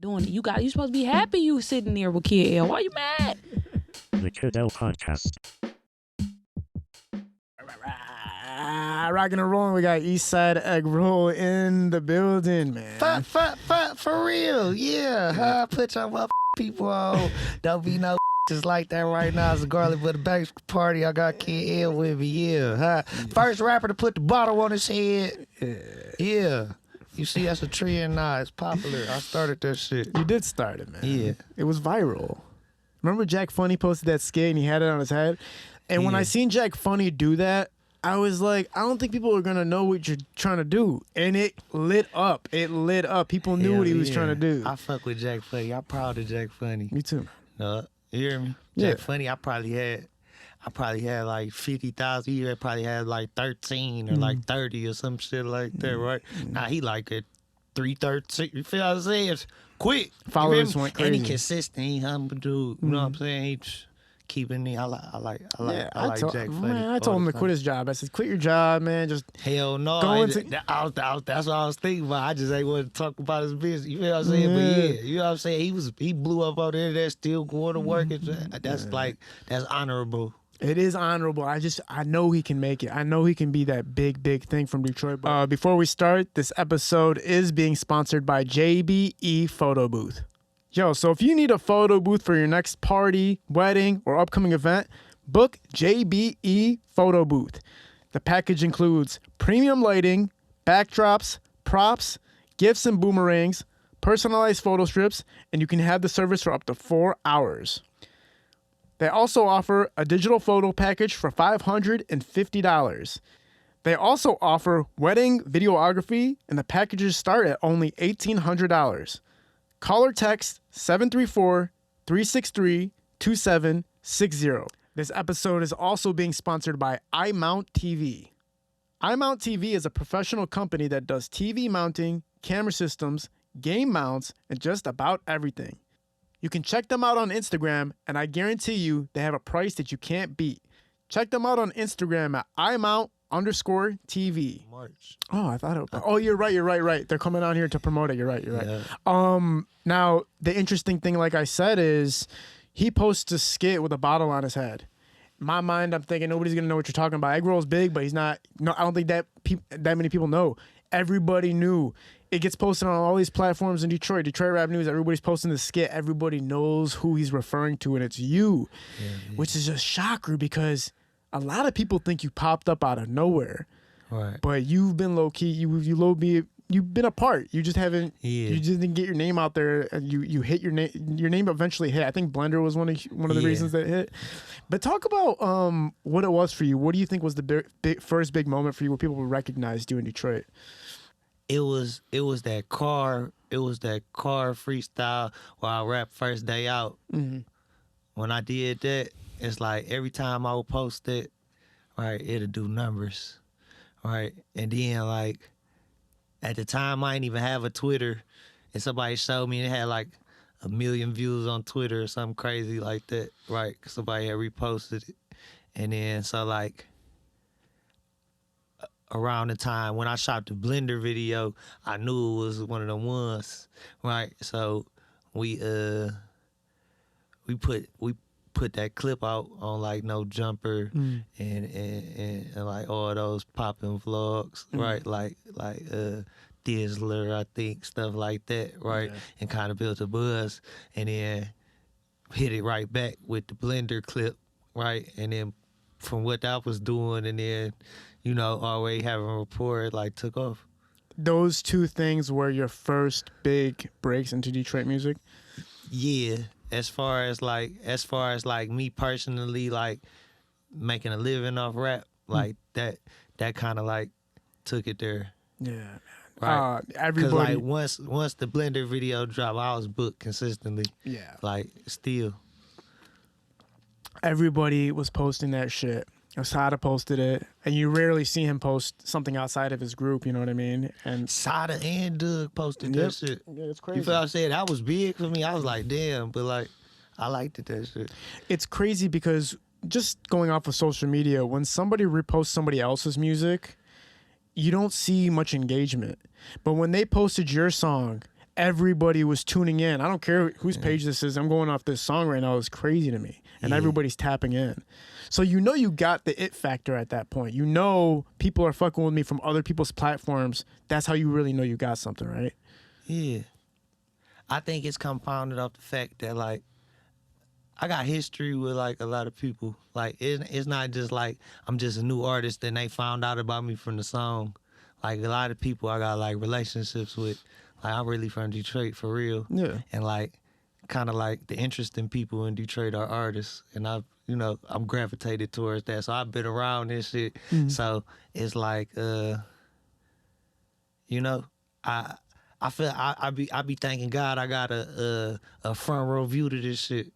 doing it. You supposed to be happy you sitting there with Kid L. Why you mad? The Kid L Podcast. Rocking and rolling. We got Eastside Eggroll in the building, man. For real. Yeah. Put your people on. Don't be no just like that right now. It's a garlic with a back party. I got Kid L with me. Yeah. First rapper to put the bottle on his head. Yeah. You see, that's a trend now. It's popular. I started that shit. You did start it, man. Yeah. It was viral. Remember Jack Funny posted that skit and he had it on his head? And when I seen Jack Funny do that, I was like, I don't think people are going to know what you're trying to do. And it lit up. People knew what he was trying to do. I fuck with Jack Funny. I'm proud of Jack Funny. Me too. You hear me? Yeah. Jack Funny, I probably had like 50,000. He probably had like 13 or like 30 or some shit like that, right? Now he like at 336. You feel what I'm saying? It's quick. Followers went crazy. And he consistent. He humble dude. You know what I'm saying? He keeping me. I like Jack Funny. Man, I told him to quit his job. I said, quit your job, man. Just hell no. That's what I was thinking about. I just ain't want to talk about his business. You feel what I'm saying? But yeah, you know what I'm saying? He blew up on the internet, still going to work. That's honorable. It is honorable. I know he can make it. I know he can be that big thing from Detroit. Before we start, this episode is being sponsored by JBE Photo Booth. Yo, so if you need a photo booth for your next party, wedding, or upcoming event, book JBE Photo Booth. The package includes premium lighting, backdrops, props, gifts and boomerangs, personalized photo strips, and you can have the service for up to 4 hours. They also offer a digital photo package for $550. They also offer wedding videography, and the packages start at only $1,800. Call or text 734-363-2760. This episode is also being sponsored by iMount TV. iMount TV is a professional company that does TV mounting, camera systems, game mounts, and just about everything. You can check them out on Instagram, and I guarantee you they have a price that you can't beat. Check them out on Instagram at iMount_TV. March. Oh, I thought it was. Oh, you're right. They're coming on here to promote it. You're right. Yeah. Now, the interesting thing, like I said, is he posts a skit with a bottle on his head. In my mind, I'm thinking nobody's going to know what you're talking about. Eggroll's big, but he's not. No, I don't think that many people know. Everybody knew. It gets posted on all these platforms in Detroit. Detroit Rap News, everybody's posting the skit. Everybody knows who he's referring to, and it's you, which is a shocker because a lot of people think you popped up out of nowhere. Right. But you've been low key. You've been a part. You just haven't. Yeah. You just didn't get your name out there, and you hit your name. Your name eventually hit. I think Blender was one of the reasons that it hit. But talk about what it was for you. What do you think was the first big moment for you where people recognized you in Detroit? It was that car freestyle where I rap first day out. Mm-hmm. When I did that, it's like every time I would post it, right, it'll do numbers, right? And then like at the time I didn't even have a Twitter, and somebody showed me and it had like 1 million views on Twitter or something crazy like that, right? Somebody had reposted it, and then so like around the time when I shot the Blender video, I knew it was one of the ones, right? So we put that clip out on like No Jumper and like all those popping vlogs, right? Like Dizzler, I think, stuff like that, right? Yeah. And kind of built a buzz, and then hit it right back with the Blender clip, right? And then from what I was doing, and then already having a rapport, it like took off. Those two things were your first big breaks into Detroit music? Yeah. As far as like me personally, like making a living off rap, like that kind of like took it there. Yeah, man. Right. Everybody. Because like once the Blender video dropped, I was booked consistently. Yeah. Like still. Everybody was posting that shit. Sada posted it, and you rarely see him post something outside of his group, you know what I mean? And Sada and Doug posted that shit. Yeah, it's crazy. You feel what I'm saying? That was big for me. I was like, damn, but like, I liked it, that shit. It's crazy because just going off of social media, when somebody reposts somebody else's music, you don't see much engagement. But when they posted your song, everybody was tuning in. I don't care whose page this is. I'm going off this song right now. It's crazy to me. And everybody's tapping in. So you know you got the it factor at that point. You know people are fucking with me from other people's platforms. That's how you really know you got something, right? Yeah. I think it's compounded off the fact that, like, I got history with, like, a lot of people. Like, it's not just, like, I'm just a new artist and they found out about me from the song. Like, a lot of people I got, like, relationships with. Like, I'm really from Detroit, for real. Yeah. And, like, kind of, like, the interesting people in Detroit are artists. And I'm gravitated towards that. So I've been around this shit. So it's like, I feel I be thanking God I got a front row view to this shit.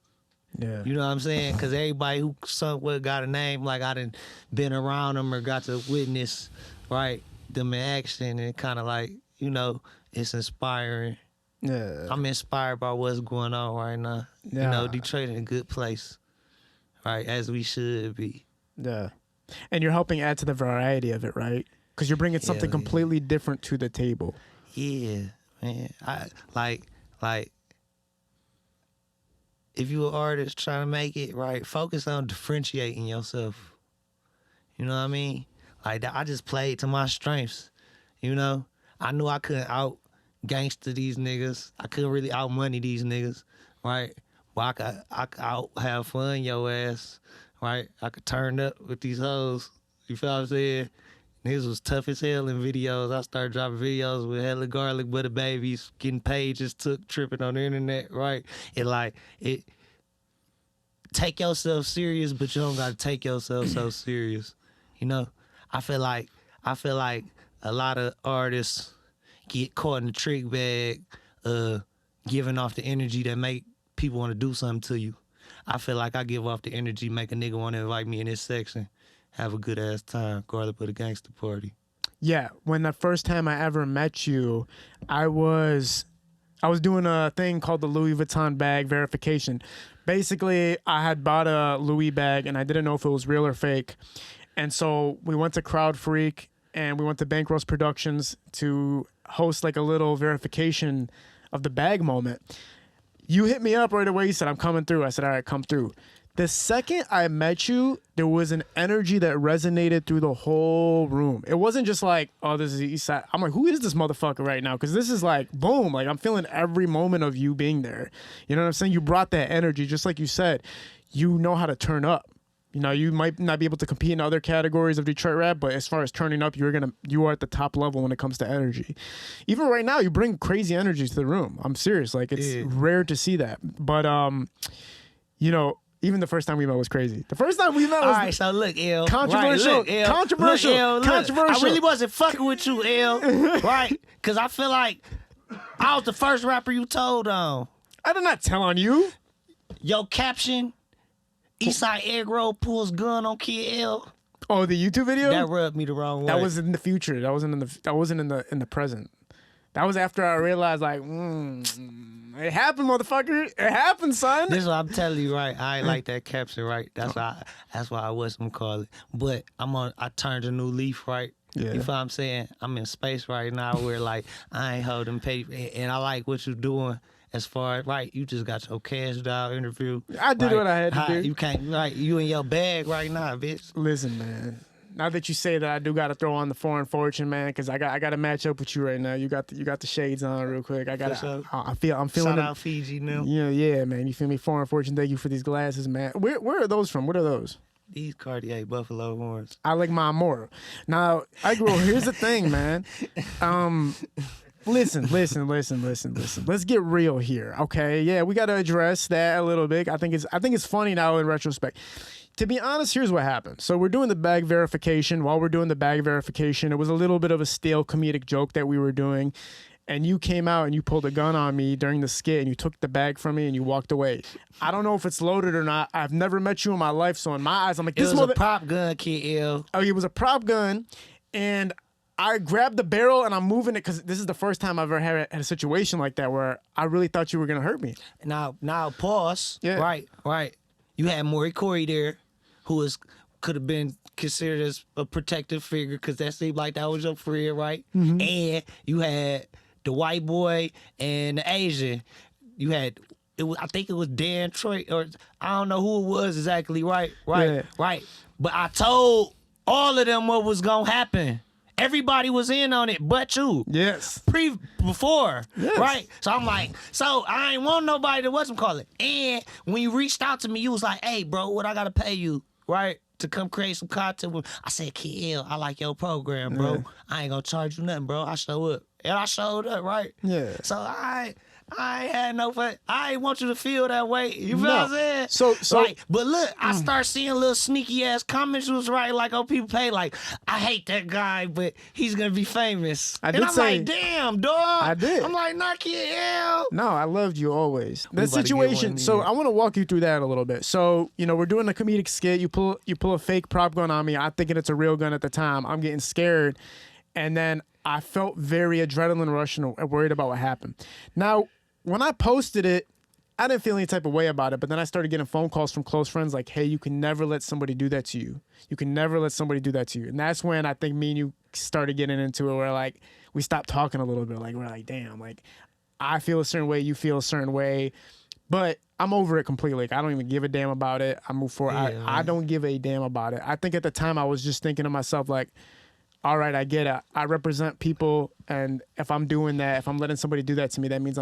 Yeah. You know what I'm saying? Because everybody who somewhat got a name, like, I done been around them or got to witness, right, them in action, and kind of like, it's inspiring. Yeah. I'm inspired by what's going on right now. Yeah. Detroit in a good place, right, as we should be. Yeah. And you're helping add to the variety of it, right? Because you're bringing something completely different to the table. Yeah, man. I like if you're an artist trying to make it, right, focus on differentiating yourself. You know what I mean? Like, I just played to my strengths. I knew I couldn't out gangster these niggas. I couldn't really out money these niggas, right? But I could out have fun your ass, right? I could turn up with these hoes. You feel what I'm saying? Niggas was tough as hell in videos. I started dropping videos with hella garlic butter babies, getting pages took, tripping on the internet, right? Take yourself serious, but you don't gotta take yourself so serious. I feel like a lot of artists get caught in the trick bag, giving off the energy that make people want to do something to you. I feel like I give off the energy, make a nigga want to invite me in this section. Have a good ass time, garlic butter gangster party. Yeah, when the first time I ever met you, I was doing a thing called the Louis Vuitton bag verification. Basically, I had bought a Louis bag and I didn't know if it was real or fake. And so we went to Crowd Freak and we went to Bankroll's Productions to host like a little verification of the bag moment. You hit me up right away. You said, I'm coming through. I said, all right, come through. The second I met you, there was an energy that resonated through the whole room. It wasn't just like, oh, this is the Eastside. I'm like, who is this motherfucker right now? Because this is like, boom, like I'm feeling every moment of you being there. You know what I'm saying? You brought that energy, just like you said. You know how to turn up. You might not be able to compete in other categories of Detroit rap, but as far as turning up, you are at the top level when it comes to energy. Even right now, you bring crazy energy to the room. I'm serious. Like, it's rare to see that. But, even the first time we met was crazy. The first time we met was... All right, so look, L. Controversial. Right, look, L. Controversial. Look, L, look. Controversial. I really wasn't fucking with you, L. Right? Because I feel like I was the first rapper you told on. I did not tell on you. Your caption, EastsideEggroll pulls gun on Kid L. Oh, the YouTube video? That rubbed me the wrong way. That was in the future. That wasn't in the present. That was after I realized, like, it happened, motherfucker. It happened, son. This is what I'm telling you, right? I ain't like that caption, right? That's why I wasn't gonna call it. But I turned a new leaf, right? Yeah. You feel what I'm saying? I'm in space right now where, like, I ain't holding paper, and I like what you're doing. As far as, right, you just got your cash doll interview. I did right? what I had to do. You can't, right? You in your bag right now, bitch. Listen, man. Now that you say that, I do got to throw on the foreign fortune, man, because I got to match up with you right now. You got the shades on real quick. I'm feeling. Shout out Fiji now. Yeah, man. You feel me? Foreign fortune. Thank you for these glasses, man. Where are those from? What are those? These Cartier Buffalo horns. I like my more. Now, Eggroll, here's the thing, man. Listen. Let's get real here, okay? Yeah, we got to address that a little bit. I think it's funny now in retrospect. To be honest, here's what happened. So we're doing the bag verification. While we're doing the bag verification, it was a little bit of a stale comedic joke that we were doing. And you came out and you pulled a gun on me during the skit and you took the bag from me and you walked away. I don't know if it's loaded or not. I've never met you in my life. So in my eyes, I'm like, this It was a prop gun, Kid L. Oh, it was a prop gun. And I grabbed the barrel and I'm moving it because this is the first time I've ever had a situation like that where I really thought you were going to hurt me. Now, pause. Yeah. Right. You had Maury Corey there, who could have been considered as a protective figure because that seemed like that was your friend, right? Mm-hmm. And you had the white boy and the Asian. You had I think it was Dan Troy, or I don't know who it was exactly. Right. But I told all of them what was gonna happen. Everybody was in on it, but you. Yes. Before, Yes. right? So I'm like, so I ain't want nobody to whatchamacallit. And when you reached out to me, you was like, hey, bro, what I gotta pay you, right? To come create some content with me. I said, KL, I like your program, bro. Yeah. I ain't gonna charge you nothing, bro. I show up. And I showed up, right? Yeah. So I ain't had no fun. I ain't want you to feel that way. You feel what I'm saying? So like, but look, I start seeing little sneaky ass comments was right, like on people pay, like, I hate that guy, but he's gonna be famous. I did and I'm say- like, damn, dog. I did. I'm like, knock your hell. No, I loved you always. We The about to get situation. one So in. I want to walk you through that a little bit. So we're doing a comedic skit. You pull a fake prop gun on me. I'm thinking it's a real gun at the time. I'm getting scared, and then I felt very adrenaline rush and worried about what happened. Now, when I posted it, I didn't feel any type of way about it. But then I started getting phone calls from close friends like, "Hey, you can never let somebody do that to you. You can never let somebody do that to you." And that's when I think me and you started getting into it, where like we stopped talking a little bit. Like we're like, "Damn, like I feel a certain way, you feel a certain way." But I'm over it completely. Like, I don't even give a damn about it. I move forward. Yeah, I man. don't give a damn about it. I think at the time I was just thinking to myself, like, all right, I get it. I represent people, and if I'm doing that, if I'm letting somebody do that to me, that means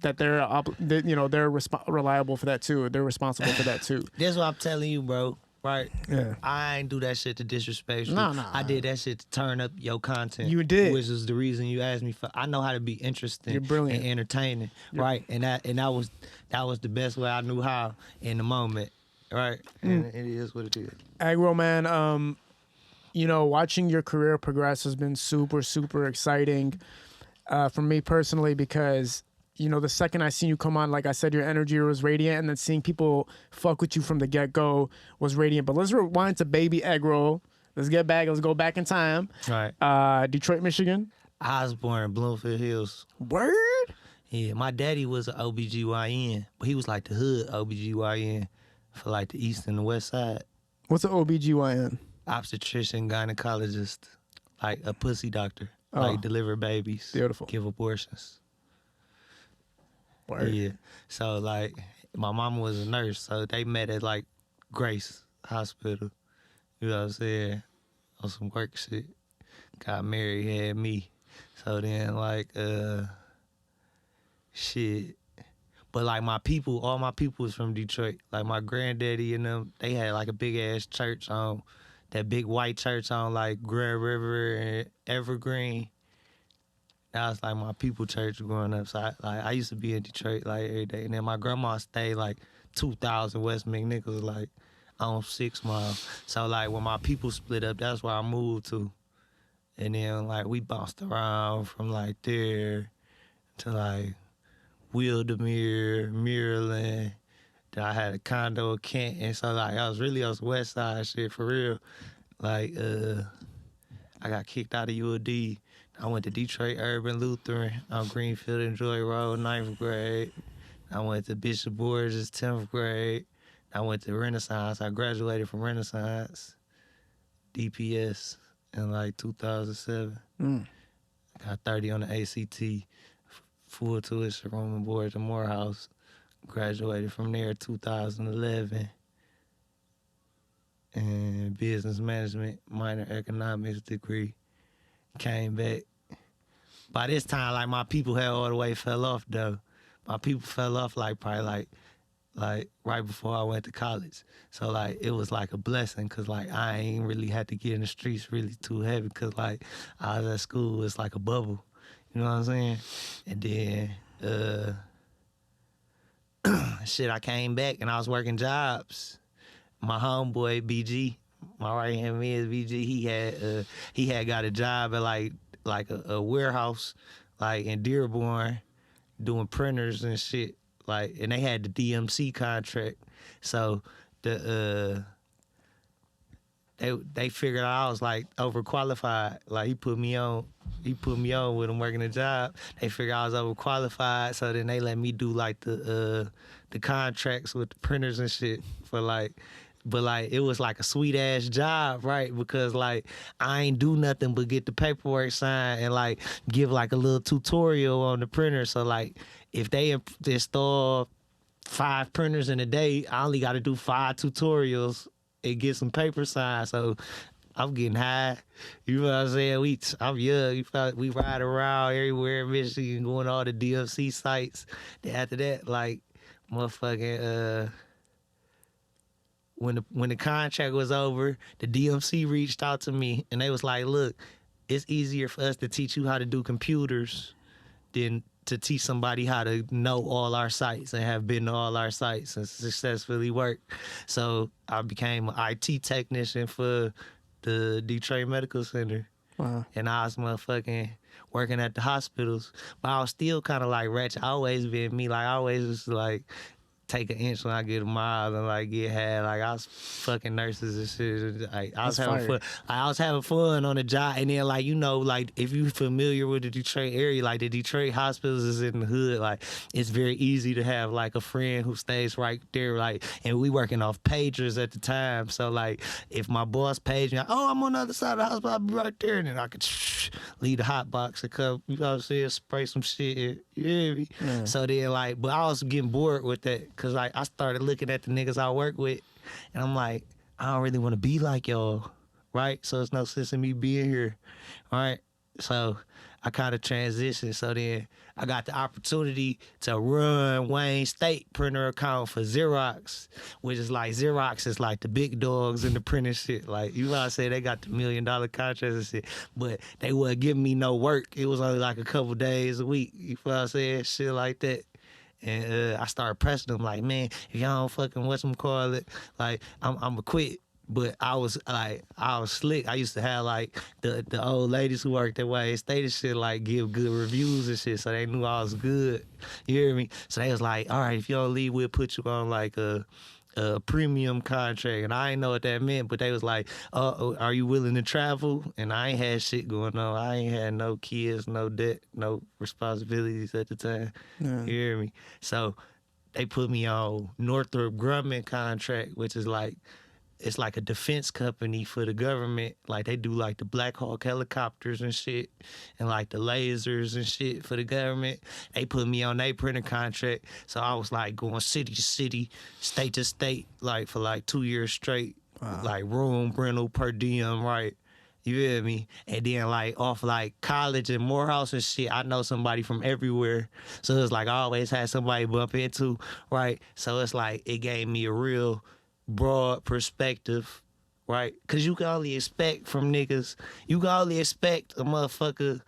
they're reliable for that too. They're responsible for that too. That's what I'm telling you, bro. Right? Yeah. I ain't do that shit to disrespect you. No. I did that shit to turn up your content. You did. Which is the reason you asked me for. I know how to be interesting You're brilliant. and entertaining. Right? And that was the best way I knew how in the moment. Right? And it is what it is. Eggroll, man, watching your career progress has been super, super exciting for me personally because, the second I seen you come on, like I said, your energy was radiant, and then seeing people fuck with you from the get-go was radiant. But let's rewind to baby Eggroll. Let's go back in time. Right. Detroit, Michigan. I was born in Bloomfield Hills. Word? Yeah, my daddy was an OBGYN, but he was like the hood OBGYN for like the east and the west side. What's an OBGYN? Obstetrician, gynecologist, like a pussy doctor, Oh. like deliver babies, Beautiful. give abortions. Word. Yeah. So like my mama was a nurse, so they met at like Grace Hospital. You know what I'm saying? On some work shit. Got married, had me. So then like shit. But like all my people was from Detroit. Like my granddaddy and them, they had like a big ass church on that big white church on like Grand River and Evergreen. That was like my people church growing up. So I used to be in Detroit like every day. And then my grandma stayed like 2,000 West McNichols, like on 6 Mile. So like when my people split up, that's where I moved to. And then like we bounced around from like there to like Wildermere, Maryland. Then I had a condo in Kent. And so like I was really on some West Side shit for real. Like I got kicked out of UOD. I went to Detroit Urban Lutheran on Greenfield and Joy Road, 9th grade. I went to Bishop Borges, 10th grade. I went to Renaissance. I graduated from Renaissance, DPS, in like 2007. Got 30 on the ACT, full tuition, room and board at Morehouse. Graduated from there 2011. And business management, minor economics degree. Came back. By this time, like my people had all the way fell off though. My people fell off like probably like right before I went to college. So like it was like a blessing because like I ain't really had to get in the streets really too heavy because like I was at school, it's like a bubble. You know what I'm saying? And then shit, I came back and I was working jobs. My homeboy BG, my right hand man is BG. He had got a job at like a warehouse, like in Dearborn, doing printers and shit. Like, and they had the DMC contract, so they figured out I was like overqualified. Like he put me on with him working a job. They figured I was overqualified, so then they let me do like the contracts with the printers and shit for like But like it was like a sweet ass job, right? Because like I ain't do nothing but get the paperwork signed and like give like a little tutorial on the printer. So like if they install 5 printers in a day, I only got to do 5 tutorials and get some paper signed. So I'm getting high. You know what I'm saying? I'm young. We ride around everywhere in Michigan, going to all the DMC sites. Then after that, like motherfucking when the contract was over, the DMC reached out to me and they was like, look, it's easier for us to teach you how to do computers than to teach somebody how to know all our sites and have been to all our sites and successfully work. So I became an IT technician for the Detroit Medical Center. Wow. And I was motherfucking working at the hospitals. But I was still kind of like ratchet. I always been me. Like I always was like take an inch when I get a mile and like get had. Like I was fucking nurses and shit. Like I was That's having fire. fun. I was having fun on the job. And then like, you know, like if you familiar with the Detroit area, like the Detroit hospitals is in the hood, like it's very easy to have like a friend who stays right there. Like, and we working off pagers at the time. So like if my boss paged me, like, oh, I'm on the other side of the hospital, I'll be right there. And then I could leave the hot box and come, you know what I'm saying, spray some shit. You hear me? Yeah. So then like, but I was getting bored with that. Cause like I started looking at the niggas I work with and I'm like, I don't really want to be like y'all, right? So it's no sense in me being here, right? So I kind of transitioned. So then I got the opportunity to run Wayne State printer account for Xerox, which is like Xerox is like the big dogs in the printing shit. Like, you know what I say, they got the $1 million contracts and shit, but they wasn't giving me no work. It was only like a couple days a week. You know what I'm saying? Shit like that. And I started pressing them like, man, if y'all don't fucking whatchamacallit, like, I'ma quit. But I was slick. I used to have like the old ladies who worked that way, State and shit, like give good reviews and shit, so they knew I was good. You hear me? So they was like, all right, if you don't leave, we'll put you on like a premium contract. And I didn't know what that meant, but they was like, are you willing to travel? And I ain't had shit going on. I ain't had no kids, no debt, no responsibilities at the time. Yeah. You hear me? So they put me on Northrop Grumman contract, which is like, it's like a defense company for the government. Like they do like the Black Hawk helicopters and shit and like the lasers and shit for the government. They put me on their printer contract. So I was like going city to city, state to state, like for like 2 years straight. Wow. Like room rental per diem, right? You feel me? And then like off like college and Morehouse and shit, I know somebody from everywhere. So it's like I always had somebody bump into, right? So it's like it gave me a real broad perspective, right? Because you can only expect from niggas, you can only expect a motherfucker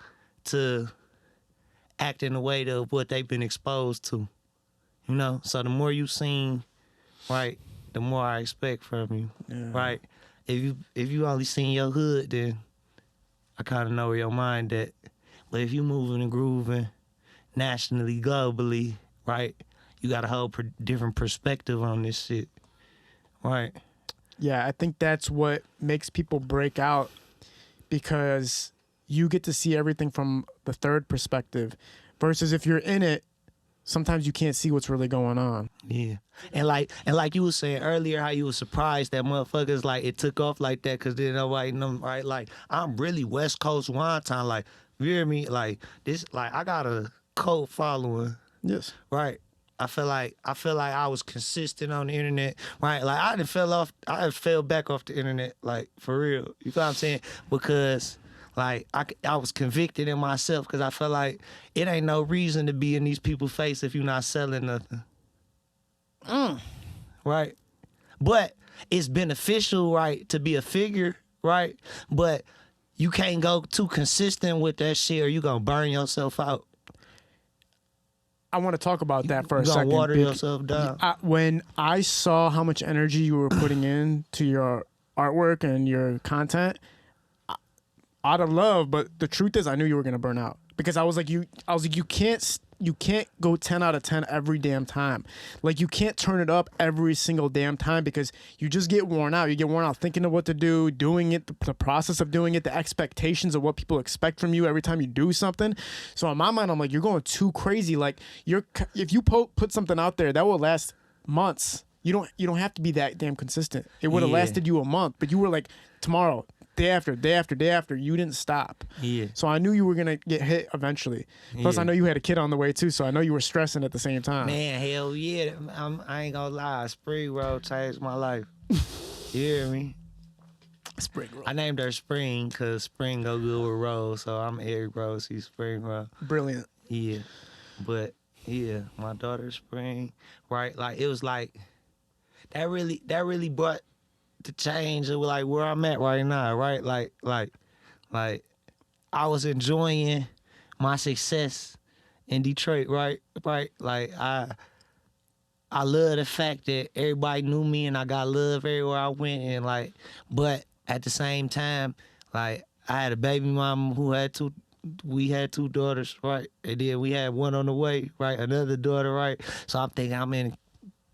to act in the way of what they've been exposed to, you know? So the more you seen, right, the more I expect from you, right? If you only seen your hood, then I kind of know where your mind at. But if you moving and grooving nationally, globally, right, you got a whole different perspective on this shit. Right. Yeah, I think that's what makes people break out, because you get to see everything from the third perspective versus if you're in it, sometimes you can't see what's really going on. Yeah. And like you were saying earlier, how you were surprised that motherfuckers like it took off like that because then nobody know, right? Like I'm really West Coast wonton, like, you hear me? Like this, like I got a cult following. Yes. Right. I feel like I was consistent on the internet, right? Like I fell back off the internet, like for real. You know what I'm saying? Because like I was convicted in myself because I felt like it ain't no reason to be in these people's face if you're not selling nothing. Right? But it's beneficial, right, to be a figure, right? But you can't go too consistent with that shit or you gonna burn yourself out. I want to talk about that for a You second. gonna water yourself down. When I saw how much energy you were putting into your artwork and your content, out of love, but the truth is I knew you were gonna burn out because I was like you can't go 10 out of 10 every damn time. Like you can't turn it up every single damn time because you just get worn out. You get worn out thinking of what to do, doing it, the process of doing it, the expectations of what people expect from you every time you do something. So in my mind, I'm like, you're going too crazy. Like if you put something out there that will last months, you don't have to be that damn consistent. It would have Yeah. lasted you a month, but you were like tomorrow, day after, day after, day after. You didn't stop. Yeah. So I knew you were gonna get hit eventually. Plus, Yeah. I know you had a kid on the way too, so I know you were stressing at the same time. Man, hell yeah. I ain't gonna lie. Spring Roll changed my life. You hear me? Spring roll. I named her Spring because Spring go good with Rose, so I'm Egg Rose, she's Spring Roll. Brilliant. Yeah. But yeah, my daughter Spring, right? Like it was like that really brought the change of like where I'm at right now, right? Like I was enjoying my success in Detroit, right? Right? Like I love the fact that everybody knew me and I got love everywhere I went and like, but at the same time, like I had a baby mama who had we had two daughters, right? And then we had one on the way, right? Another daughter, right? So I'm thinking I'm in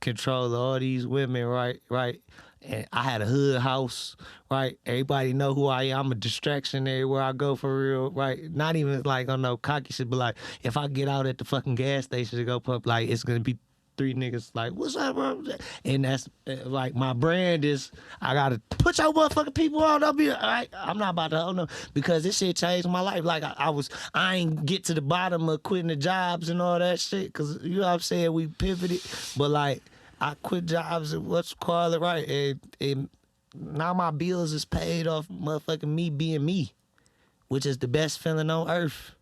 control of all these women, right? Right? And I had a hood house, right? Everybody know who I am. I'm a distraction everywhere I go for real, right? Not even like on no cocky shit, but like if I get out at the fucking gas station to go pump, like it's gonna be 3 niggas like, what's up, bro? And that's like my brand is I gotta put your motherfucking people on. Don't be I'm not about to hold them because this shit changed my life. Like I ain't get to the bottom of quitting the jobs and all that shit, cause you know what I'm saying, we pivoted, but like I quit jobs and what's called it, right? And now my bills is paid off motherfucking me being me, which is the best feeling on earth.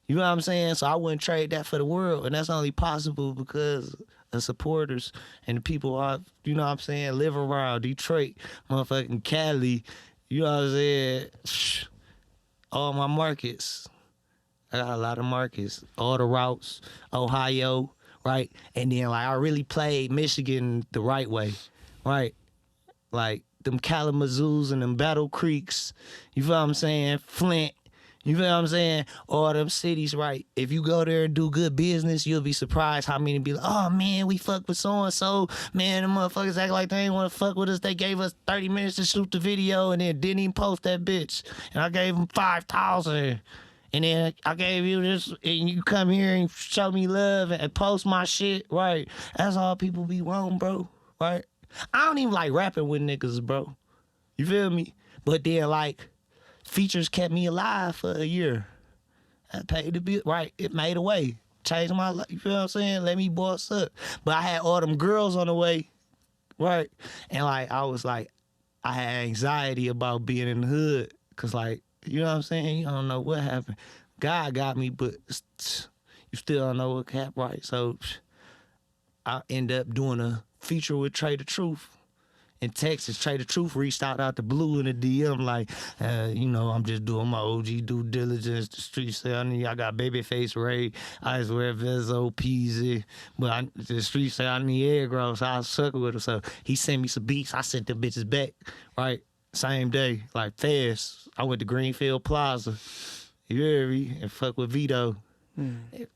You know what I'm saying? So I wouldn't trade that for the world. And that's only possible because of supporters and the people I, you know what I'm saying, live around Detroit, motherfucking Cali. You know what I'm saying? All my markets. I got a lot of markets. All the routes, Ohio, right? And then like I really played Michigan the right way, right? Like them Kalamazoo's and them Battle Creeks, you feel what I'm saying? Flint. You feel what I'm saying? All them cities, right? If you go there and do good business, you'll be surprised how many be like, oh man, we fuck with so-and-so. Man, the motherfuckers act like they ain't want to fuck with us. They gave us 30 minutes to shoot the video and then didn't even post that bitch. And I gave them 5,000. And then I gave you this, and you come here and show me love and post my shit, right? That's all people be wrong, bro, right? I don't even like rapping with niggas, bro. You feel me? But then, like, features kept me alive for a year. I paid the bill, right? It made a way. Changed my life, you feel what I'm saying? Let me boss up. But I had all them girls on the way, right? And, like, I was like, I had anxiety about being in the hood. Because, like, you know what I'm saying? You don't know what happened. God got me, but you still don't know what happened, right? So I end up doing a feature with Trey the Truth. In Texas, Trey the Truth reached out the blue in the DM like, you know, I'm just doing my OG due diligence. The streets say I got Babyface Ray, I swear Vezo, Peasy, but the streets say I need Eggroll, so I suck with him. So he sent me some beats. I sent them bitches back, right? Same day, like fast. I went to Greenfield Plaza, you hear me, and fuck with Vito.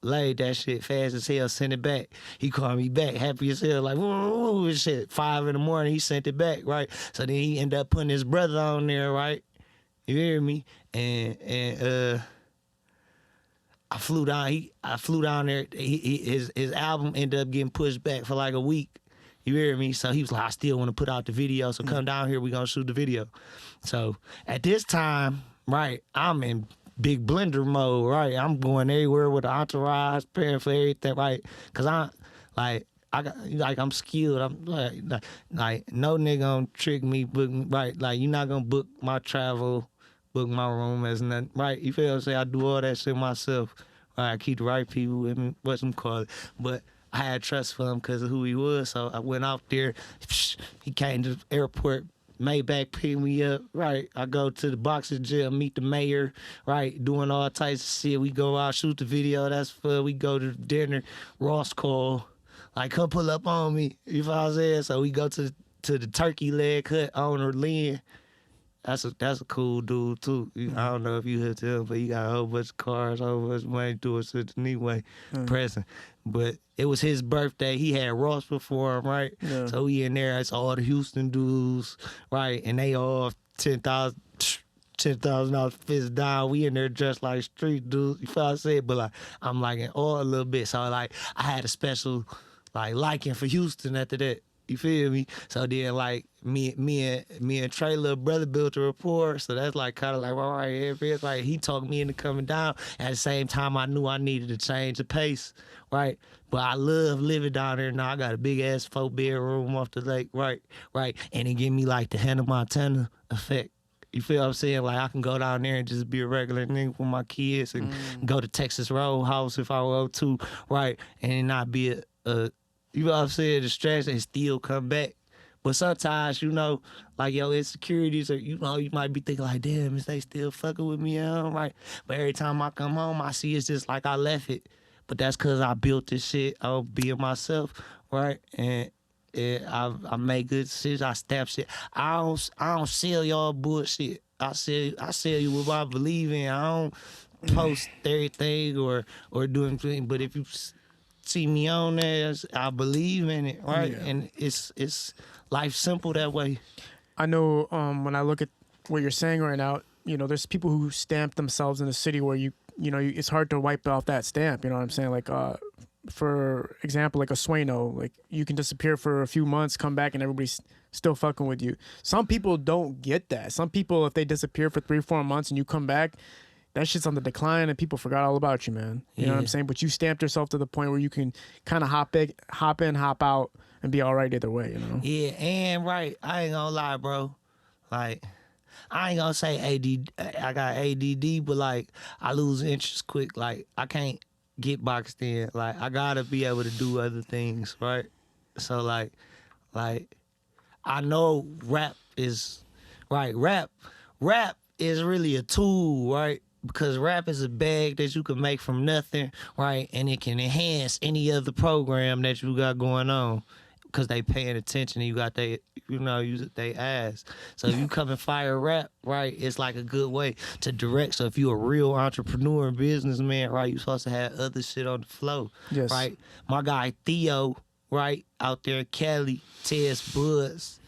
Laid that shit fast as hell, sent it back. He called me back, happy as hell, like, whoa, and shit. 5 in the morning, he sent it back, right? So then he ended up putting his brother on there, right? You hear me? And I flew down there. His album ended up getting pushed back for like a week. You hear me? So he was like, I still want to put out the video, so come down here, we gonna shoot the video. So at this time, right, I'm in big blender mode, right? I'm going everywhere with the entourage, preparing for everything, right? Cause I'm skilled. I'm like no nigga gonna trick me, book me, right? Like you're not gonna book my travel, book my room as nothing, right? You feel what I'm saying? I do all that shit myself. Right? I keep the right people with me, what's them called, but I had trust for him because of who he was. So I went out there. He came to the airport. Maybach picked me up, right? I go to the boxing gym, meet the mayor, right? Doing all types of shit. We go out, shoot the video. That's fun. We go to dinner. Ross called, like, come pull up on me. You know what I'm saying? So we go to the turkey leg hut owner, Lynn. That's a cool dude too. I don't know if you heard him, but he got a whole bunch of cars, a whole bunch of money doing such anyway, present. But it was his birthday. He had Ross before him, right? Yeah. So we in there. It's all the Houston dudes, right? And they all $10,000 fist down. We in there dressed like street dudes. You feel what I said? But like I'm like in awe a little bit. So like I had a special liking for Houston after that. You feel me? So then like me and Trey little brother built a rapport. So that's like kind of like all right, it's like he talked me into coming down. At the same time, I knew I needed to change the pace, right? But I love living down there now. I got a big ass 4-bedroom off the lake, right? And it give me like the Hannah Montana effect. You feel what I'm saying? Like I can go down there and just be a regular nigga with my kids and go to Texas Roadhouse if I want to, right? And not be a you know what I'm saying, distraction and still come back. But sometimes, you know, like your insecurities, or you know, you might be thinking like, damn, is they still fucking with me? Right? But every time I come home, I see it's just like I left it. But that's because I built this shit. I'll be myself, right? And I make good decisions. I stamp shit. I don't sell y'all bullshit. I sell you what I believe in. I don't post everything or do anything. But if you see me on there, I believe in it, right? Yeah. And it's life simple that way. I know when I look at what you're saying right now, you know, there's people who stamp themselves in a city where you know, it's hard to wipe off that stamp. You know what I'm saying? Like, for example, like a Sueno, like you can disappear for a few months, come back, and everybody's still fucking with you. Some people don't get that. Some people, if they disappear for 3-4 months and you come back, that shit's on the decline and people forgot all about you, man. You know what I'm saying? But you stamped yourself to the point where you can kind of hop in, hop out, and be all right either way, you know? Yeah, and right, I ain't gonna lie, bro. Like, I ain't gonna say I got ADD, but like, I lose interest quick. Like, I can't get boxed in. Like, I gotta be able to do other things, right? So like, I know rap is, right, rap is really a tool, right? Because rap is a bag that you can make from nothing, right? And it can enhance any other program that you got going on. Because they paying attention and you got they ass. So if you come and fire rap, right, it's like a good way to direct. So if you a real entrepreneur and businessman, right, you supposed to have other shit on the flow. Yes. Right? My guy Theo, right, out there in Cali, Tez Buds,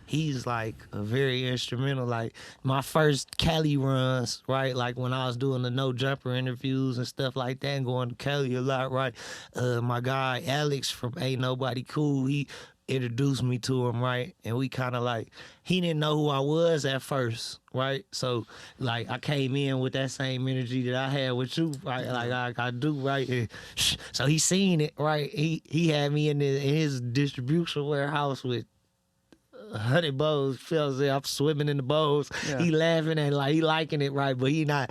he's like a very instrumental. Like my first Cali runs, right? Like when I was doing the no jumper interviews and stuff like that, and going to Cali a lot, right? My guy Alex from Ain't Nobody Cool, he introduced me to him, right? And we kind of like, he didn't know who I was at first, right? So like I came in with that same energy that I had with you, right? Like I do, right? And so he seen it, right? He had me in his distribution warehouse with 100 bowls. Feels like I'm swimming in the bowls. Yeah. He laughing and like he liking it, right? But he not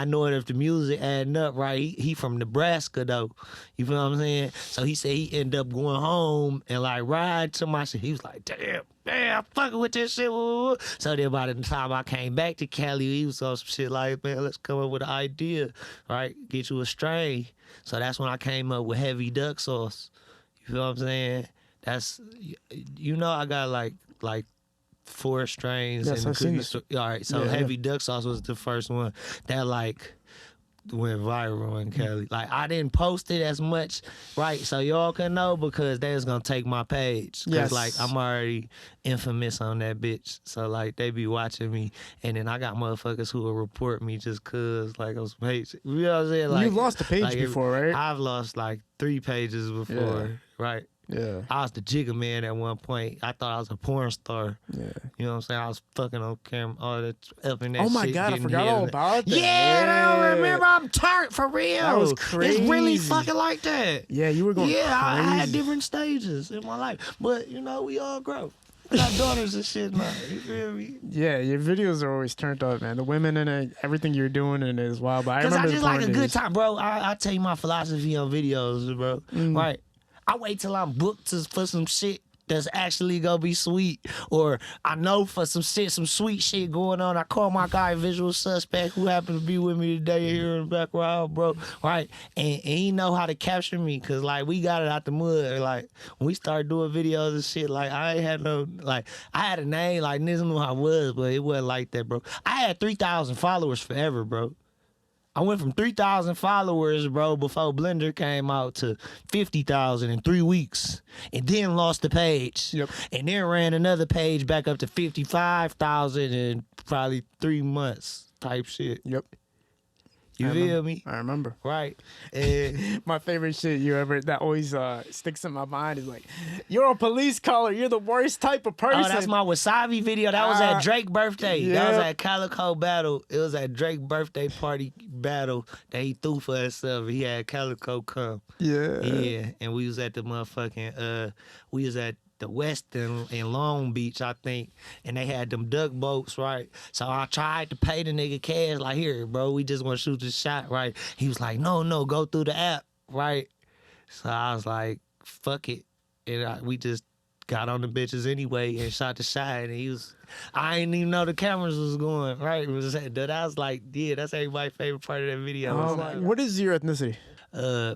knowing if the music adding up, right? He from Nebraska though. You feel what I'm saying? So he said he ended up going home and like ride to my shit. He was like, damn, I'm fucking with this shit. So then by the time I came back to Cali, he was on some shit like, man, let's come up with an idea, right? Get you a strain. So that's when I came up with heavy duck sauce. You feel what I'm saying? That's, you know, I got like 4 strains. Yes, in I've the seen cookie. All right, so heavy duck sauce was the first one that like went viral in Cali. Like I didn't post it as much, right? So y'all can know because they was gonna take my page. Cause like I'm already infamous on that bitch. So like they be watching me, and then I got motherfuckers who will report me just cause like those pages. You know what I'm saying? Like you've lost a page before, right? I've lost like 3 pages before, right? Yeah. I was the Jigga Man at one point. I thought I was a porn star. Yeah. You know what I'm saying? I was fucking on camera, all that up in that shit. Oh my shit, God, I forgot all about that. Yeah, I don't remember. I'm turned for real. That was crazy. It's really fucking like that. Yeah, you were going crazy. I had different stages in my life. But, you know, we all grow. We got daughters and shit now. You feel me? Yeah, your videos are always turned up, man. The women in it, everything you're doing in it is wild. But I remember I just like a good time, bro. I tell you my philosophy on videos, bro. Right? I wait till I'm booked for some shit that's actually gonna be sweet, or I know for some sweet shit going on. I call my guy Visual Suspect, who happened to be with me today here in the background, bro. Right, and he know how to capture me, cause like we got it out the mud. Like when we started doing videos and shit, like I ain't had no like I had a name, like niggas knew who I was, but it wasn't like that, bro. I had 3,000 followers forever, bro. I went from 3,000 followers, bro, before Blender came out to 50,000 in 3 weeks, and then lost the page. Yep. And then ran another page back up to 55,000 in probably 3 months type shit. Yep. You feel me? I remember. Right. And My favorite shit that always sticks in my mind is like, you're a police caller. You're the worst type of person. oh, that's my Wasabi video. That was at Drake's birthday. That was yeah. at Calico Battle. It was at Drake's birthday party battle that he threw for himself. He had Calico come. Yeah. Yeah. And we was at the motherfucking, we was at the Westin in Long Beach, I think, and they had them duck boats, right? So I tried to pay the nigga cash, like, here, bro, we just want to shoot the shot, right? He was like, no, go through the app, right? So I was like, fuck it. And we just got on the bitches anyway and shot the shot, and I didn't even know the cameras was going, right? I was like, yeah, that's everybody's favorite part of that video. What is your ethnicity?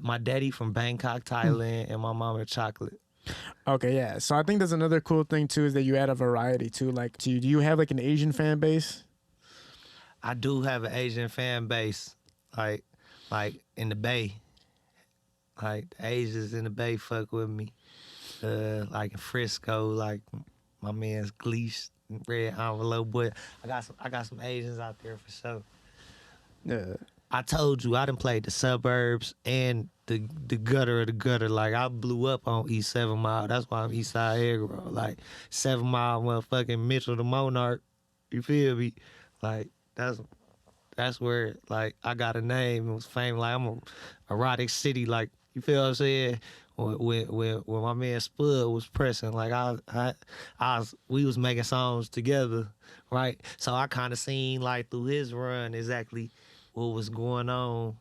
My daddy from Bangkok, Thailand, and my mama chocolate. Okay, yeah. So I think there's another cool thing too is that you add a variety too. Like, do you have like an Asian fan base? I do have an Asian fan base, like in the Bay. Like the Asians in the Bay fuck with me. Like in Frisco, like my man's Gleesh, Red Envelope Boy. I got some Asians out there for sure. Yeah. I told you I done played the suburbs and the gutter of the gutter. Like I blew up on East 7 Mile. That's why I'm Eastside Eggroll. Like 7 Mile motherfucking Mitchell the Monarch. You feel me? Like that's where like I got a name. It was famous. Like I'm a erotic city. Like you feel what I'm saying? When my man Spud was pressing, like we was making songs together, right? So I kind of seen like through his run exactly what was going on,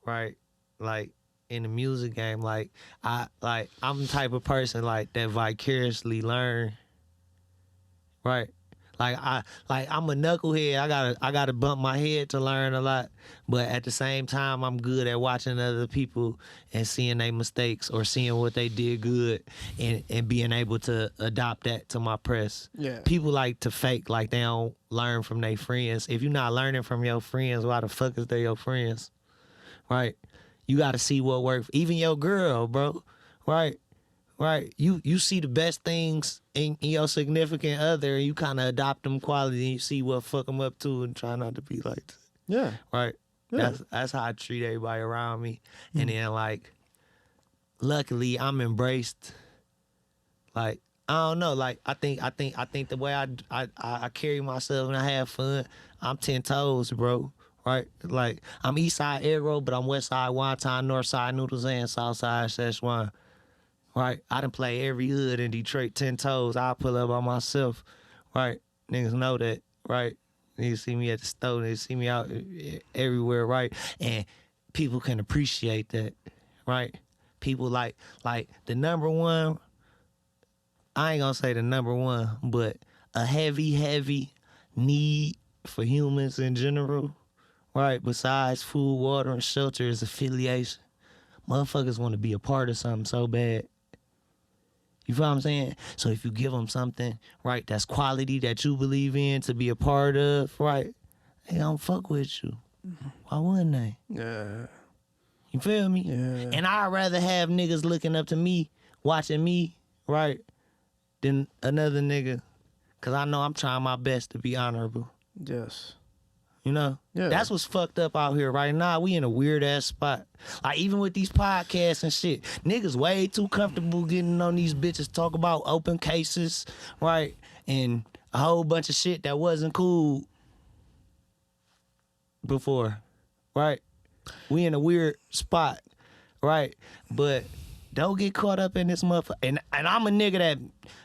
right? Like in the music game, I'm the type of person like that vicariously learn, right? I'm a knucklehead. I gotta bump my head to learn a lot, but at the same time, I'm good at watching other people and seeing their mistakes or seeing what they did good and being able to adopt that to my press. Yeah. People like to fake like they don't learn from their friends. If you're not learning from your friends, why the fuck is they your friends? Right? You gotta see what works. Even your girl, bro. Right? Right, you see the best things in your significant other, and you kind of adopt them qualities, and you see what fuck them up too, and try not to be like that. Yeah. Right. Yeah. That's how I treat everybody around me, and then like, luckily I'm embraced. Like I don't know, like I think the way I carry myself and I have fun, I'm 10 toes, bro. Right, like I'm Eastside Eggroll, but I'm Westside Wonton, Northside Noodles, and Southside Szechuan. Right, I done play every hood in Detroit 10 toes. I pull up by myself. Right, niggas know that. Right, niggas see me at the store. They see me out everywhere. Right, and people can appreciate that. Right, people like the number one. I ain't gonna say the number one, but a heavy need for humans in general. Right, besides food, water, and shelter is affiliation. Motherfuckers want to be a part of something so bad. You feel what I'm saying? So if you give them something, right, that's quality that you believe in to be a part of, right, they don't fuck with you. Why wouldn't they? Yeah. You feel me? Yeah. And I'd rather have niggas looking up to me, watching me, right, than another nigga. Because I know I'm trying my best to be honorable. Yes. You know? Yeah. That's what's fucked up out here right now. We in a weird ass spot. Like even with these podcasts and shit, niggas way too comfortable getting on these bitches, talk about open cases, right? And a whole bunch of shit that wasn't cool before, right? We in a weird spot, right? But don't get caught up in this motherfucker. And I'm a nigga that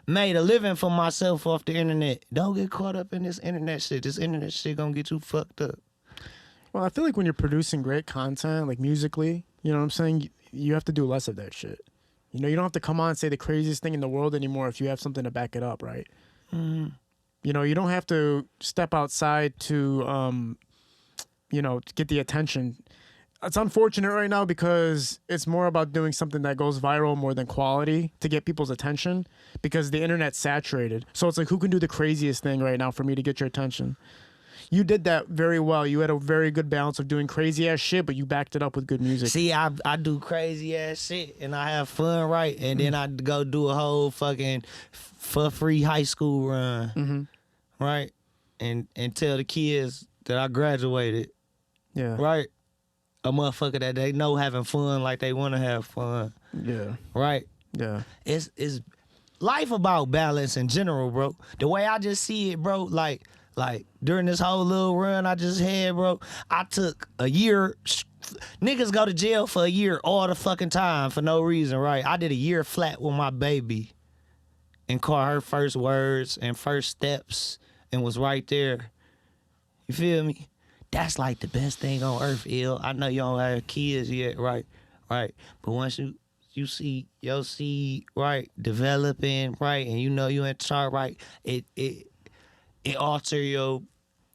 made a living for myself off the internet. Don't get caught up in this internet shit. This internet shit gonna get you fucked up. Well, I feel like when you're producing great content, like musically, you know what I'm saying? You have to do less of that shit. You know, you don't have to come on and say the craziest thing in the world anymore if you have something to back it up, right? Mm-hmm. You know, you don't have to step outside to, you know, to get the attention. It's unfortunate right now because it's more about doing something that goes viral more than quality to get people's attention because the internet's saturated. So it's like, who can do the craziest thing right now for me to get your attention? You did that very well. You had a very good balance of doing crazy ass shit, but you backed it up with good music. See, I do crazy ass shit and I have fun, right? And then I go do a whole fucking for free high school run, right? And tell the kids that I graduated, Yeah. right? A motherfucker that they know having fun like they want to have fun, Yeah. right? Yeah. It's life about balance in general, bro. The way I just see it, bro, like during this whole little run I just had, bro, I took a year. Niggas go to jail for a year all the fucking time for no reason, right? I did a year flat with my baby and caught her first words and first steps and was right there. You feel me? That's like the best thing on earth, Ill. I know you don't have kids yet, right? Right. But once you see your seed, right, developing, right, and you know you in chart, right, it alter your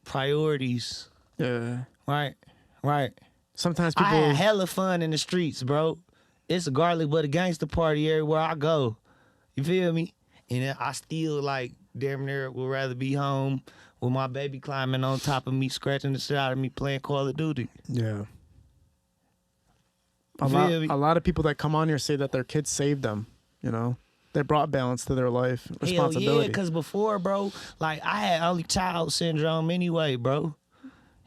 priorities. Yeah. Right. Right. Sometimes I people. had hella fun in the streets, bro. It's a garlic but a gangster party everywhere I go. You feel me? And I still like damn near would rather be home with my baby climbing on top of me, scratching the shit out of me, playing Call of Duty. Yeah. A You feel me? lot of people that come on here say that their kids saved them. You know, they brought balance to their life, responsibility. Hell yeah, because before, bro, like I had only child syndrome anyway, bro.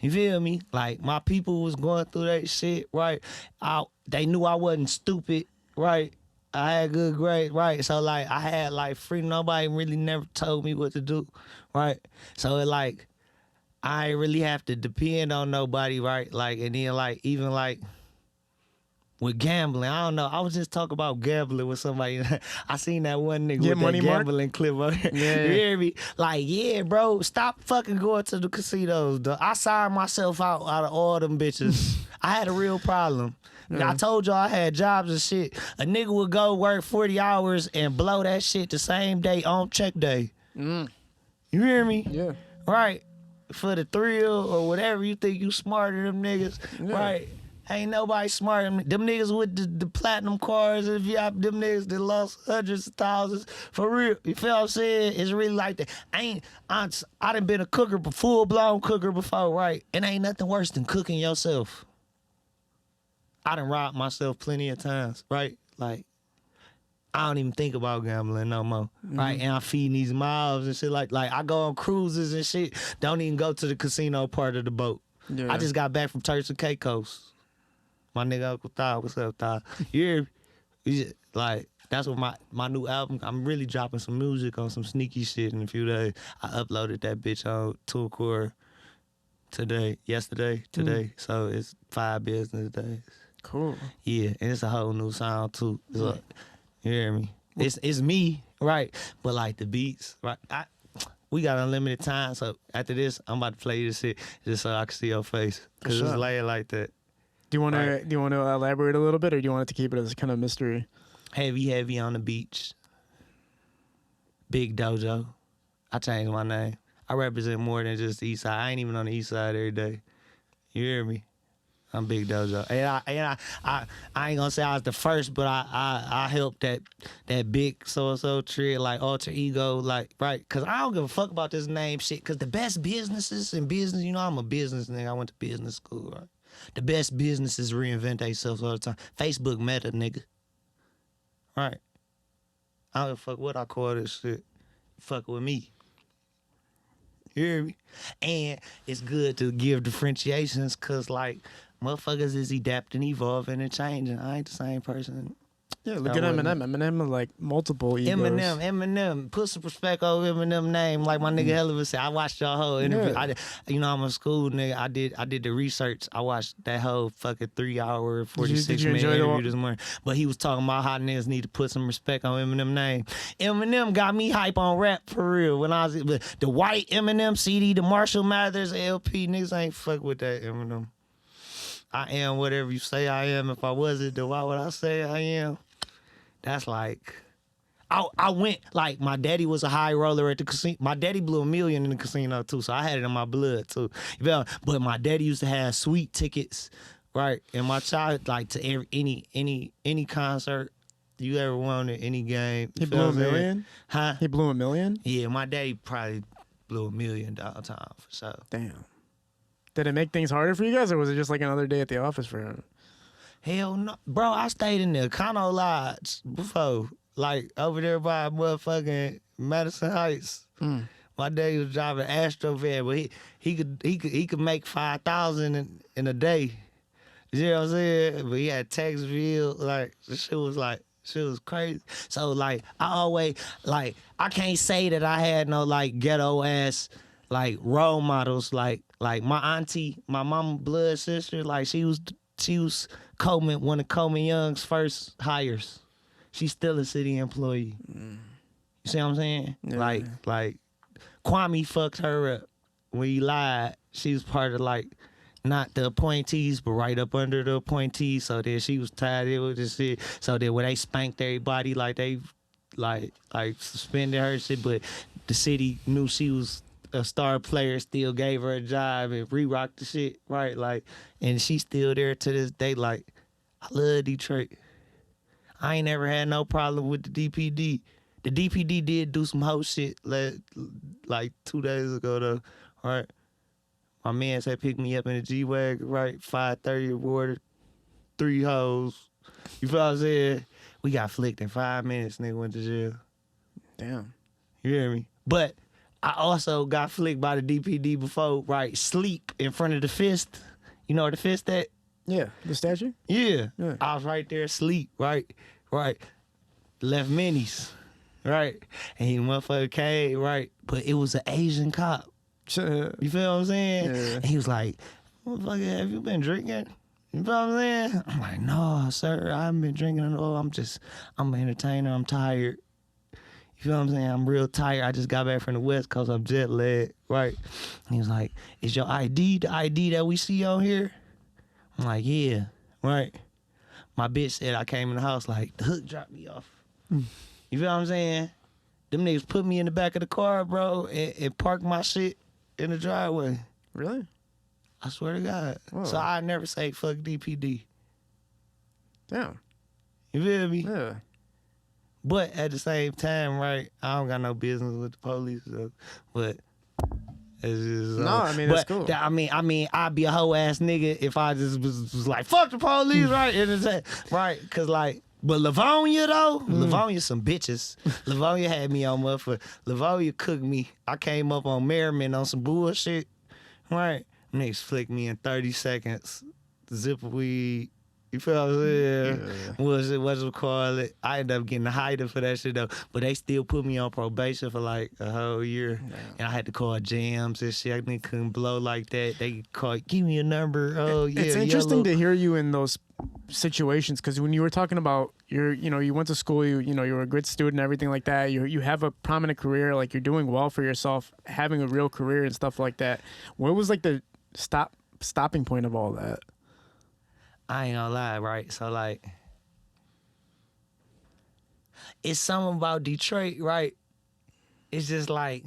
You feel me? Like my people was going through that shit, right? They knew I wasn't stupid, right? I had good grades, right? So like I had like freedom. Nobody really never told me what to do, right? So it like I ain't really have to depend on nobody, right? Like and then like even like with gambling, I don't know. I was just talking about gambling with somebody. I seen that one nigga with Money that Mark? gambling clip. Yeah. You hear me? Like, yeah, bro, stop fucking going to the casinos. Dog. I signed myself out of all them bitches. I had a real problem. Yeah. I told y'all I had jobs and shit. A nigga would go work 40 hours and blow that shit the same day on check day. You hear me? Yeah. Right. For the thrill or whatever you think you smarter than them niggas. Yeah. Right. Ain't nobody smarter than them niggas with the platinum cars and them niggas that lost hundreds of thousands. For real. You feel what I'm saying? It's really like that. I done been a cooker, full blown cooker before, right? And ain't nothing worse than cooking yourself. I done robbed myself plenty of times, right? Like, I don't even think about gambling no more, right? And I feed these mobs and shit like I go on cruises and shit. Don't even go to the casino part of the boat. Yeah. I just got back from Turks and Caicos. My nigga Uncle Thad, what's up, Thad? You hear me? Like, that's what my new album, I'm really dropping some music on some sneaky shit in a few days. I uploaded that bitch on TuneCore yesterday. So it's 5 business days. Cool. Yeah, and it's a whole new sound too. So, you hear me? It's me, right? But like the beats, right? We got unlimited time, so after this, I'm about to play this shit just so I can see your face. Cause it's laid like that. Do you want to elaborate a little bit, or do you want it to keep it as kind of mystery? Heavy on the beach. Big Dojo. I changed my name. I represent more than just the East Side. I ain't even on the East Side every day. You hear me? I'm Big Dojo. And I ain't gonna say I was the first, but I helped that big so-and-so trade, like alter ego, like, right? Cause I don't give a fuck about this name shit. Cause the best businesses in business, you know, I'm a business nigga. I went to business school, right? The best businesses reinvent themselves all the time. Facebook Meta, nigga. Right. I don't give a fuck what I call this shit. Fuck with me. You hear me? And it's good to give differentiations because, like, motherfuckers is adapting, evolving, and changing. I ain't the same person. Yeah, look at Eminem. Eminem is like multiple egos. Eminem. Put some respect over Eminem name. Like my nigga Hella said, I watched y'all whole interview. Yeah. I'm a school nigga. I did the research. I watched that whole fucking 3-hour, 46-minute interview this morning. But he was talking about how niggas need to put some respect on Eminem name. Eminem got me hype on rap for real. When I was the white Eminem CD, the Marshall Mathers LP, niggas ain't fuck with that Eminem. I am whatever you say I am. If I wasn't, then why would I say I am? That's like, I went, like, my daddy was a high roller at the casino. My daddy blew $1 million in the casino, too, so I had it in my blood, too. You know? But my daddy used to have sweet tickets, right? And my child, like, to any concert you ever wanted, any game. He blew $1 million? Huh? He blew $1 million? Yeah, my daddy probably blew $1 million downtown, for sure. Damn. Did it make things harder for you guys, or was it just like another day at the office for him? Hell no. Bro, I stayed in the Econo Lodge before. Like, over there by motherfucking Madison Heights. When My daddy was driving an Astro van, but he could make 5,000 in a day. You know what I'm saying? But he had tax bill, like the shit was crazy. So like I always like I can't say that I had no like ghetto ass like role models like my auntie, my mama blood sister, like she was Coleman, one of Coleman Young's first hires. She's still a city employee. You see what I'm saying? Yeah. Like Kwame fucked her up when he lied. She was part of like not the appointees, but right up under the appointees. So then she was tired of this shit. So then when they spanked everybody, like they like suspended her shit, but the city knew she was a star player, still gave her a job and re-rocked the shit, right? Like, and she's still there to this day. Like, I love Detroit. I ain't never had no problem with the DPD. The DPD did do some hoe shit like 2 days ago though, right? My man said pick me up in a G-Wagon, right? 5:30 aboard, 3 hoes. You feel what I'm saying? We got flicked in 5 minutes, nigga went to jail. Damn. You hear me? But I also got flicked by the DPD before, right? Sleep in front of the fist. You know where the fist at? Yeah, the statue? Yeah. Yeah. I was right there asleep, right? Left minis, right? And he motherfucker came, right? But it was an Asian cop. Yeah. You feel what I'm saying? Yeah. And he was like, motherfucker, have you been drinking? You feel what I'm saying? I'm like, no, sir, I haven't been drinking at all. I'm an entertainer. I'm tired. You feel what I'm saying? I'm real tired. I just got back from the West Coast. I'm jet lagged, right? And he was like, is your ID the ID that we see on here? I'm like, yeah, right? My bitch said I came in the house like, the hook dropped me off. You feel what I'm saying? Them niggas put me in the back of the car, bro, and parked my shit in the driveway. Really? I swear to God. Whoa. So I never say fuck DPD. Damn. You feel me? Yeah. But at the same time, right, I don't got no business with the police, so, but it's just... No, I mean, that's cool. I mean, I'd be a hoe ass nigga if I just was like, fuck the police, right? And it's, right, because like, but Livonia though, Livonia some bitches. Livonia had me on motherfucker. Livonia cooked me. I came up on Merriman on some bullshit, right? Niggas flicked me in 30 seconds. Zip of weed. You feel what I'm saying? Yeah. What's it called? I ended up getting a hider for that shit though. But they still put me on probation for like a whole year. Damn. And I had to call jams and shit. I couldn't blow like that. They call, give me a number. Oh yeah. It's interesting yellow. to hear you in those situations because when you were talking about you went to school, you were a good student and everything like that. You have a prominent career, like you're doing well for yourself, having a real career and stuff like that. What was like the stopping point of all that? I ain't gonna lie, right? So like, it's something about Detroit, right? It's just like,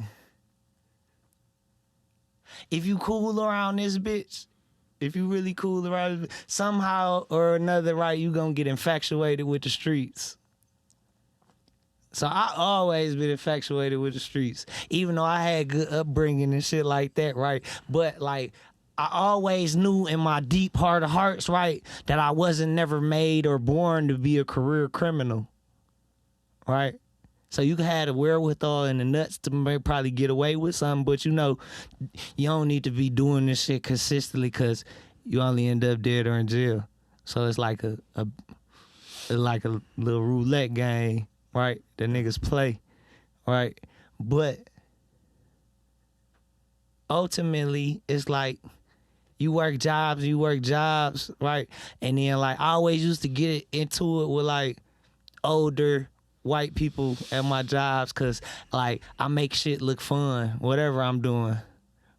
if you cool around this bitch, if you really cool around it, somehow or another, right, you gonna get infatuated with the streets. So I always been infatuated with the streets, even though I had good upbringing and shit like that, right? But like, I always knew in my deep heart of hearts, right, that I wasn't never made or born to be a career criminal, right? So you had the wherewithal and the nuts to probably get away with something, but you know, you don't need to be doing this shit consistently because you only end up dead or in jail. So it's like a little roulette game, right? That niggas play, right? But ultimately, it's like you work jobs, right? And then like I always used to get into it with like older white people at my jobs because like I make shit look fun, whatever I'm doing,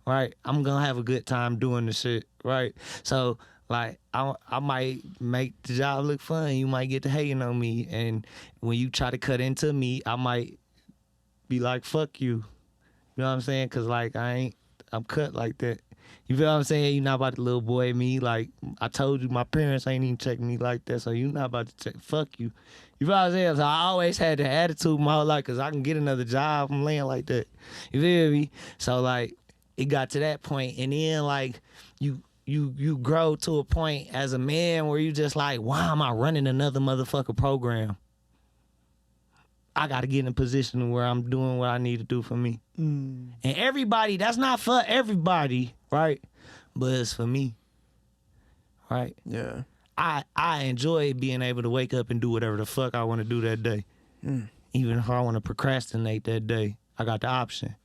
right? I'm gonna have a good time doing the shit, right? So like I might make the job look fun, you might get to hating on me, and when you try to cut into me, I might be like, fuck you. You know what I'm saying? Cause like I'm cut like that. You feel what I'm saying? You're not about to little boy me. Like, I told you, my parents ain't even checking me like that, so you're not about to check. Fuck you. You feel what I'm saying? So I always had the attitude my whole life because I can get another job from laying like that. You feel me? So, like, it got to that point, and then, like, you grow to a point as a man where you just like, why am I running another motherfucker program? I got to get in a position where I'm doing what I need to do for me. And everybody, that's not for everybody, right? But it's for me, right? Yeah. I enjoy being able to wake up and do whatever the fuck I want to do that day. Even if I want to procrastinate that day, I got the option.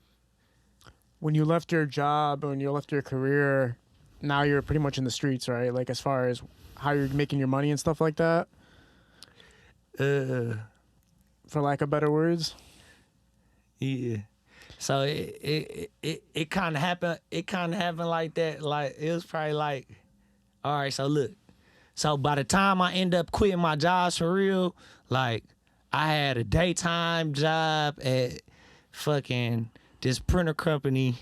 When you left your job, when you left your career, now you're pretty much in the streets, right? Like as far as how you're making your money and stuff like that? For lack of better words? Yeah. So it kind of happened. It kind of happened like that. Like it was probably like, all right. So look. So by the time I end up quitting my jobs for real, like I had a daytime job at fucking this printer company,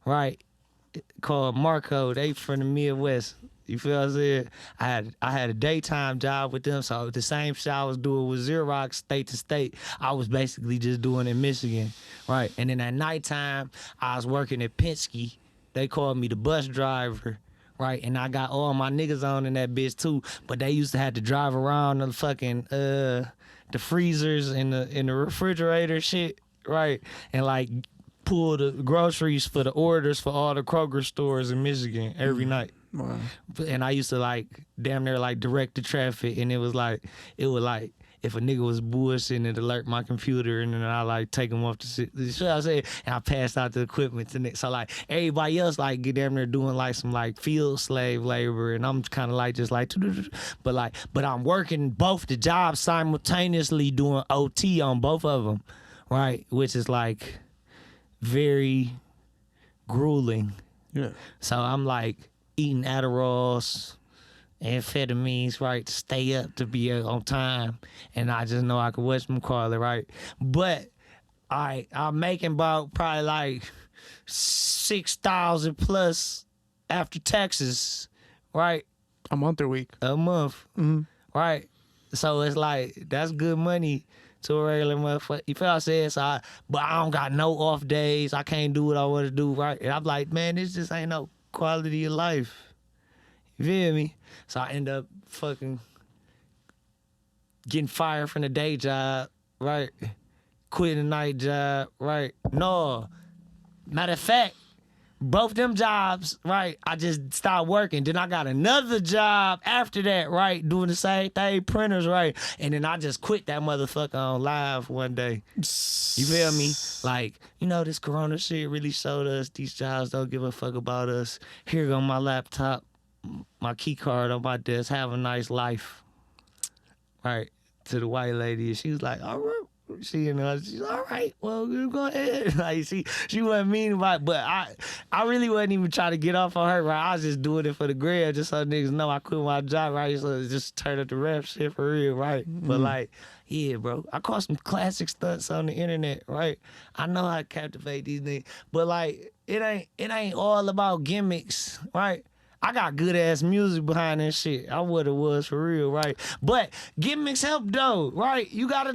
right? Called Marco. They from the Midwest. You feel what I'm saying? I had a daytime job with them, so the same shit I was doing with Xerox state to state, I was basically just doing in Michigan, right? And then at nighttime, I was working at Penske. They called me the bus driver, right? And I got all my niggas on in that bitch too, but they used to have to drive around the fucking the freezers and the refrigerator shit, right? And like pull the groceries for the orders for all the Kroger stores in Michigan every night. Wow. And I used to like damn near like direct the traffic, and it would like if a nigga was bullshitting, it alert my computer, and then I like take him off the shit. You know what I'm saying? And I passed out the equipment to Nick. So like everybody else like get damn near doing like some like field slave labor, and I'm kind of like just like, but I'm working both the jobs simultaneously, doing OT on both of them, right? Which is like very grueling. Yeah. So I'm like eating Adderalls, amphetamines, right, to stay up, to be on time. And I just know I could whatchamacallit, right? But I'm making about probably like 6,000 plus after taxes, right? A month or week? A month, right? So it's like, that's good money to a regular motherfucker. You feel what I'm saying? So but I don't got no off days. I can't do what I want to do, right? And I'm like, man, this just ain't no quality of life. You feel me? So I end up fucking getting fired from the day job, right? Quitting the night job, right? No. Matter of fact, both them jobs, right, I just stopped working. Then I got another job after that, right, doing the same thing, printers, right? And then I just quit that motherfucker on live one day. You feel me? Like, you know, this corona shit really showed us these jobs don't give a fuck about us. Here go my laptop, my key card on my desk, have a nice life. Right, to the white lady. And she was like, all right. She's all right, well, go ahead. Like, she wasn't mean about it, but I really wasn't even trying to get off on her, right? I was just doing it for the gram, just so niggas know I quit my job, right? So just turn up the rap shit for real, right? But like, yeah, bro, I caught some classic stunts on the internet, right? I know how to captivate these niggas, but like, it ain't all about gimmicks, right? I got good ass music behind that shit. I would have was for real, right? But gimmicks help though, right? You gotta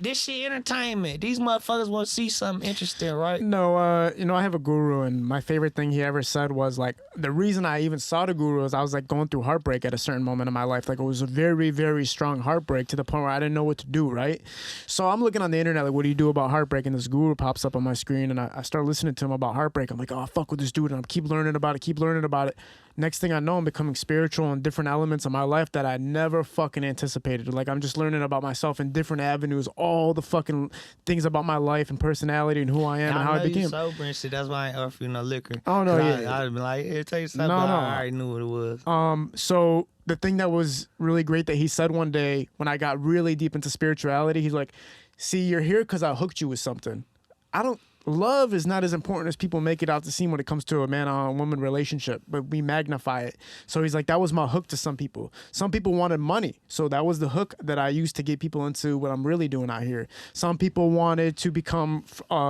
this shit entertainment. These motherfuckers want to see something interesting, right? No, I have a guru, and my favorite thing he ever said was like, the reason I even saw the guru is I was like going through heartbreak at a certain moment in my life. Like it was a very, very strong heartbreak to the point where I didn't know what to do, right? So I'm looking on the internet, like, what do you do about heartbreak? And this guru pops up on my screen, and I start listening to him about heartbreak. I'm like, oh, fuck with this dude, and I keep learning about it. Next thing I know, I'm becoming spiritual in different elements of my life that I never fucking anticipated. Like, I'm just learning about myself in different avenues, all the fucking things about my life and personality and who I am and how I became. You sober and shit. That's why I ain't offer you no liquor. Oh, no, yeah. I'd been like, here, take something. No. I already knew what it was. So the thing that was really great that he said one day when I got really deep into spirituality, he's like, see, you're here because I hooked you with something. Love is not as important as people make it out to seem when it comes to a man-on-woman relationship, but we magnify it. So he's like, that was my hook to some people. Some people wanted money, so that was the hook that I used to get people into what I'm really doing out here. Some people wanted to become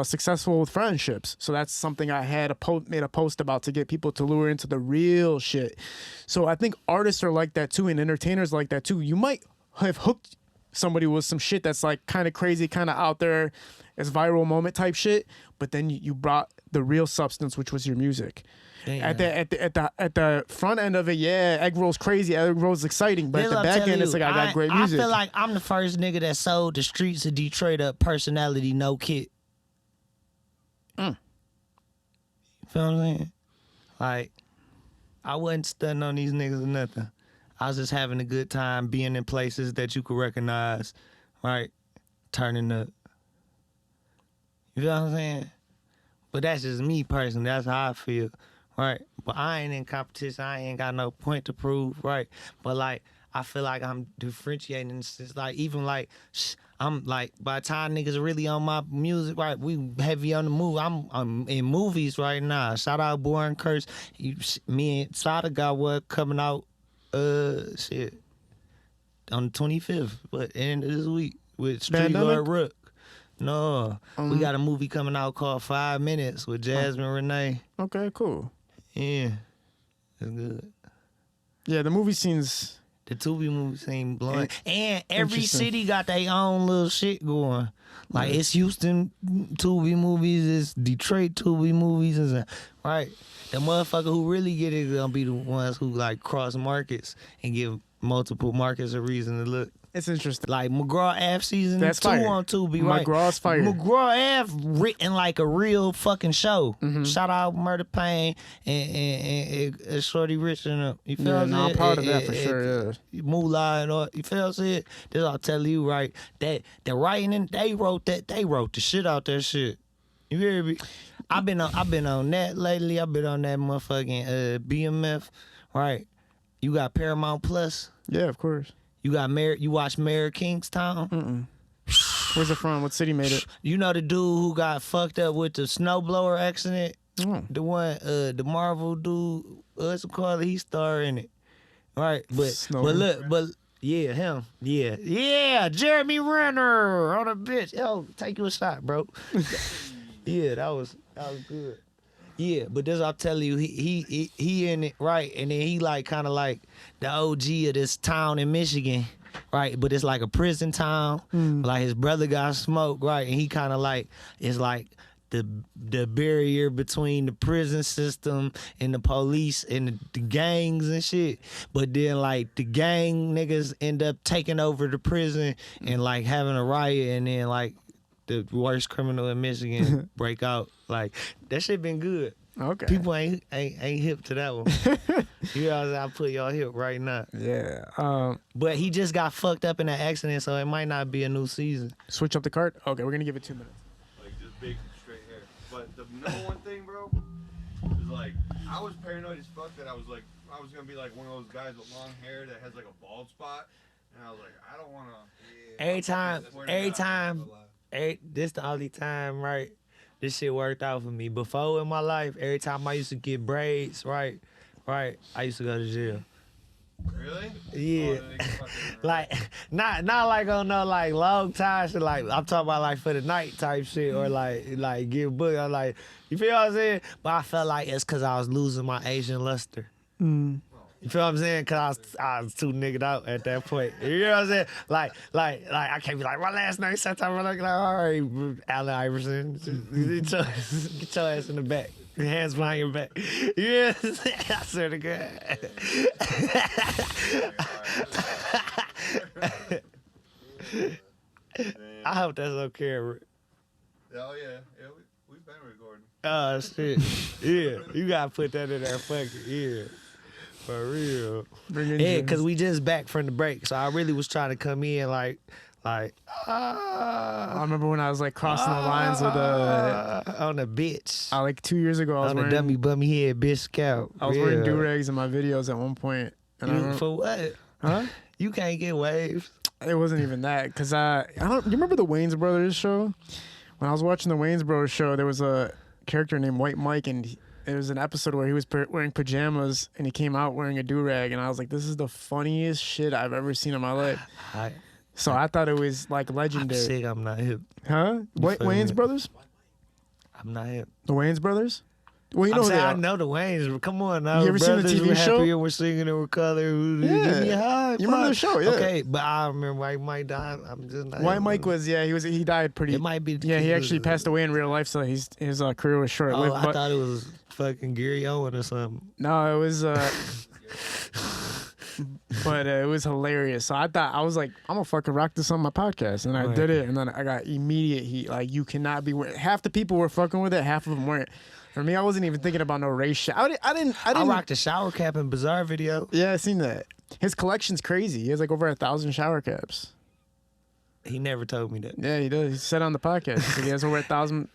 successful with friendships, so that's something I had made a post about to get people to lure into the real shit. So I think artists are like that too, and entertainers like that too. You might have hooked somebody with some shit that's like kind of crazy, kind of out there, it's viral moment type shit. But then you brought the real substance, which was your music. Damn. At the front end of it, yeah, Eggroll's crazy, Eggroll's exciting, but at the back end, it's like I got great music. I feel like I'm the first nigga that sold the streets of Detroit a personality, no kit. You feel what I'm saying? Like, I wasn't stunting on these niggas or nothing. I was just having a good time being in places that you could recognize, right? Turning up. You feel what I'm saying? But that's just me personally. That's how I feel, right? But I ain't in competition. I ain't got no point to prove, right? But like, I feel like I'm differentiating. It's like, even like, I'm like, by the time niggas are really on my music, right? We heavy on the move. I'm in movies right now. Shout out Born Curse. Me and Sada got what coming out, shit, on the 25th, but end of this week with Street Lord Rook. No, we got a movie coming out called 5 Minutes with Jasmine Renee. Okay, cool. Yeah, it's good. Yeah, the movie scenes. The Tubi movie scene blowing. And every city got their own little shit going. Like, it's Houston Tubi movies, it's Detroit Tubi movies, right? The motherfucker who really get it gonna be the ones who like cross markets and give multiple markets a reason to look. It's interesting. Like McGraw-Ave season That's 2 fire. on Tubi, right? McGraw's fire. McGraw-Ave written like a real fucking show. Shout out Murder Pain and Shorty Rich and them. You feel what I'm saying? I'm proud of that for sure, yeah. Moolah and all. You feel what I'm saying? This I'll tell you, right? That the writing, and they wrote the shit out that shit. You hear me? I've been on that lately. I've been on that motherfucking BMF, right? You got Paramount Plus. Yeah, of course. You got you watch Mayor of Kingstown? Where's it from? What city made it? You know the dude who got fucked up with the snowblower accident? The one, the Marvel dude, what's it called? He starred in it. Right? But yeah, him. Yeah, Jeremy Renner on a bitch. Yo, take you a shot, bro. Yeah, that was good. Yeah, but this I'll tell you, he in it, right? And then he like kind of like the OG of this town in Michigan, right? But it's like a prison town. Like his brother got smoked, right? And he kind of like, it's like the barrier between the prison system and the police and the gangs and shit. But then like the gang niggas end up taking over the prison and like having a riot, and then like the worst criminal in Michigan break out. Like, that shit been good. Okay. People ain't hip to that one. You know what I'm saying? I put y'all hip right now. Yeah. But he just got fucked up in that accident, so it might not be a new season. Switch up the card? Okay, we're gonna give it 2 minutes. Like, just big straight hair. But the number one thing, bro, is like, I was paranoid as fuck that I was gonna be like one of those guys with long hair that has like a bald spot. And I was like, I don't wanna. This the only time, right? This shit worked out for me. Before in my life, every time I used to get braids, right, I used to go to jail. Really? Yeah. Like, not like on no like long time shit. Like, I'm talking about like for the night type shit, or like get booked. I'm like, you feel what I'm saying? But I felt like it's because I was losing my Asian luster. You feel what I'm saying? Cause I was too niggered out at that point. You know what I'm saying? Like I can't be like, my last name sometime like, all right, Allen Iverson, get your ass in the back. Hands behind your back. Yeah, I swear to God. I hope that's okay. Oh yeah, we've been recording. Oh shit, yeah, you gotta put that in there, fucking yeah. For real. Yeah, because we just back from the break. So I really was trying to come in like. I remember when I was like crossing the lines with on a bitch. Like 2 years ago, I was on wearing a dummy bummy head bitch scalp. I was wearing durags in my videos at one point. And for what? Huh? You can't get waves. It wasn't even that, because I don't. You remember the Wayans Brothers show? When I was watching the Wayans Brothers show, there was a character named White Mike, and it was an episode where he was wearing pajamas and he came out wearing a durag, and I was like, this is the funniest shit I've ever seen in my life. So I thought it was like legendary. I'm sick, I'm not hip. Huh? Wayans Brothers? I'm not hip. The Wayans Brothers? Well, you know I'm who saying they I are. know the Waynes. Come on now. You ever seen the Brothers, TV we're show? happy and we're singing and we're colored. Yeah. Give me a high You remember the five. show, yeah. Okay, but I remember White Mike died. I'm just not. White Mike was he died pretty. It might be. Yeah, he actually passed away in real life, so his career was short Oh, lived. I but thought it was fucking Gary Owen or something. no, it was. But it was hilarious. So I was like, I'm gonna fucking rock this on my podcast, and I Right. did it, and then I got immediate heat. Like, you cannot be wearing. Half the people were fucking with it, half of them weren't. For me, I wasn't even thinking about no race shit. I didn't. I rocked the shower cap in Bizarre video. Yeah, I seen that. His collection's crazy. He has like over 1,000 shower caps. He never told me that. Yeah, he does. He said on the podcast, he said he has over 1,000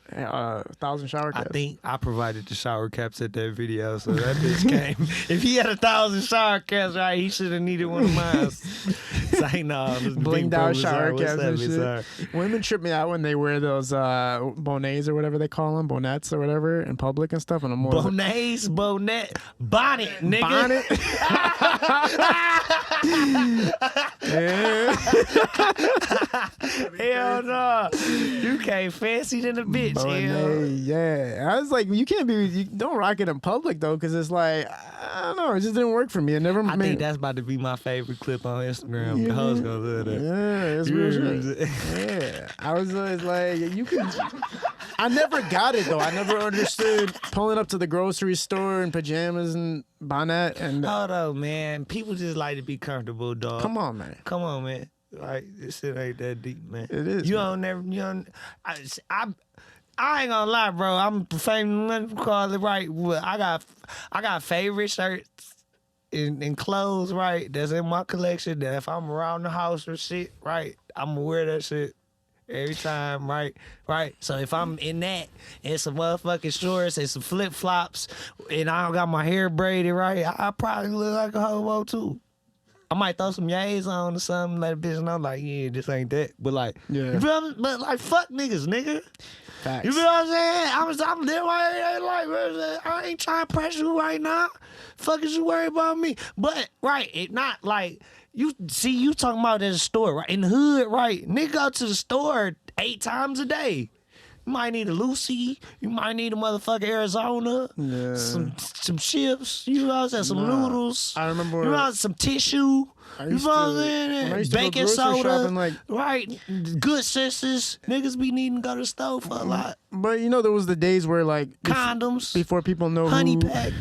shower I caps. think I provided the shower caps at that video, so that bitch came. If he had 1,000 shower caps, right, he should have needed one of mine. So I know, Blinged out shower caps and shit. Bizarre. Women trip me out when they wear those bonets or whatever they call them, bonets or whatever, in public and stuff. And I'm always like, Bonets, bonnet, bonnet, nigga. bonnet. Yeah. Hell no. You can't fancy than a bitch. Bonet, Hell. yeah. I was like, you don't rock it in public though, because it's like, I don't know, it just didn't work for me. It never. I think that's about to be my favorite clip on Instagram. The hoes gonna love that. Yeah, it's real shit. Yeah, I was always like, you can. I never got it though. I never understood pulling up to the grocery store in pajamas and bonnet and. Hold on, man. People just like to be comfortable, dog. Come on, man. Come on, man. Like, this shit ain't that deep, man. It is, You man. I ain't gonna lie, bro. I'm famous. Call it right. Well, I got favorite shirts and clothes, right? That's in my collection. That if I'm around the house or shit, right, I'm gonna wear that shit every time, right? Right. So if I'm in that and some motherfucking shorts and some flip flops and I don't got my hair braided, right, I probably look like a hobo too. I might throw some yays on or something, let a bitch know, like, yeah, this ain't that. But like, Yeah. you feel me? But like, fuck niggas, nigga. Facts. You feel what I'm saying? I'm living like, I ain't trying to pressure you right now. Fuck is you worry about me? But right, it not like you talking about at a store, right? In the hood, right? Nigga go to the store 8 times a day. You might need a Lucy. You might need a motherfucking Arizona. Yeah. Some chips. You know what I'm saying? Some noodles. I remember. You know, some tissue. I You used know what I'm to- saying? when I used to go Baking grocery soda. shopping, like- right. Good sisters. Niggas be needing to go to the store for a lot. But you know, there was the days where like Condoms. before people know Honey who, pack.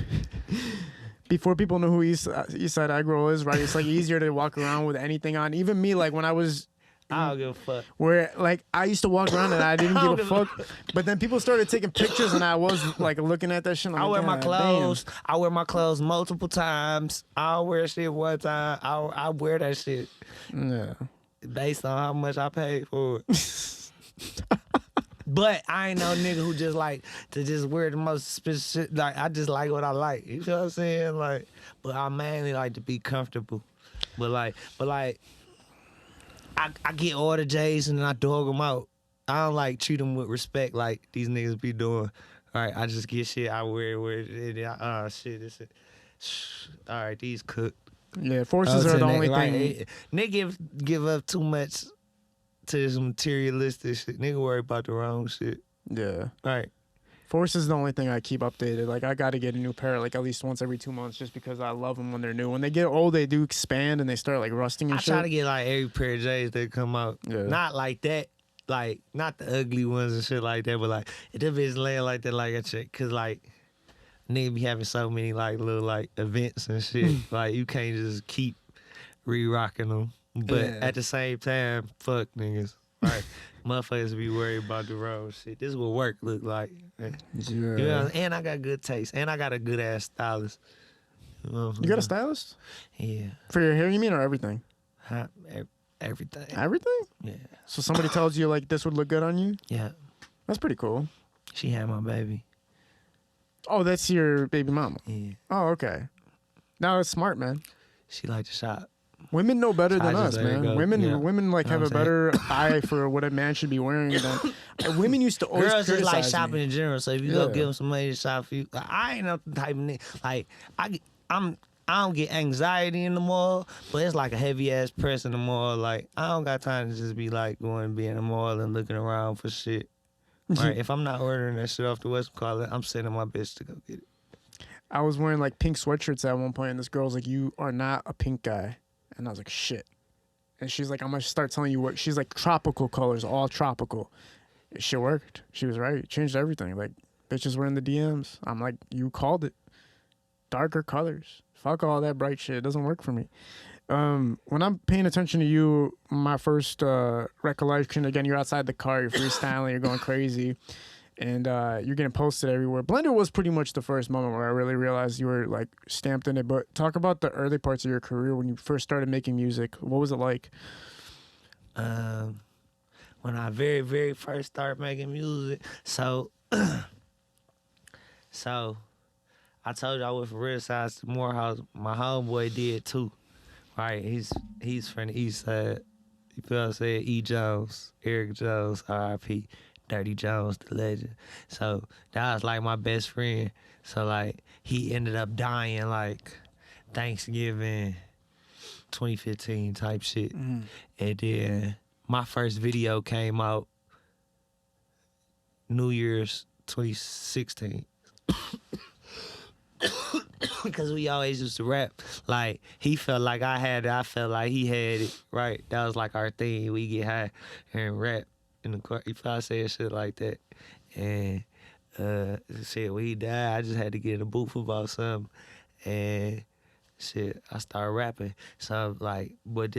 before people know who Eastside Eggroll is, right? It's like easier to walk around with anything on. Even me, like when I was. I don't give a fuck. Where like I used to walk around and I didn't give a fuck, but then people started taking pictures and I was like looking at that shit. And I'm I like, wear my "God clothes. I wear my clothes multiple times. I'll wear shit one time. I wear that shit damn." Yeah. based on how much I paid for it. But I ain't no nigga who just like to just wear the most specific. Like, I just like what I like. You feel what I'm saying? Like, but I mainly like to be comfortable. But like, I get all the J's and then I dog them out. I don't like treat them with respect like these niggas be doing. All right, I just get shit. I wear it. Shit. This it. All right, these cooked. Yeah, forces are the only thing. Nigga give up too much to some materialistic shit. Nigga worry about the wrong shit. Yeah. Right. Force is the only thing I keep updated. Like I got to get a new pair like at least once every 2 months just because I love them when they're new. When they get old, they do expand and they start like rusting and I shit. try to get like every pair of J's that come out. Yeah. Not like that. Like, not the ugly ones and shit like that, but like, if them bitches laying like that, like a chick, cause like, nigga be having so many like little like events and shit. Like, you can't just keep re-rocking them. But Yeah. at the same time, fuck niggas. Right? Motherfuckers be worried about the wrong shit. This is what work look like. You know, and I got good taste. And I got a good ass stylist. You got a stylist? Yeah. For your hair, you mean, or everything? Huh? Everything. Everything? Yeah. So somebody tells you like this would look good on you? Yeah. That's pretty cool. She had my baby. Oh, that's your baby mama. Yeah. Oh, okay. Now it's smart, man. She like to shop. Women know better I than just us, let her man. go. Women, Yeah. women like Know have a what I'm better eye for what a man should be wearing than women used to always Girls just like criticize shopping me. in general. So if you go Yeah. give them some money to shop for you, I ain't no type of nigga. Like I don't get anxiety in the mall, but it's like a heavy ass press in the mall. Like I don't got time to just be like going to be in the mall and looking around for shit. Right? If I'm not ordering that shit off the West Call, I'm sending my bitch to go get it. I was wearing like pink sweatshirts at one point, and this girl was like, "You are not a pink guy," and I was like, "Shit." And she's like, "I'm gonna start telling you what." She's like, "Tropical colors, all tropical." Shit worked. She was right. It changed everything. Like, bitches were in the DMs. I'm like, "You called it. Darker colors. Fuck all that bright shit. It doesn't work for me." When I'm paying attention to you, my first recollection, again, you're outside the car, you're freestyling, you're going crazy, and you're getting posted everywhere. Blender was pretty much the first moment where I really realized you were like stamped in it. But talk about the early parts of your career when you first started making music. What was it like? When I very, very first started making music, so I told you I went from Riverside to Morehouse. My homeboy did too. Right, he's from the East Side. You feel what I'm saying? E. Jones, Eric Jones, R.I.P. Dirty Jones, the legend. So that was like my best friend. So like he ended up dying like Thanksgiving 2015 type shit. And then my first video came out New Year's 2016. Because we always used to rap. Like, he felt like I had it. I felt like he had it, right? That was like our thing. We get high and rap in the car. If I say shit like that. And shit, when he died, I just had to get in the booth about something. And shit, I started rapping. So, like, but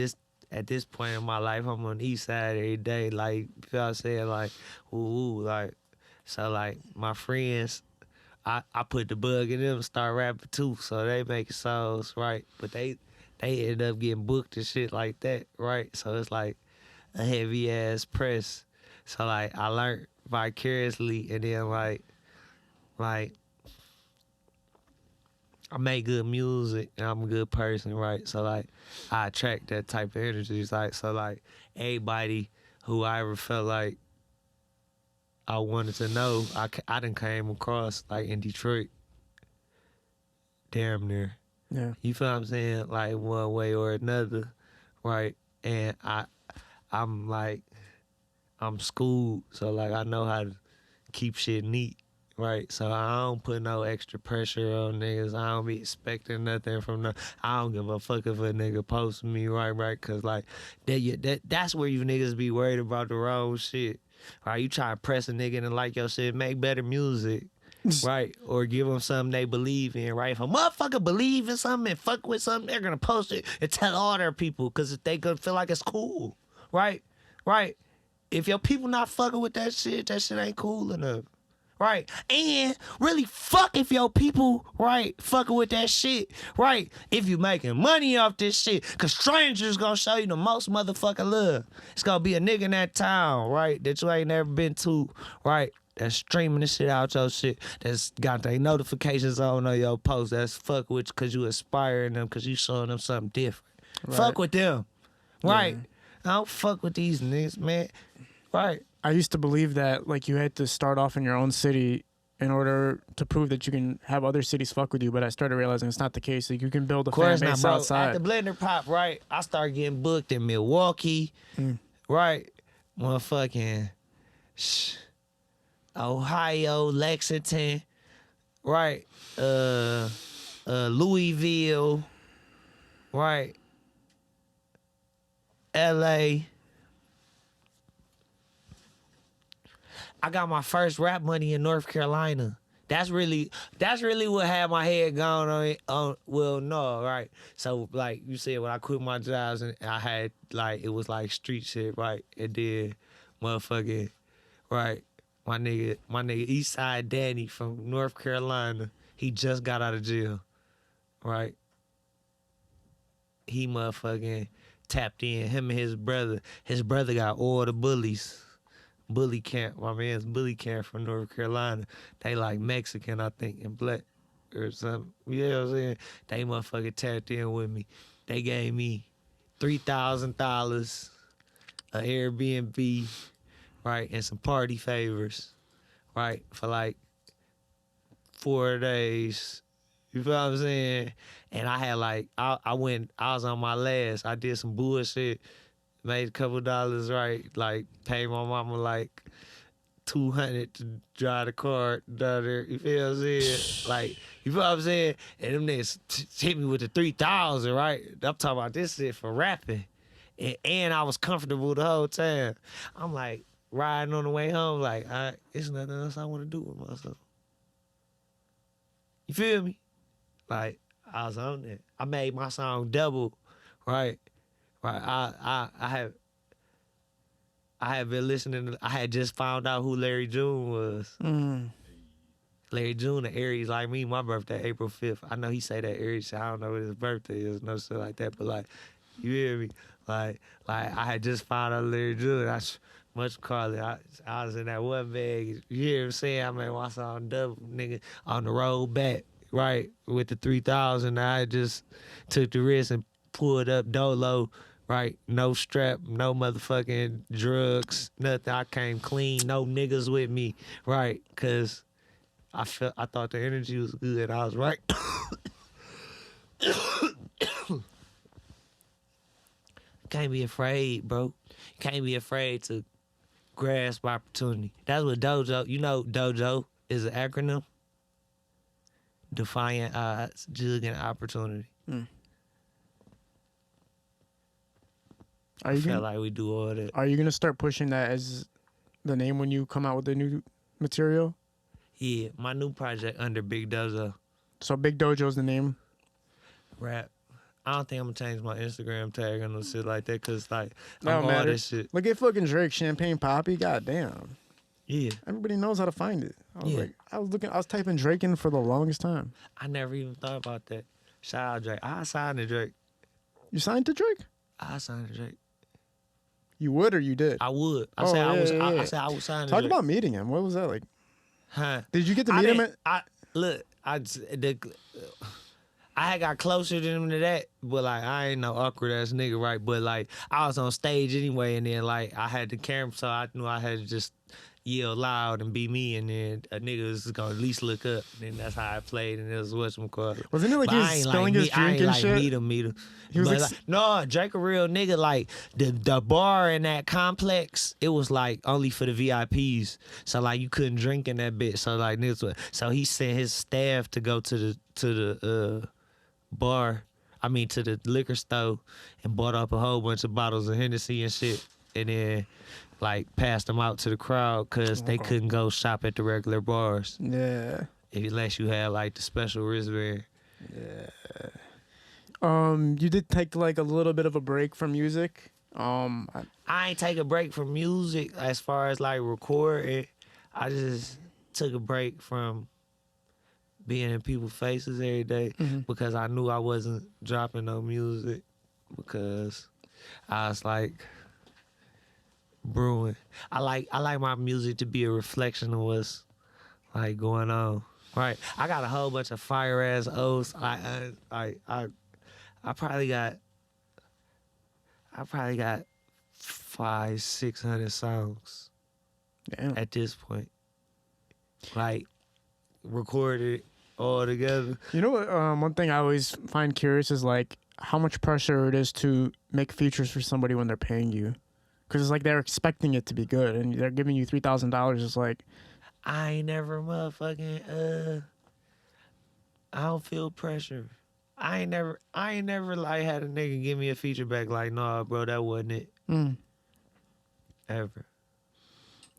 at this point in my life, I'm on the East Side every day. Like, you feel what I'm saying? Like, ooh, like, so, like, my friends, I put the bug in them and start rapping too, so they making songs, right? But they end up getting booked and shit like that, right? So it's like a heavy ass press. So like I learned vicariously, and then like I make good music and I'm a good person, right? So like I attract that type of energy. It's like so like everybody who I ever felt like I wanted to know, I done came across like in Detroit, damn near. Yeah. You feel what I'm saying? Like one way or another, right? And I'm schooled, so like I know how to keep shit neat, right? So I don't put no extra pressure on niggas. I don't be expecting nothing from them. I don't give a fuck if a nigga posts me, right? Cause like that's where you niggas be worried about the wrong shit. Right, you try to press a nigga and like your shit, make better music, right? Or give them something they believe in, right? If a motherfucker believe in something and fuck with something, they're gonna post it and tell all their people because they gonna feel like it's cool, right? Right? If your people not fucking with that shit ain't cool enough. Right? And really fuck if your people, right, fucking with that shit, right? If you making money off this shit, cause strangers gonna show you the most motherfucking love. It's gonna be a nigga in that town, right, that you ain't never been to, right? That's streaming the shit out your shit. That's got their notifications on your post. That's fuck with you cause you inspiring them, cause you showing them something different. Right. Fuck with them, right? Yeah. I don't fuck with these niggas, man, right? I used to believe that like you had to start off in your own city in order to prove that you can have other cities fuck with you, but I started realizing it's not the case. Like you can build a fan base outside. At the Blender Pop, right, I started getting booked in Milwaukee, right, motherfucking Ohio, Lexington, right, Louisville, right, LA. I got my first rap money in North Carolina. That's really what had my head going on it. Well, no, right. So like you said, when I quit my jobs and I had like it was like street shit, right? And then motherfucking right, my nigga Eastside Danny from North Carolina, he just got out of jail, right? He motherfucking tapped in, him and his brother. His brother got all the bullies. Bully camp, my man's bully camp from North Carolina. They like Mexican, I think, and black or something. You know what I'm saying? They motherfucking tapped in with me. They gave me $3,000, an Airbnb, right, and some party favors, right, for like 4 days. You feel what I'm saying? And I had like, I was on my last. I did some bullshit. Made a couple dollars, right? Like, paid my mama like $200 to drive the car down there. You feel what I'm saying? Like, you feel what I'm saying? And them niggas hit me with the 3,000, right? I'm talking about this shit for rapping. And I was comfortable the whole time. I'm like, riding on the way home, like, it's nothing else I want to do with myself. You feel me? Like, I was on that. I made my song double, right? Right. I had been listening I had just found out who Larry June was. Larry June, an Aries like me, my birthday, April 5th. I know he say that Aries shit. I don't know what his birthday is, no shit like that, but like, you hear me? Like I had just found out Larry June. I much call it. I was in that one bag. You hear what I'm saying? I made my song double, nigga, on the road back, right? With the 3,000, I just took the risk and pulled up dolo, right? No strap, no motherfucking drugs, nothing. I came clean, no niggas with me, right? Cause I thought the energy was good. I was right. Can't be afraid, bro. Can't be afraid to grasp opportunity. That's what Dojo, you know, Dojo is an acronym. Defying odds, jugging opportunity. I feel like we do all that. Are you gonna start pushing that as the name when you come out with the new material? Yeah, my new project under Big Dojo. So Big Dojo is the name. Rap. I don't think I'm gonna change my Instagram tag or no shit like that, cause like That I'm don't all matter. this shit. Look at fucking Drake, Champagne Poppy. Goddamn. Yeah, Everybody knows how to find it. Yeah. I was typing Drake in for the longest time. I never even thought about that. Shout out Drake. I signed to Drake. You signed to Drake? I signed to Drake. You would or you did? I would. I Oh, said I yeah, was. yeah, I yeah. said I was signing. Talk to Drake. about meeting him. What was that like? Huh? Did you get to I meet him? didn't- I had got closer to him to that, but like I ain't no awkward ass nigga, right? But like I was on stage anyway, and then like I had the camera, so I knew I had to just yell loud and be me, and then a nigga was gonna at least look up, and then that's how I played, and it was whatchamacallit. Wasn't it like But he I was ain't spilling his I drink ain't and like shit? meet him. He was But, like- no, Drake a real nigga. Like the bar in that complex, it was like only for the VIPs. So like you couldn't drink in that bitch. So like niggas was, so he sent his staff to go to the bar. I mean to the liquor store and bought up a whole bunch of bottles of Hennessy and shit, and then like passed them out to the crowd because they couldn't go shop at the regular bars Yeah. unless you had like the special wristband. You did take like a little bit of a break from music. I ain't take a break from music as far as like recording. I just took a break from being in people's faces every day because I knew I wasn't dropping no music because I was like brewing. I like my music to be a reflection of what's like going on. Right. I got a whole bunch of fire ass O's. I probably got 500-600 songs Damn. at this point. Like recorded all together. You know what? One thing I always find curious is like how much pressure it is to make features for somebody when they're paying you, because it's like they're expecting it to be good and they're giving you $3,000. It's like I ain't never motherfucking I don't feel pressure. I ain't never like had a nigga give me a feature back like, nah, bro, that wasn't it. Ever.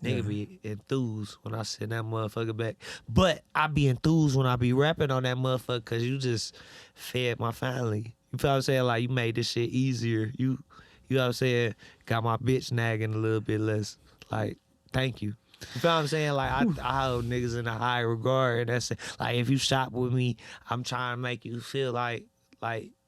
Nigga be enthused when I send that motherfucker back. But I be enthused when I be rapping on that motherfucker because you just fed my family. You feel what I'm saying? Like, you made this shit easier. You know what I'm saying? Got my bitch nagging a little bit less. Like, thank you. You feel what I'm saying? Like, I hold niggas in a high regard. And that's it. Like, if you shop with me, I'm trying to make you feel like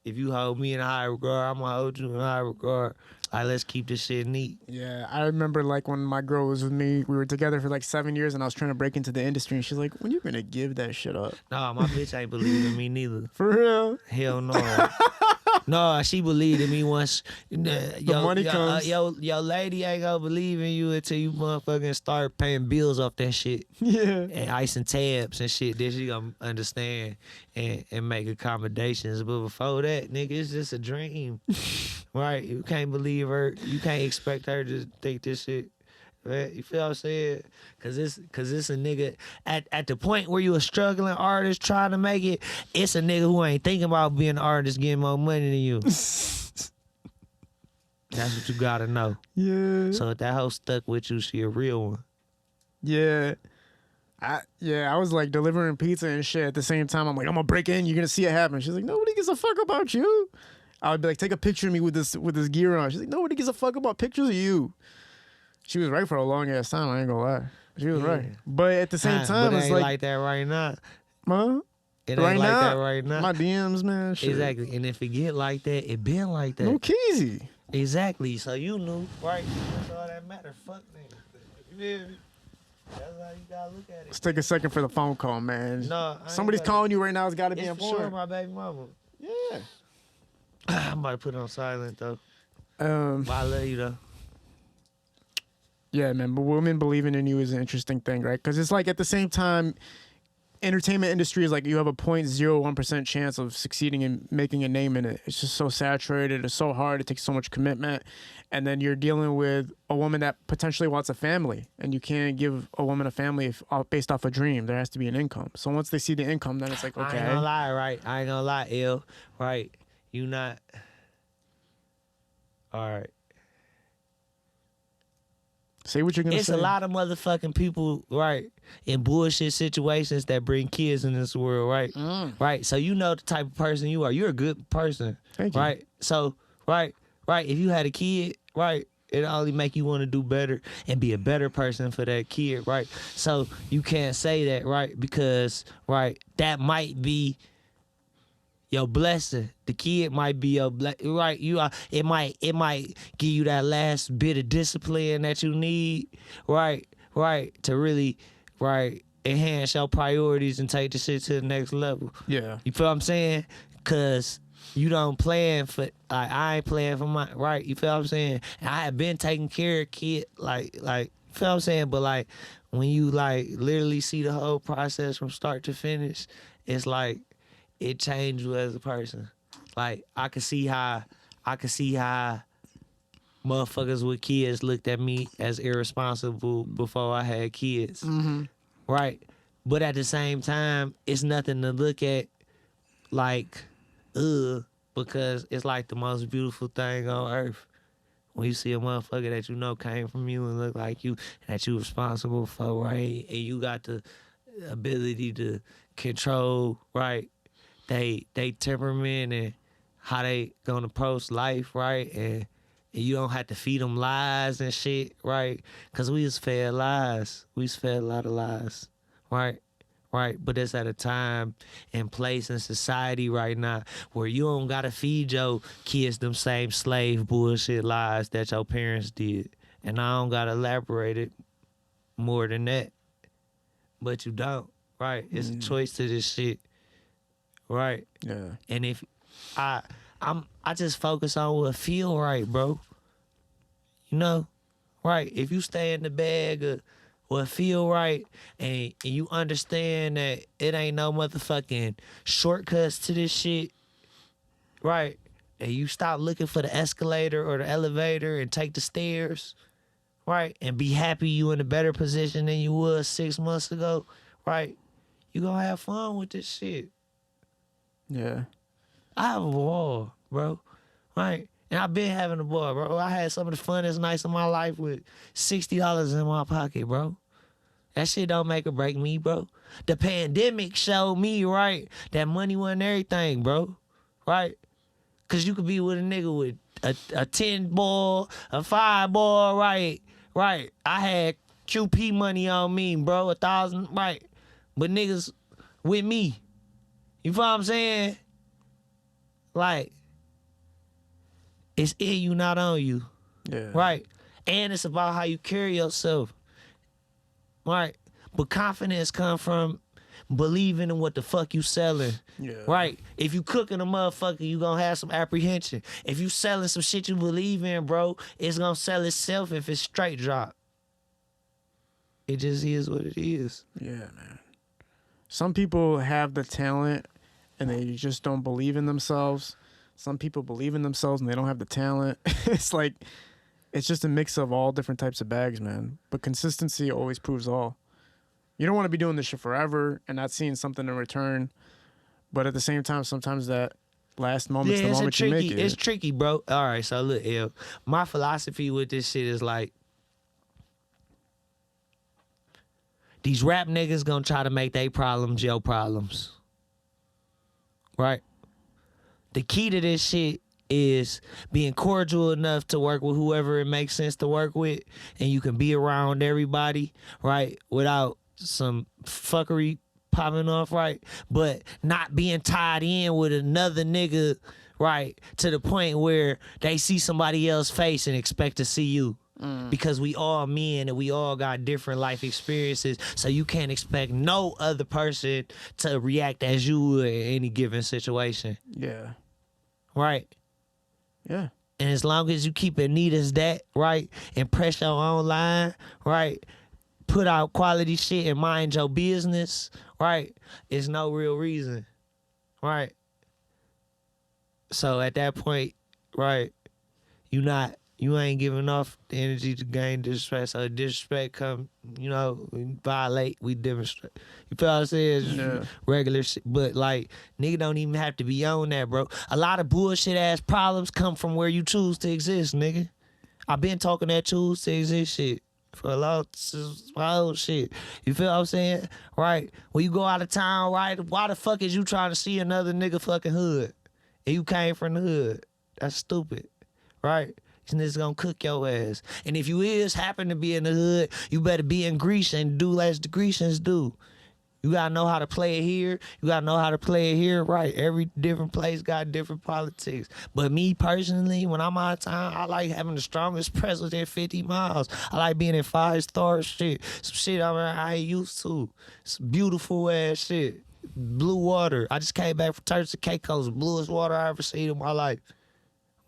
if you hold me in a high regard, I'm gonna hold you in a high regard. Like, let's keep this shit neat. yeah, I remember like when my girl was with me, we were together for like 7 years, and I was trying to break into the industry, and she's like, "When you gonna give that shit up?" Nah, my bitch ain't believing me neither. For real? Hell no. No, she believed in me once. money comes. Your lady ain't gonna believe in you until you motherfucking start paying bills off that shit. Yeah. And icing tabs and shit. Then she gonna understand and make accommodations. But before that, nigga, it's just a dream. Right? You can't believe her. You can't expect her to think this shit. Man, you feel what I'm saying? Cause it's a nigga at the point where you a struggling artist trying to make it, it's a nigga who ain't thinking about being an artist getting more money than you. That's what you gotta know. Yeah. So if that hoe stuck with you, she a real one. Yeah. I was like delivering pizza and shit at the same time. I'm like, I'm gonna break in, you're gonna see it happen. She's like, nobody gives a fuck about you. I would be like, take a picture of me with this gear on. She's like, nobody gives a fuck about pictures of you. She was right for a long ass time, I ain't gonna lie. She was right. But at the same time, but it it's ain't like, like that right now. huh? It Right ain't like now, that right now. My DMs, man. Shit. Exactly. And if it get like that, it been like that. No keezy. Exactly. So you knew, right? That's all that matter. Fuck niggas. You feel me? That's how you gotta look at it. Let's take a second for the phone call, man. No, I ain't Somebody's gotta- calling you right now. It's got to be It's for important. sure my baby mama. Yeah. I'm about to put it on silent though. Um. But I love you though. Yeah, man. But women believing in you is an interesting thing, right? Because it's like at the same time, entertainment industry is like you have a 0.01% chance of succeeding and making a name in it. It's just so saturated. It's so hard. It takes so much commitment. And then you're dealing with a woman that potentially wants a family, and you can't give a woman a family based off a dream. There has to be an income. So once they see the income, then it's like, okay. I ain't gonna lie, right? I ain't gonna lie, L. Right? You not. All right. Say what you're gonna It's say. a lot of motherfucking people, right, in bullshit situations that bring kids in this world, right? Right. So you know the type of person you are. You're a good person, Thank you. right? So, right. If you had a kid, right, it only make you want to do better and be a better person for that kid, right? So you can't say that, right? Because, right, that might be your blessing. The kid might be your blessing, right? It might give you that last bit of discipline that you need, right, to really, right, enhance your priorities and take the shit to the next level. Yeah. You feel what I'm saying? Cause you don't plan for, like, I ain't playing for my, right? You feel what I'm saying? And I have been taking care of kid, like, you feel what I'm saying? But like, when you like literally see the whole process from start to finish, it's like, it changed you as a person. Like, I could see how motherfuckers with kids looked at me as irresponsible before I had kids. Mm-hmm. Right? But at the same time, it's nothing to look at like, because it's like the most beautiful thing on earth. When you see a motherfucker that you know came from you and look like you, that you responsible for, right? And you got the ability to control, right? They temperament and how they gonna approach life, right? And you don't have to feed them lies and shit, right? Because we was fed lies. We was fed a lot of lies, right? But it's at a time and place in society right now where you don't gotta feed your kids them same slave bullshit lies that your parents did. And I don't gotta elaborate it more than that. But you don't, right? It's a choice to this shit. Right. Yeah. And if I just focus on what feel right, bro. You know? Right. If you stay in the bag of what feel right and you understand that it ain't no motherfucking shortcuts to this shit, right? And you stop looking for the escalator or the elevator and take the stairs, right? And be happy you in a better position than you was 6 months ago, right? You gonna have fun with this shit. Yeah. I have a ball, bro. Right? And I've been having a ball, bro. I had some of the funnest nights of my life with $60 in my pocket, bro. That shit don't make or break me, bro. The pandemic showed me, right, that money wasn't everything, bro. Right? Because you could be with a nigga with a 10 ball, a 5 ball, right? Right. I had QP money on me, bro, 1,000, right? But niggas with me. You feel what I'm saying? Like, it's in you, not on you. Yeah. Right? And it's about how you carry yourself. Right? But confidence comes from believing in what the fuck you selling. Yeah. Right? If you cooking a motherfucker, you gonna have some apprehension. If you selling some shit you believe in, bro, it's gonna sell itself if it's straight drop. It just is what it is. Yeah, man. Some people have the talent and they just don't believe in themselves. Some people believe in themselves and they don't have the talent. It's like It's just a mix of all different types of bags, man. But consistency always proves all. You don't want to be doing this shit forever and not seeing something in return. But at the same time, sometimes that last moment's the moment you make it. It's tricky, bro. All right, so look, L. My philosophy with this shit is like, these rap niggas gonna try to make their problems your problems. Right? The key to this shit is being cordial enough to work with whoever it makes sense to work with, and you can be around everybody, right, without some fuckery popping off, right? But not being tied in with another nigga, right, to the point where they see somebody else's face and expect to see you. Because we all men and we all got different life experiences, so you can't expect no other person to react as you would in any given situation. Yeah. Right? Yeah. And as long as you keep it neat as that, right, and press your own line, right, put out quality shit and mind your business, right, it's no real reason, right? So at that point, right, you ain't giving off the energy to gain disrespect. So disrespect come, we violate, we demonstrate. You feel what I'm saying? It's Yeah. regular shit. But like, nigga don't even have to be on that, bro. A lot of bullshit ass problems come from where you choose to exist, nigga. I've been talking that choose to exist shit for a lot of shit. You feel what I'm saying? Right? When you go out of town, right? Why the fuck is you trying to see another nigga fucking hood? And you came from the hood. That's stupid. Right? These niggas gonna cook your ass. And if you happen to be in the hood, you better be in Greece and do as the Grecians do. You gotta know how to play it here. You gotta know how to play it here, right? Every different place got different politics. But me personally, when I'm out of town, I like having the strongest presence in 50 miles. I like being in 5-star shit. Some shit I ain't used to. Some beautiful ass shit. Blue water. I just came back from Turks and Caicos. Bluest water I ever seen in my life.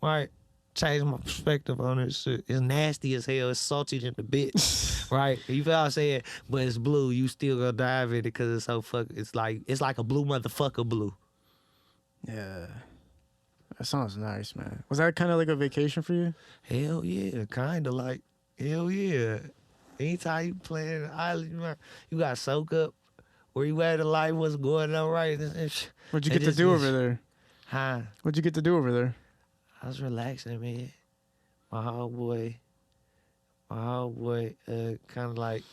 Right? Changed my perspective on this shit. It's nasty as hell. It's salty than the bitch, right? You feel what I'm saying? But it's blue. You still gonna dive in it because it's so it's like a blue motherfucker blue. Yeah. That sounds nice, man. Was that kind of like a vacation for you? Hell yeah, kind of like hell yeah. Anytime you playing an island, you got to soak up where you at in life, what's going on, right? What'd you get to do over there? Huh? What'd you get to do over there? I was relaxing, man. My homeboy, kind of like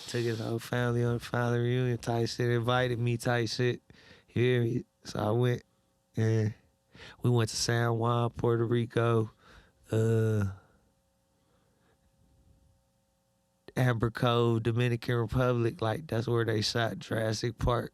took his whole family on a family reunion type shit, invited me type shit. You hear me? So I went, and we went to San Juan, Puerto Rico, Amber Cove, Dominican Republic. Like, that's where they shot Jurassic Park.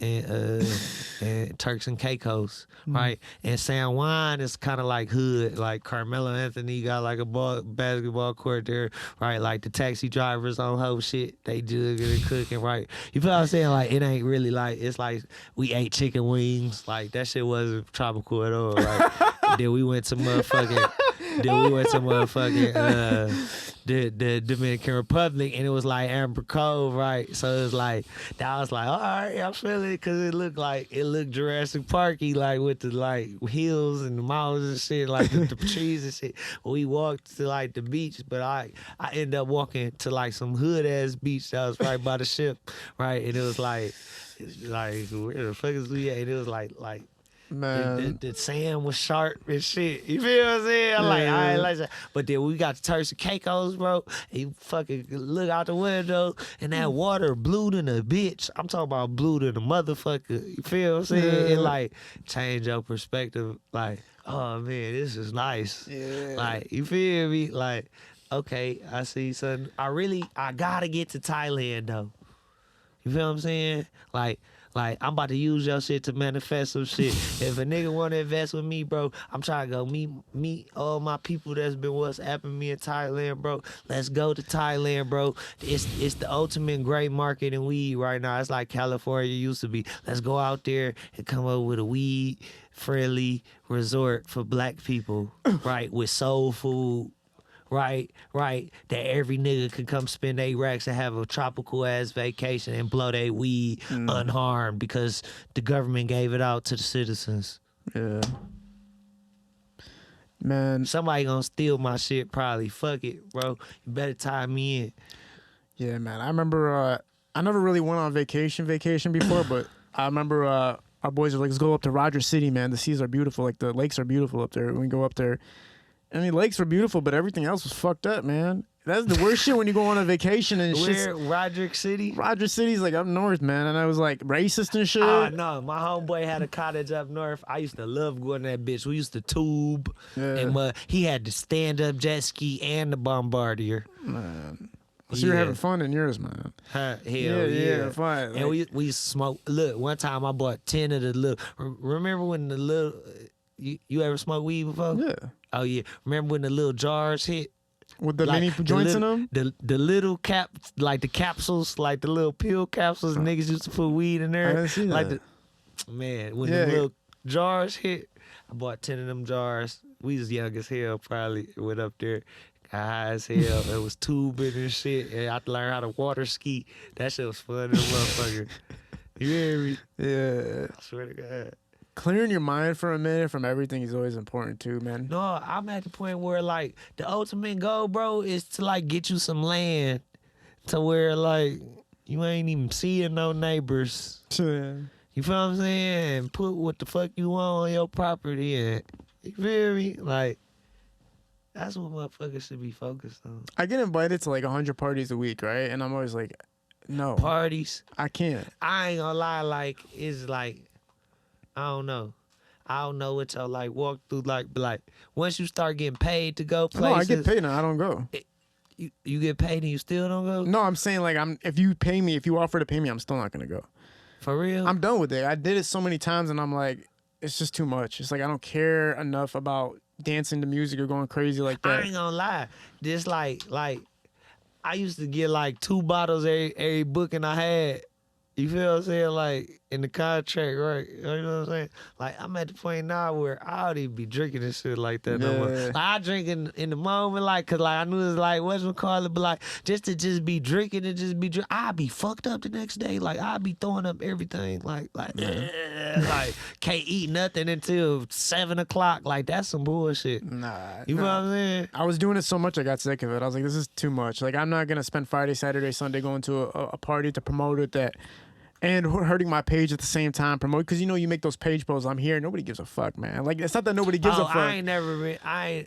And Turks and Caicos, right? And San Juan is kind of like hood, like Carmelo Anthony got like a basketball court there, right? Like the taxi drivers on whole shit, they jugging and cooking, right? You feel what I'm saying? Like, it ain't really like, it's like we ate chicken wings, like that shit wasn't tropical at all, right? Then we went to the Dominican Republic, and it was like Amber Cove, right? So it was like, that was like, all right, I'm feeling it, because it looked Jurassic Parky, like with the like hills and the mountains and shit, like the trees and shit. We walked to like the beach, but I ended up walking to like some hood ass beach that was right by the ship, right? And it was like where the fuck is we at? And it was like Man. the sand was sharp and shit. You feel what I'm saying? I'm like, I ain't like that. But then we got to Turks and Caicos, bro. And you fucking look out the window and that water blue than a bitch. I'm talking about blue than a motherfucker. You feel what I'm saying? Yeah. It like change your perspective. Like, oh man, this is nice. Yeah. Like, you feel me? Like, okay, I see something. I gotta get to Thailand though. You feel what I'm saying? Like, I'm about to use your shit to manifest some shit. If a nigga want to invest with me, bro, I'm trying to go meet all my people that's been WhatsApping me in Thailand, bro. Let's go to Thailand, bro. It's the ultimate great market in weed right now. It's like California used to be. Let's go out there and come up with a weed-friendly resort for black people, right, with soul food. Right, that every nigga can come spend 8 racks and have a tropical ass vacation and blow their weed unharmed because the government gave it out to the citizens. Yeah. Man, Somebody gonna steal my shit probably. Fuck it, bro. You better tie me in. yeah, man. I remember I never really went on vacation before, but I remember our boys were like, let's go up to Rogers City, man. The seas are beautiful. Like, the lakes are beautiful up there. We go up there. I mean, lakes were beautiful, but everything else was fucked up, man. That's the worst shit when you go on a vacation and shit. Where? Roderick City? Rogers City's like up north, man. And I was like racist and shit. Oh, no. My homeboy had a cottage up north. I used to love going to that bitch. We used to tube. Yeah. And he had the stand-up jet ski and the bombardier. Man. So you're having fun in yours, man. Hell Yeah, fun. And we used to smoke. Look, one time I bought 10 of the little. Remember when the little. You ever smoked weed before? Yeah. Oh, yeah. Remember when the little jars hit? With the mini joints in them? The little like the capsules, like the little pill capsules, niggas used to put weed in there. I didn't see that. Like when the little jars hit, I bought 10 of them jars. We was young as hell, probably. Went up there, got high as hell. It was tubing and shit. And I learned how to water ski. That shit was fun as a motherfucker. You hear me? Yeah. I swear to God. Clearing your mind for a minute from everything is always important too, man. No, I'm at the point where like the ultimate goal, bro, is to like get you some land to where like you ain't even seeing no neighbors. Yeah. You feel what I'm saying? And put what the fuck you want on your property and you feel me? Like that's what motherfuckers should be focused on. I get invited to like 100 parties a week, right? And I'm always like, no. Parties. I can't. I ain't gonna lie, like it's like I don't know what y'all like walk through like once you start getting paid to go places. No, I get paid and I don't go. You get paid and you still don't go? No, I'm saying like if you offer to pay me, I'm still not gonna go. For real? I'm done with it. I did it so many times and I'm like, it's just too much. It's like I don't care enough about dancing to music or going crazy like that. I ain't gonna lie. Just like I used to get like 2 bottles every booking I had. You feel what I'm saying? Like in the contract, right? You know what I'm saying? Like I'm at the point now where I don't even be drinking this shit like that no more. Like I drink in the moment, like, cause like I knew it's like whatchamacallit, but like just to be drinking and just be drink, I'd be fucked up the next day. Like I'd be throwing up everything. Like like can't eat nothing until 7 o'clock. Like that's some bullshit. Nah. You know what I'm saying? I was doing it so much I got sick of it. I was like, this is too much. Like I'm not gonna spend Friday, Saturday, Sunday going to a party to promote it and hurting my page at the same time, promote, because you know you make those page posts. I'm here, nobody gives a fuck, man. Like it's not that nobody gives a fuck. I ain't never been. I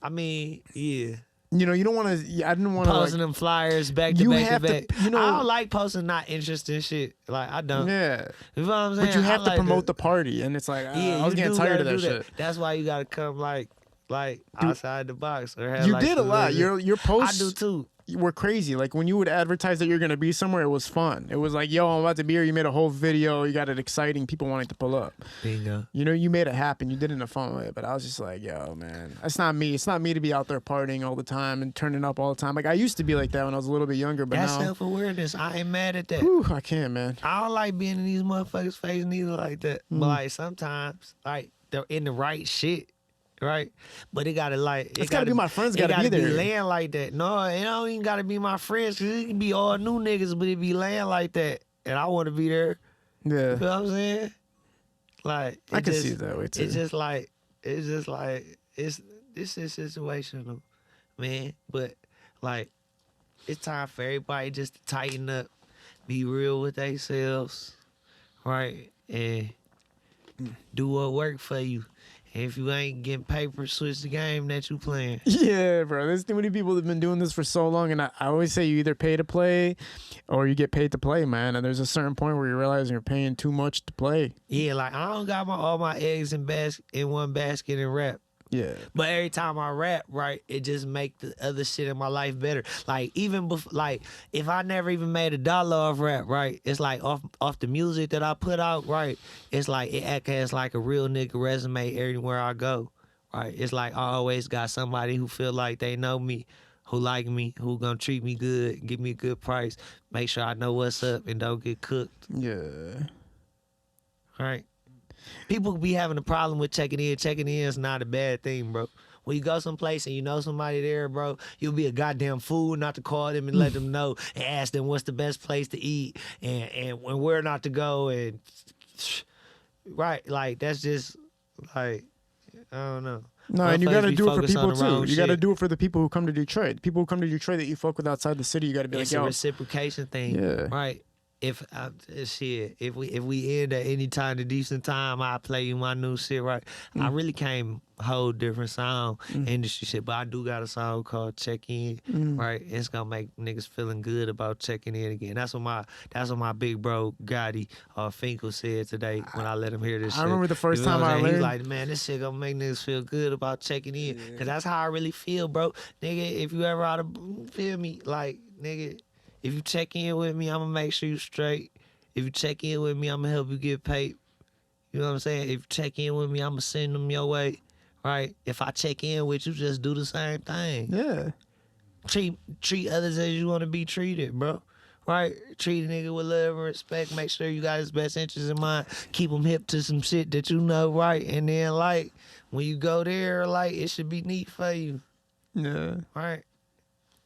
mean, yeah. You know, you don't want to. I didn't want to posting them flyers back to back. You know, I don't like posting not interesting shit. Like I don't. Yeah. You know what I'm saying? But you have to promote the party, and it's like I was getting tired of that shit. That's why you gotta come like outside the box or have. You like did a lot. Your posts. I do too. Were crazy. Like when you would advertise that you're gonna be somewhere, it was fun. It was like, yo, I'm about to be here. You made a whole video. You got it exciting. People wanting to pull up. Bingo. You know, you made it happen. You did it in a fun way. But I was just like, yo, man, that's not me. It's not me to be out there partying all the time and turning up all the time. Like I used to be like that when I was a little bit younger. But that's now, self-awareness. I ain't mad at that. Whew, I can't, man. I don't like being in these motherfuckers' face neither like that. But like sometimes, like they're in the right shit. Right, but it gotta like it's gotta be my friends. Gotta be there. Be laying like that. No, it don't even gotta be my friends. Cause it can be all new niggas, but it be laying like that, and I want to be there. Yeah, you know what I'm saying? Like I can see it that way too. It's just like this is situational, man. But like it's time for everybody just to tighten up, be real with themselves, right, and do what work for you. If you ain't getting paper, switch the game that you playing. Yeah, bro. There's too many people that have been doing this for so long, and I always say you either pay to play or you get paid to play, man. And there's a certain point where you realize you're paying too much to play. Yeah, like I don't got all my eggs in one basket and rap. Yeah. But every time I rap, right, it just make the other shit in my life better. Like even before, like if I never even made $1 off rap, right, it's like off the music that I put out, right, it's like it acts as like a real nigga resume everywhere I go, right. It's like I always got somebody who feel like they know me, who like me, who gonna treat me good, give me a good price, make sure I know what's up and don't get cooked. Yeah. Right. People be having a problem with checking in. Checking in is not a bad thing, bro. When you go someplace and you know somebody there, bro, you'll be a goddamn fool not to call them and let them know and ask them what's the best place to eat and where not to go and right, like that's just like I don't know. No, and you Motherfuckers gotta be do it for focused on people the wrong too. You gotta shit. do it for the people who come to Detroit. People who come to Detroit that you fuck with outside the city, you gotta be It's like, a yo, reciprocation thing, Yeah. right? If we end at any time, a decent time, I play you my new shit, right? I really came whole different sound industry shit, but I do got a song called Check In, right? It's gonna make niggas feeling good about checking in again. That's what my big bro Gotti Finkel said today when I let him hear this shit. I remember the first You know time what I'm I saying? He was learned. like, man, this shit gonna make niggas feel good about checking in, cause that's how I really feel, bro. Nigga, if you ever out of feel me, like nigga. If you check in with me, I'm gonna make sure you straight. If you check in with me, I'm gonna help you get paid. You know what I'm saying? If you check in with me, I'm gonna send them your way. Right? If I check in with you, just do the same thing. Yeah. Treat others as you want to be treated, bro. Right? Treat a nigga with love and respect. Make sure you got his best interests in mind. Keep him hip to some shit that you know, right? And then, like, when you go there, like, it should be neat for you. Yeah. Right?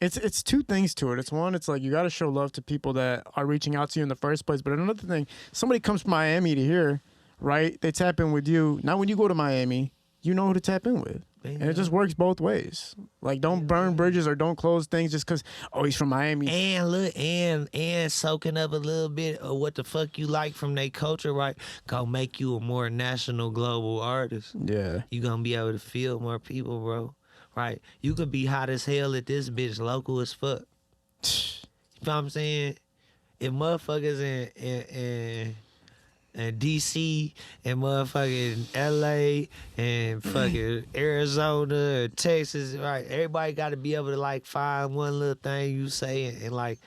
It's two things to it. It's one, it's like you got to show love to people that are reaching out to you in the first place. But another thing, somebody comes from Miami to here, right? They tap in with you. Now, when you go to Miami, you know who to tap in with. And it just works both ways. Like, don't burn bridges or don't close things just because, oh, he's from Miami. And look, and soaking up a little bit of what the fuck you like from their culture, right? Gonna make you a more national, global artist. Yeah. You gonna be able to feel more people, bro. Right? You could be hot as hell at this bitch, local as fuck. You know what I'm saying? If motherfuckers in DC and motherfucking LA and fucking Arizona or Texas, right? Everybody got to be able to like find one little thing you say and like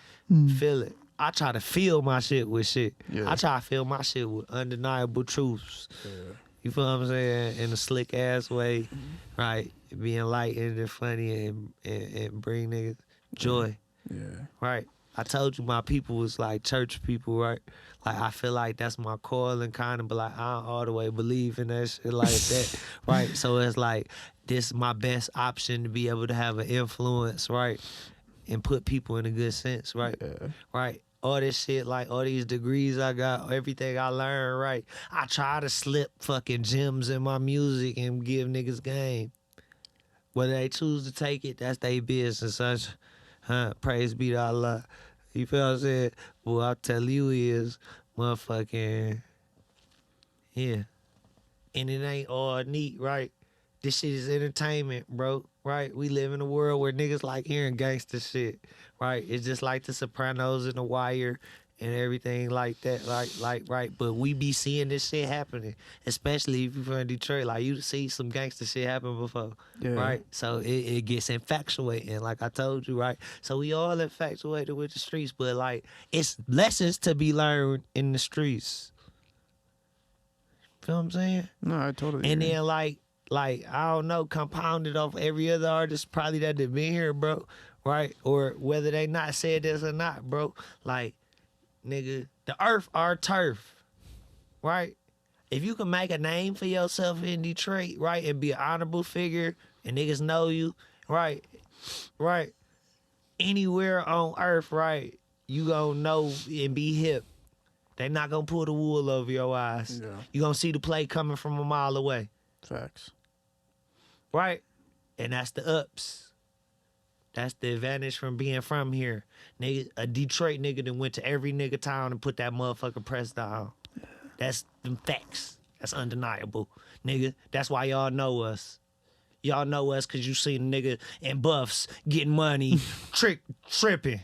feel it. I try to feel my shit with shit. Yeah. I try to feel my shit with undeniable truths. Yeah. You feel what I'm saying? In a slick ass way, right? Being light and funny and bring niggas joy. Yeah. Right. I told you my people was like church people, right? Like I feel like that's my calling kind of, but like I don't all the way believe in that shit like that, right? So it's like this is my best option to be able to have an influence, right? And put people in a good sense, right? Yeah. Right? All this shit, like all these degrees I got, everything I learned, right? I try to slip fucking gems in my music and give niggas game. Whether they choose to take it, that's their business. Such, praise be to Allah. You feel what I'm saying? What I'll tell you is, motherfucking, yeah. And it ain't all neat, right? This shit is entertainment, bro, right? We live in a world where niggas like hearing gangster shit, right? It's just like The Sopranos and The Wire and everything like that, right? But we be seeing this shit happening, especially if you're from Detroit. Like, you see some gangster shit happen before, right? So it gets infatuating, like I told you, right? So we all infatuated with the streets, but, like, it's lessons to be learned in the streets. Feel what I'm saying? No, I totally And agree. then, like, I don't know, compounded off every other artist probably that have been here, bro, right? Or whether they not said this or not, bro. Like, nigga, the earth our turf, right? If you can make a name for yourself in Detroit, right, and be an honorable figure, and niggas know you, right, anywhere on earth, right, you gonna know and be hip. They not gonna pull the wool over your eyes. Yeah. You gonna see the play coming from a mile away. Facts. Right? And that's the ups. That's the advantage from being from here. Nigga, a Detroit nigga that went to every nigga town and put that motherfucker press down. That's them facts. That's undeniable. Nigga, that's why y'all know us. Y'all know us because you seen a nigga in buffs getting money, tripping.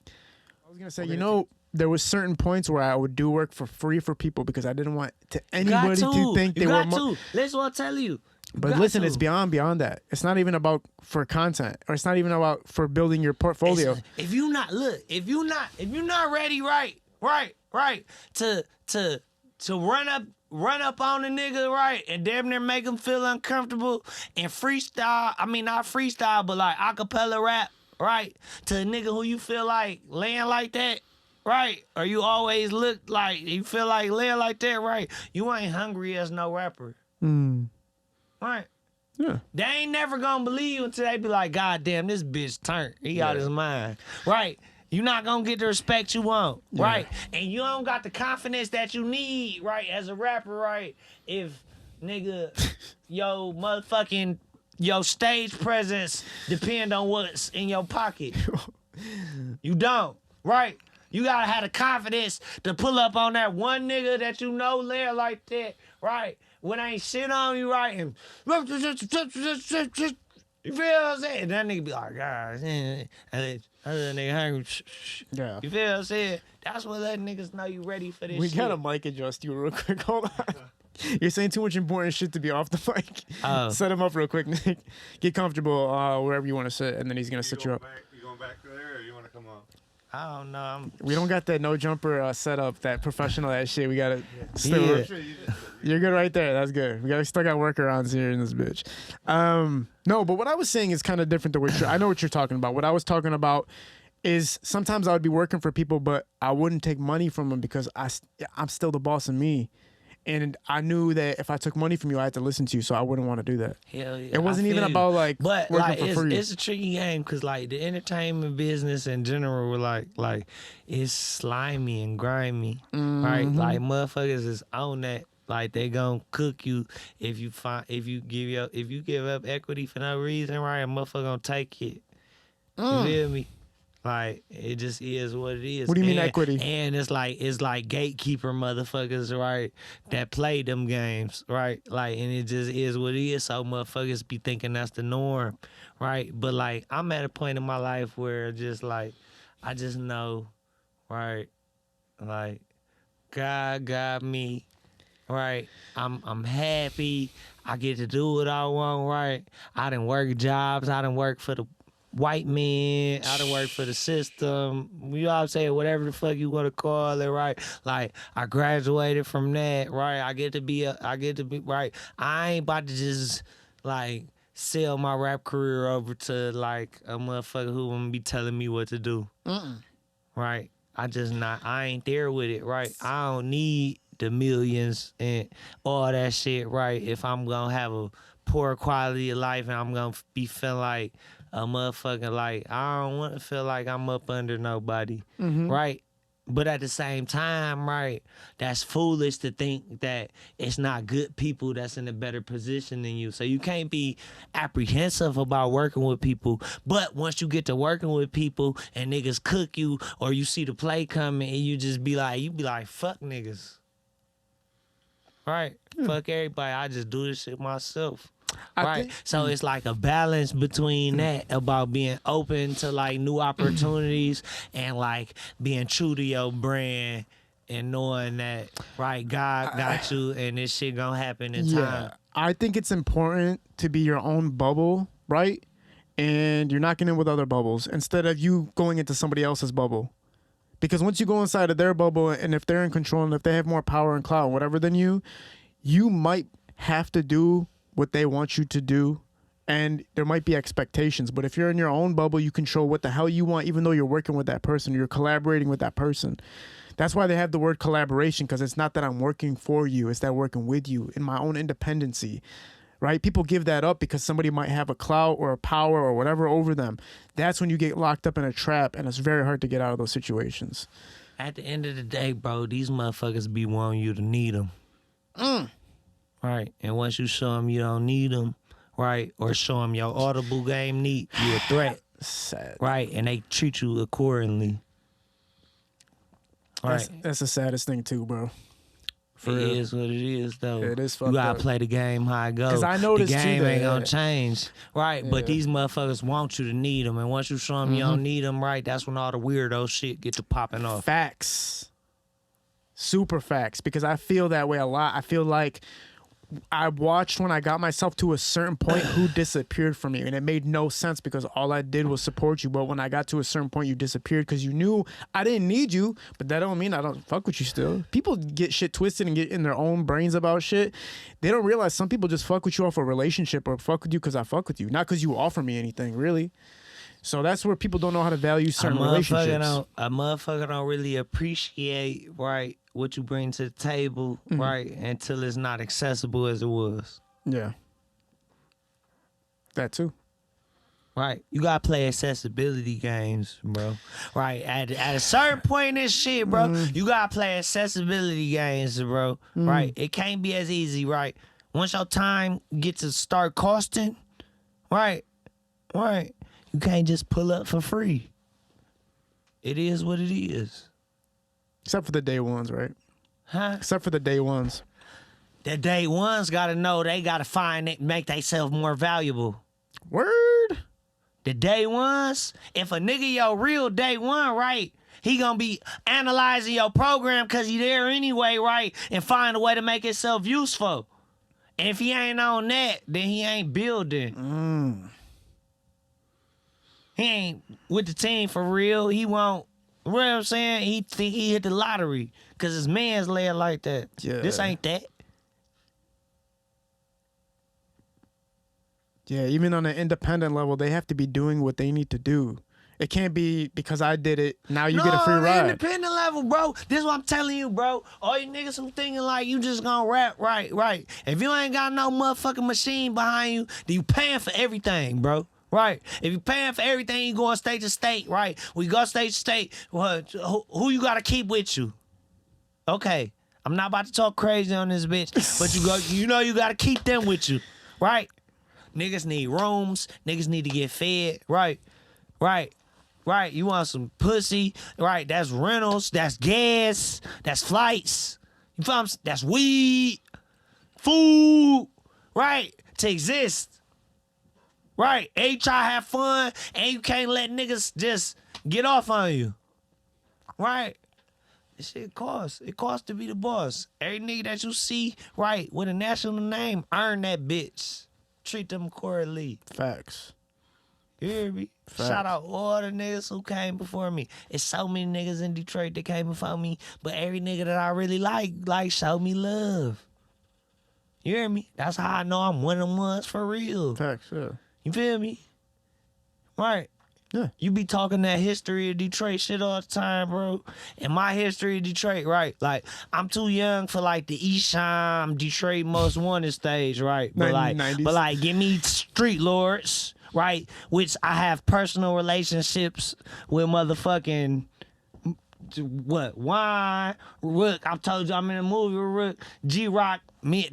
I was gonna say, you know, there was certain points where I would do work for free for people because I didn't want anybody to think they were. Listen, what I tell you. But listen, it's beyond that. It's not even about for content, or it's not even about for building your portfolio. If you not ready, right, to run up on a nigga, right, and damn near make him feel uncomfortable and freestyle. I mean, not freestyle, but like acapella rap, right, to a nigga who you feel like laying like that, right, or you always look like you feel like laying like that, right. You ain't hungry as no rapper. Right. Yeah. They ain't never gonna believe you until they be like, God damn, this bitch turned. He out his mind. Right. You're not gonna get the respect you want. Right. And you don't got the confidence that you need, right, as a rapper, right, if nigga, your stage presence depend on what's in your pocket. You don't, right? You gotta have the confidence to pull up on that one nigga that you know there like that, right? When ain't shit on you, right? And you feel what I'm saying? That nigga be like, God, and then other nigga hungry. Yeah. You feel what I'm saying? That's what letting niggas know you ready for this We shit. gotta mic adjust you real quick. Hold on. You're saying too much important shit to be off the mic. Oh. Set him up real quick, Nick. Get comfortable wherever you want to sit, and then he's gonna sit you up. You going back there, or you want to come up? I don't know. We don't got that no jumper set up, that professional ass shit. We gotta stay. Yeah. You're good right there. That's good. Still got workarounds here in this bitch. No, but what I was saying is kind of different to what I know what you're talking about. What I was talking about is sometimes I would be working for people, but I wouldn't take money from them because I'm still the boss of me. And I knew that if I took money from you, I had to listen to you, so I wouldn't want to do that. Hell yeah. It wasn't even about but working like for free. it's a tricky game because like the entertainment business in general, were like it's slimy and grimy, right? Like motherfuckers is on that. Like they gonna cook you if you give up equity for no reason, right? A motherfucker gonna take it. You feel me? Like it just is what it is. What do you mean equity? And it's like gatekeeper motherfuckers, right? That play them games, right? Like, and it just is what it is. So motherfuckers be thinking that's the norm, right? But like I'm at a point in my life where just like I just know, right? Like God got me, right? I'm happy. I get to do what I want, right? I done work jobs. I done work for the white man, I done work for the system. You all say whatever the fuck you want to call it, right? Like I graduated from that, right? I get to be right. I ain't about to just like sell my rap career over to like a motherfucker who gonna be telling me what to do. Right? I ain't there with it, right? I don't need the millions and all that shit, right? If I'm gonna have a poor quality of life and I'm gonna be feeling like a motherfucker, like I don't want to feel like I'm up under nobody, right? But at the same time, right, that's foolish to think that it's not good people that's in a better position than you. So you can't be apprehensive about working with people. But once you get to working with people and niggas cook you, or you see the play coming and you be like, fuck niggas. Right? Fuck everybody. I just do this shit myself. Right. So it's like a balance between that about being open to like new opportunities and like being true to your brand and knowing that, right, God got you and this shit gonna happen in time. I think it's important to be your own bubble, right? And you're not getting in with other bubbles instead of you going into somebody else's bubble. Because once you go inside of their bubble and if they're in control and if they have more power and clout, whatever than you might have to do what they want you to do, and there might be expectations. But if you're in your own bubble, you control what the hell you want, even though you're working with that person, you're collaborating with that person. That's why they have the word collaboration, because it's not that I'm working for you, it's that I'm working with you in my own independency, right? People give that up because somebody might have a clout or a power or whatever over them. That's when you get locked up in a trap, and it's very hard to get out of those situations. At the end of the day, bro, these motherfuckers be wanting you to need them. Right, and once you show them you don't need them, right, or show them your audible game neat, you a threat. Sad. Right, and they treat you accordingly. Right. That's the saddest thing too, bro. It is what it is, though. It is fucked You gotta up. play the game how it goes. 'Cause I noticed the game too that- ain't gonna change, right? But Yeah. these motherfuckers want you to need them, and once you show them you don't need them, right, that's when all the weirdo shit get to popping off. Facts. Super facts. Because I feel that way a lot. I feel like I watched when I got myself to a certain point who disappeared from me, and it made no sense because all I did was support you. But when I got to a certain point, you disappeared because you knew I didn't need you. But that don't mean I don't fuck with you still. People get shit twisted and get in their own brains about shit. They don't realize some people just fuck with you off a relationship or fuck with you because I fuck with you, not because you offer me anything, really. So that's where people don't know how to value certain relationships. A motherfucker don't really appreciate, right, what you bring to the table, right, until it's not accessible as it was. Yeah. That too. Right, you gotta play accessibility games, bro. Right, at a certain point in this shit, bro, you gotta play accessibility games, bro. Right, it can't be as easy, right? once your time gets to start costing, right, you can't just pull up for free. It is what it is. Except for the day ones, right? Huh? Except for the day ones. The day ones gotta know they gotta find it, make themselves more valuable. Word. The day ones, if a nigga your real day one, right, he gonna be analyzing your program cause he there anyway, right, and find a way to make himself useful. And if he ain't on that, then he ain't building. He ain't with the team for real. He won't. You know what I'm saying? He think he hit the lottery because his man's laying like that. Yeah. This ain't that. Yeah, even on an independent level, they have to be doing what they need to do. It can't be because I did it, now you get a free on the ride. independent level, bro. This is what I'm telling you, bro. All you niggas who thinking like you just gonna rap, right. If you ain't got no motherfucking machine behind you, then you paying for everything, bro. Right. If you paying for everything, you going state to state, right? We go state to state. What? Who you got to keep with you? Okay. I'm not about to talk crazy on this bitch, but you know you got to keep them with you, right? Niggas need rooms. Niggas need to get fed, right? You want some pussy, right? That's rentals. That's gas. That's flights. You feel me? That's weed, food, right? To exist. Right, and you try to have fun, and you can't let niggas just get off on you. Right? This shit costs. It costs to be the boss. Every nigga that you see, right, with a national name, earn that bitch. Treat them accordingly. Facts. You hear me? Facts. Shout out all the niggas who came before me. It's so many niggas in Detroit that came before me, but every nigga that I really like, show me love. You hear me? That's how I know I'm one of them ones for real. Facts, yeah. You feel me? Right. Yeah. You be talking that history of Detroit shit all the time, bro. And my history of Detroit, right? Like, I'm too young for like the Esham Detroit Most Wanted stage, right? But 90s. Give me Street Lords, right? Which I have personal relationships with motherfucking Wine, Rook. I told you I'm in a movie with Rook. G-Rock,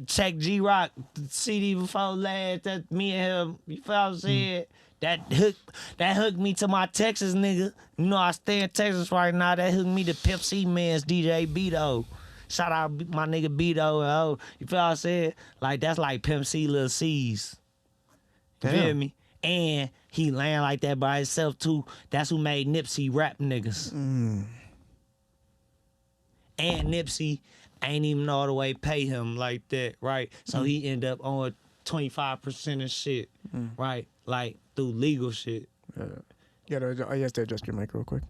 check G-Rock CD before last. That me and him, you feel what I'm saying? That hooked me to my Texas nigga. You know I stay in Texas right now. That hooked me to Pimp C Man's DJ Beto. Shout out my nigga Beto. You feel what I'm saying? Like that's like Pimp C Lil C's. You feel me? And he land like that by himself too. That's who made Nipsey rap niggas. And Nipsey ain't even all the way pay him like that, right? So he end up on 25% of shit, right? Like through legal shit. You have to adjust your mic real quick.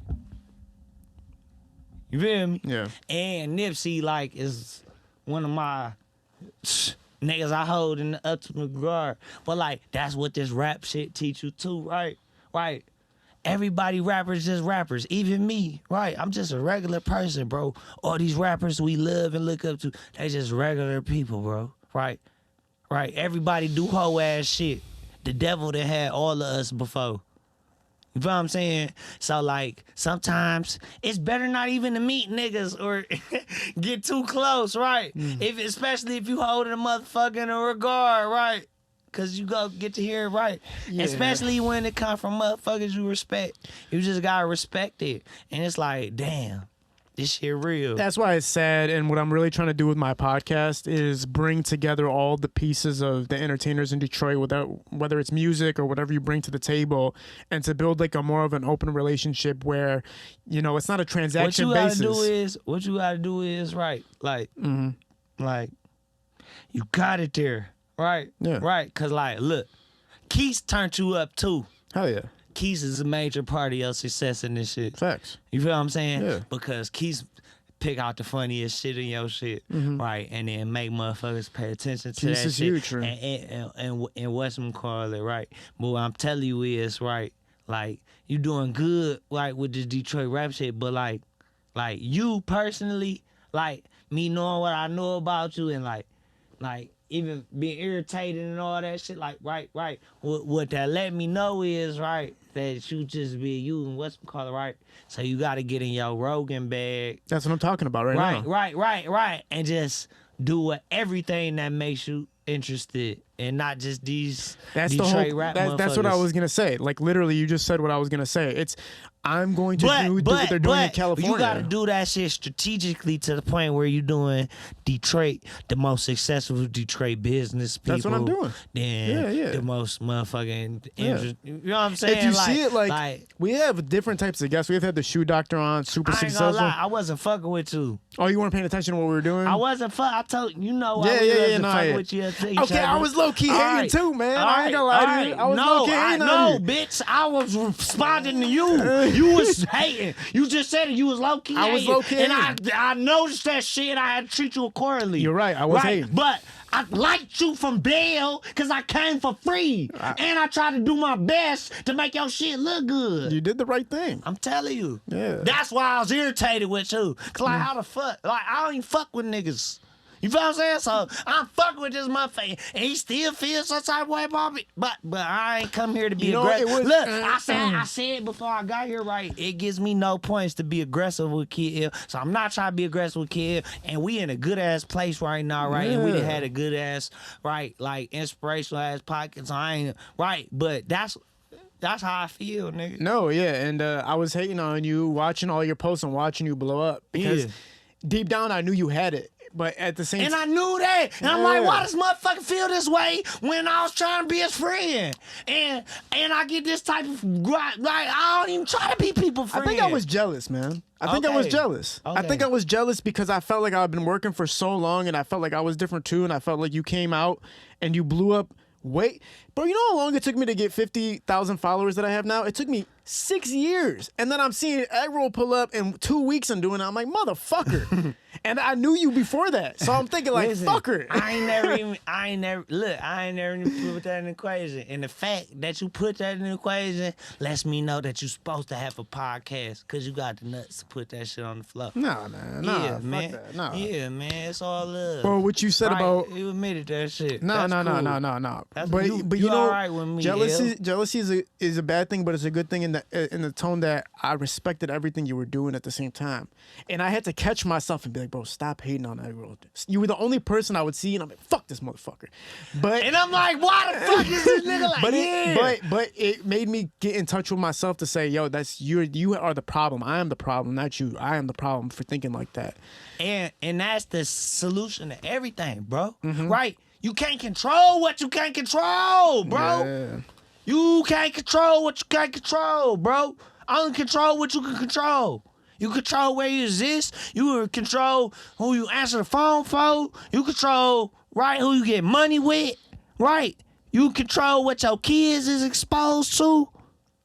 You feel me? Yeah. And Nipsey like is one of my niggas I hold in the ultimate regard. But like that's what this rap shit teach you too, right? Right. Everybody rappers just rappers, even me, right? I'm just a regular person, bro. All these rappers we love and look up to, they just regular people, bro, right? Everybody do hoe ass shit. The devil that had all of us before. You feel what I'm saying? So like sometimes it's better not even to meet niggas or get too close, right? Especially if you hold a motherfucker in a regard, right? Cause you go get to hear it right. Yeah. Especially when it come from motherfuckers you respect. You just gotta respect it. And it's like, damn, this shit real. That's why it's sad, and what I'm really trying to do with my podcast is bring together all the pieces of the entertainers in Detroit, whether it's music or whatever you bring to the table, and to build like a more of an open relationship where, you know, it's not a transaction basis. What you gotta do is right. Like, like you got it there. Right? Yeah. Right? Cause like, look, Keith turned you up too. Hell yeah. Keith is a major part of your success in this shit. Facts. You feel what I'm saying? Yeah. Because Keith pick out the funniest shit in your shit, right? And then make motherfuckers pay attention to Keith that is shit. huge, right? And what's them call it, right? But what I'm telling you is, right, like, you doing good, like, with this Detroit rap shit, but like you personally, like, me knowing what I know about you and like, even being irritated and all that shit, like, right. What that let me know is, right, that you just be you and what's called it, right? So you got to get in your Rogan bag. That's what I'm talking about right now. Right. And just do everything that makes you interested and not just these That's Detroit the whole. rap That's what I motherfuckers. was gonna say. Like literally, you just said what I was gonna say. It's I'm going to do what they're doing in California. You gotta do that shit strategically to the point where you're doing Detroit, the most successful Detroit business people. That's what I'm doing. Then the most motherfucking interest. You know what I'm saying? If you see it, like we have different types of guests. We've had the shoe doctor on, super I ain't successful. gonna lie, I wasn't fucking with you. Oh, you weren't paying attention to what we were doing? I wasn't I told you know Yeah, I yeah, wasn't no, fucking yeah. with you. Okay, I was low key hating too, man. I ain't gonna lie to you. I was low key hating no, on you. bitch. I was responding to you. You was hating. You just said it. You was low key. I was low-key and hating. I noticed that shit. I had to treat you accordingly. You're right. I was hating. But I liked you from Bell because I came for free, and I tried to do my best to make your shit look good. You did the right thing. I'm telling you. Yeah. That's why I was irritated with you. Cause like how the fuck? Like I don't even fuck with niggas. You feel what I'm saying? So I'm fucking with this motherfucker, and he still feels some type of way about me. But I ain't come here to be You know, aggressive. it was- Look, I said before I got here, right? It gives me no points to be aggressive with Kid L. So I'm not trying to be aggressive with Kid L. And we in a good ass place right now, right? And we done had a good ass, right, like inspirational ass pockets. I ain't right, but that's how I feel, nigga. No, yeah, and I was hating on you, watching all your posts and watching you blow up because deep down I knew you had it, but at the same And time, I knew that. And I'm like, why does motherfucker feel this way when I was trying to be his friend? And I get this type of like I don't even try to be people's friend. I think I was jealous, man. I think I was Okay. jealous. I Okay. think I was jealous because I felt like I've been working for so long and I felt like I was different too, and I felt like you came out and you blew up. Wait, bro, you know how long it took me to get 50,000 followers that I have now? It took me 6 years. And then I'm seeing Eggroll pull up in 2 weeks and doing it. I'm like, motherfucker. And I knew you before that. So I'm thinking like, Listen, fucker. I ain't never even put that in the equation. And the fact that you put that in the equation lets me know that you're supposed to have a podcast because you got the nuts to put that shit on the floor. Nah, man. Nah, yeah, fuck man. that. Nah. Yeah, man. It's all love. Bro, what you said Right, about... you admitted that shit. No. That's cool. But you you know, all right with me, jealousy is a bad thing, but it's a good thing in the tone that I respected everything you were doing at the same time, and I had to catch myself and be like, bro, stop hating on Eggroll. You were the only person I would see, and I'm like, fuck this motherfucker. But And I'm like, why the fuck is this nigga like? but it made me get in touch with myself to say, yo, that's you are the problem. I am the problem, not you. I am the problem for thinking like that. And that's the solution to everything, bro. Mm-hmm. Right? You can't control what you can't control, bro. Yeah. You can't control what you can't control, bro. Only control what you can control. You control where you exist. You control who you answer the phone for. You control, right, who you get money with, right? You control what your kids is exposed to,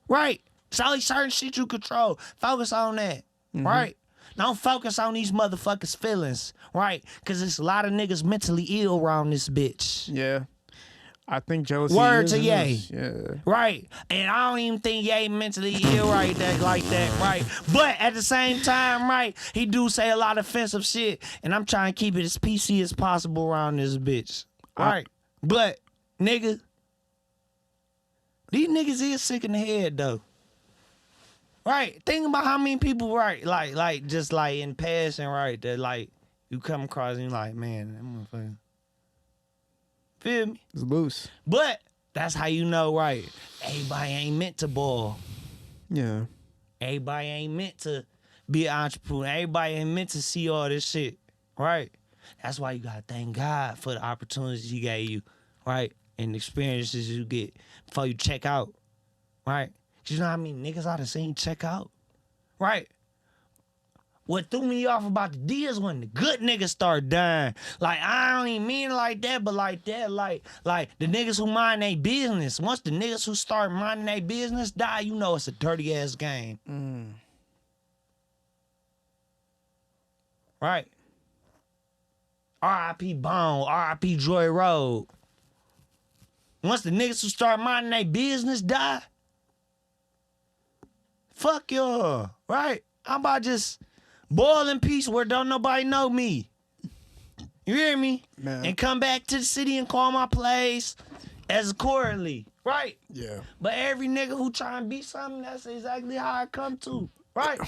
right? It's only certain shit you control. Focus on that, right? Don't focus on these motherfuckers' feelings, right? Because there's a lot of niggas mentally ill around this bitch. Yeah. I think jealousy Word is to in Ye. this. Yeah. Right. And I don't even think Ye mentally ill like that, right? But at the same time, right, he do say a lot of offensive shit, and I'm trying to keep it as PC as possible around this bitch. Right. But, nigga, these niggas is sick in the head, though. Right. Think about how many people, right, like just like in passing, right, that like you come across and you're like, man, that motherfucker. Feel me? It's loose. But that's how you know, right? Everybody ain't meant to ball. Yeah. Everybody ain't meant to be an entrepreneur. Everybody ain't meant to see all this shit, right? That's why you gotta thank God for the opportunities He gave you, right? And the experiences you get before you check out, right? 'Cause you know how many niggas I done seen check out, right? What threw me off about the D is when the good niggas start dying. Like, I don't even mean it like that, but like that, like the niggas who mind their business. Once the niggas who start minding their business die, you know it's a dirty ass game. Right? R.I.P. Bone, R.I.P. Joy Road. Once the niggas who start minding their business die, fuck y'all, right? I'm about just boil in peace where don't nobody know me. You hear me? Man. And come back to the city and call my place as accordingly, right? Yeah. But every nigga who try and be something, that's exactly how I come to, right?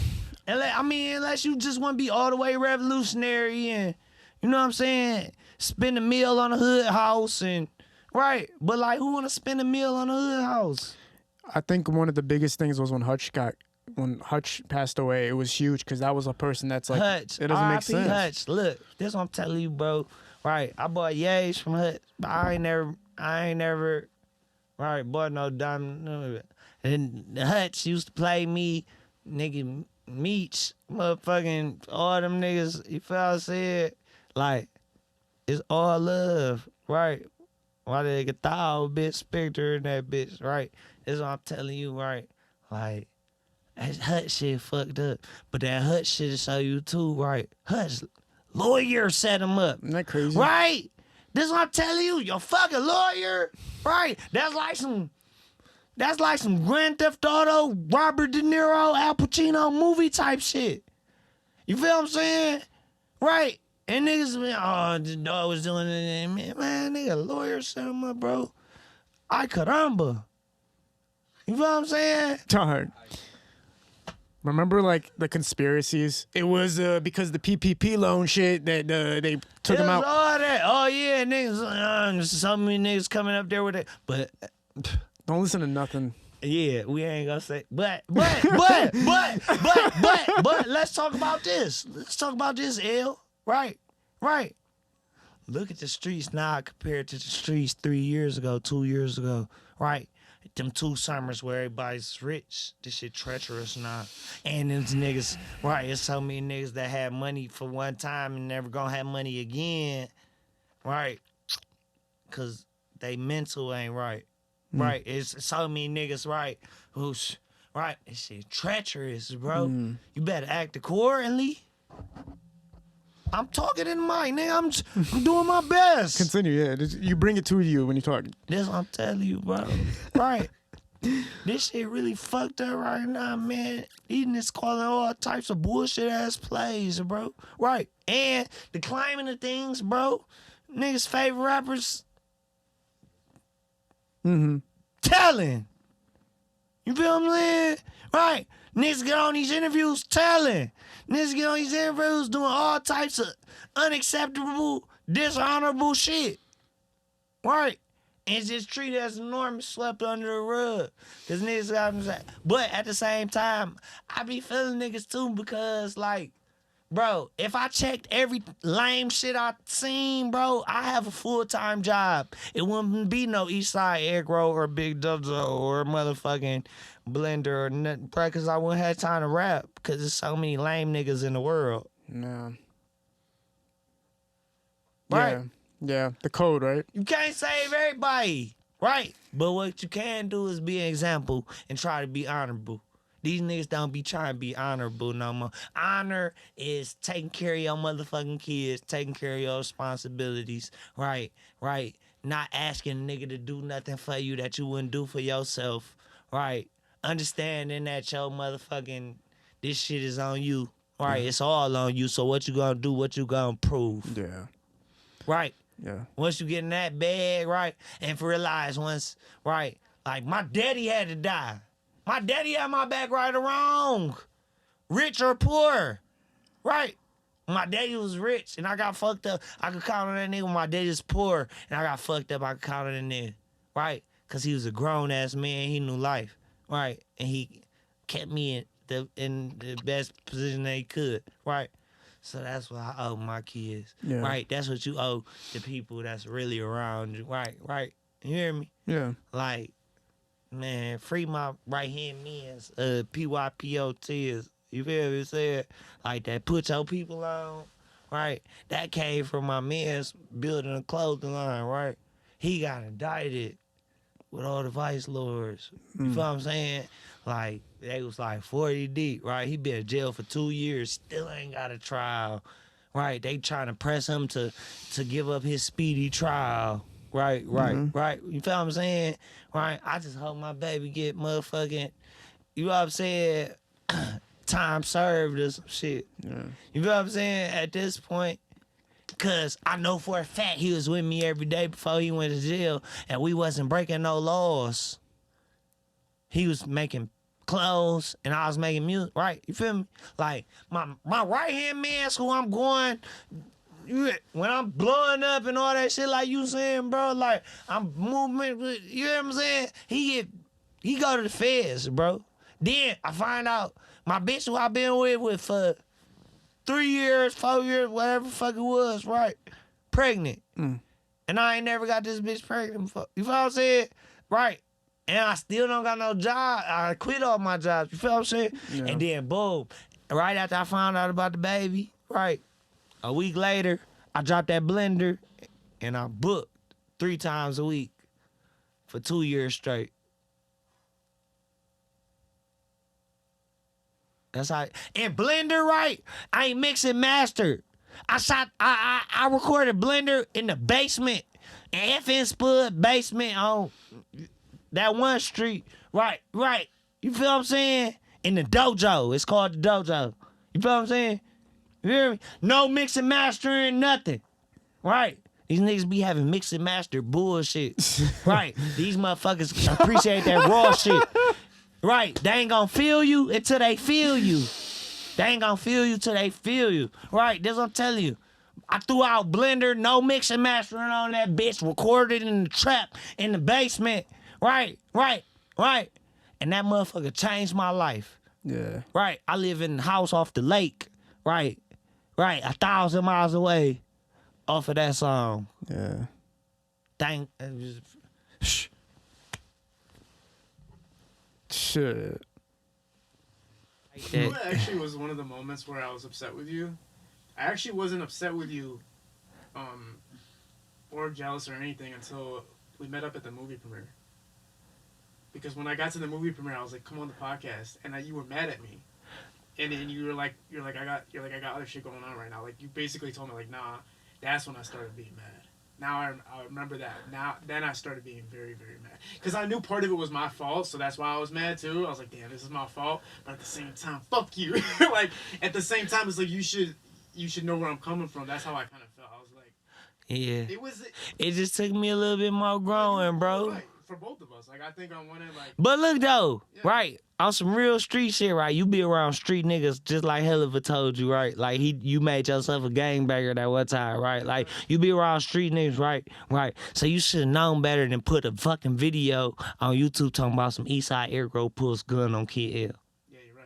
And unless you just want to be all the way revolutionary and You know what I'm saying? Spend a meal on a hood house and right. But like, who want to spend a meal on a hood house? I think one of the biggest things was when Hutch passed away. It was huge because that was a person that's like, Hutch. it doesn't make R.I.P. sense. Hutch. Look, this what I'm telling you, bro. Right. I bought yays from Hutch, but I ain't never, right, bought no diamond. And Hutch used to play me, nigga, Meech, motherfucking, all them niggas, you feel what I said? Like, it's all love, right? Why they get thou bitch Spectre and that bitch, right? That's what I'm telling you, right? Like, that Hutch shit fucked up. But that Hutch shit will show you too, right? Hutch lawyer set him up. Isn't that crazy? Right? This is what I'm telling you. Your fucking lawyer. Right? That's like some Grand Theft Auto, Robert De Niro, Al Pacino movie type shit. You feel what I'm saying? Right? And niggas, oh, the dog was doing it. Man, nigga, lawyer set him up, bro. Ay caramba. You feel what I'm saying? Darn. Remember, like, the conspiracies? It was because the PPP loan shit that they took It him was out. all that. Oh, yeah, niggas. So many niggas coming up there with it. But, Don't listen to nothing. yeah, we ain't gonna say. But, let's talk about this. Let's talk about this, L. Right. Look at the streets now compared to the streets 3 years ago, 2 years ago. Right. Them 2 summers where everybody's rich. This shit treacherous now. And them niggas, right, there's so many niggas that had money for one time and never gonna have money again. Right. Cause they mental ain't right. Right. It's so many niggas, right, who's right. This shit treacherous, bro. You better act accordingly. I'm talking in mic, nigga. I'm doing my best. Continue, yeah. You bring it to you when you talk. This what I'm telling you, bro. Right. This shit really fucked up right now, man. Eden is calling all types of bullshit ass plays, bro. Right. And the climbing of things, bro. Niggas' favorite rappers. Telling. You feel what I'm saying? Right. Niggas get on these interviews telling. Niggas get on these interviews doing all types of unacceptable, dishonorable shit. Right. And it's just treated as normal, swept under the rug. Cause niggas got them say. But at the same time, I be feeling niggas too because like, bro, if I checked every lame shit I seen, bro, I have a full-time job. It wouldn't be no Eastside Eggroll or Big Dojo or motherfucking Blender or nothing, bro, because I wouldn't have time to rap because there's so many lame niggas in the world. Yeah. Right? Yeah. The code, right? You can't save everybody, right? But what you can do is be an example and try to be honorable. These niggas don't be trying to be honorable no more. Honor is taking care of your motherfucking kids, taking care of your responsibilities, right? Not asking a nigga to do nothing for you that you wouldn't do for yourself, right? Understanding that your motherfucking, this shit is on you, right? It's all on you, so what you gonna do, what you gonna prove, Yeah. right? Yeah. Once you get in that bag, right? And realize once, right? Like, my daddy had to die. My daddy had my back right or wrong. Rich or poor. Right? My daddy was rich and I got fucked up. I could count on that nigga when my daddy was poor and I got fucked up. I could count on that nigga. Right? Because he was a grown-ass man. He knew life. Right? And he kept me in the best position that he could. Right? So that's what I owe my kids. Yeah. Right? That's what you owe the people that's really around you. Right? You hear me? Yeah. Like, man, free my right hand men's PYPOT is, you feel me saying? Like that put your people on, right? That came from my man's building a clothing line, right? He got indicted with all the vice lords. You feel what I'm saying? Like, they was like 40 deep, right? He been in jail for 2 years, still ain't got a trial, right? They trying to press him to give up his speedy trial. Right. You feel what I'm saying? Right. I just hope my baby get motherfucking, you know what I'm saying, time served or some shit. Yeah. You feel what I'm saying? At this point, because I know for a fact he was with me every day before he went to jail and we wasn't breaking no laws. He was making clothes and I was making music, right? You feel me? Like, my right-hand man's who I'm going when I'm blowing up and all that shit, like you saying, bro, like I'm moving, you know what I'm saying? He go to the feds, bro. Then I find out my bitch who I been with for 3 years, 4 years, whatever the fuck it was, right? Pregnant. And I ain't never got this bitch pregnant before. You feel what I'm saying? Right. And I still don't got no job. I quit all my jobs. You feel what I'm saying? Yeah. And then boom, right after I found out about the baby, right? A week later, I dropped that blender and I booked 3 times a week for 2 years straight. That's how. And blender, right? I ain't mix and mastered. I recorded blender in the basement, in FN Spud basement on that one street. Right. You feel what I'm saying? In the dojo. It's called the dojo. You feel what I'm saying? You hear me? No mix and mastering, nothing. Right? These niggas be having mix and master bullshit. Right? These motherfuckers appreciate that raw shit. Right? They ain't gonna feel you until they feel you. They ain't gonna feel you till they feel you. Right? That's what I'm telling you. I threw out blender, no mix and mastering on that bitch, recorded in the trap in the basement. Right? And that motherfucker changed my life. Yeah. Right? I live in a house off the lake. Right? 1,000 miles away off of that song. Yeah. Dang. Shit. Yeah. You know what actually was one of the moments where I was upset with you? I actually wasn't upset with you or jealous or anything until we met up at the movie premiere. Because when I got to the movie premiere, I was like, "Come on the podcast," and you were mad at me, and then you're like, I got other shit going on right now. Like you basically told me like, "Nah." That's when I started being mad. Now I remember that. Then I started being very, very mad because I knew part of it was my fault, so that's why I was mad too. I was like, "Damn, this is my fault," but at the same time, fuck you. Like at the same time, it's like you should know where I'm coming from. That's how I kind of felt. I was like, Yeah. It just took me a little bit more growing, bro. Right, for both of us. Like I think on one end, like. But look though, Yeah. right? On some real street shit, right? You be around street niggas just like Helliver told you, right? Like you made yourself a gangbanger that one time, right? Like you be around street niggas, right? So you should have known better than put a fucking video on YouTube talking about some Eastside Eggroll pulls gun on Kid L. Yeah, you're right.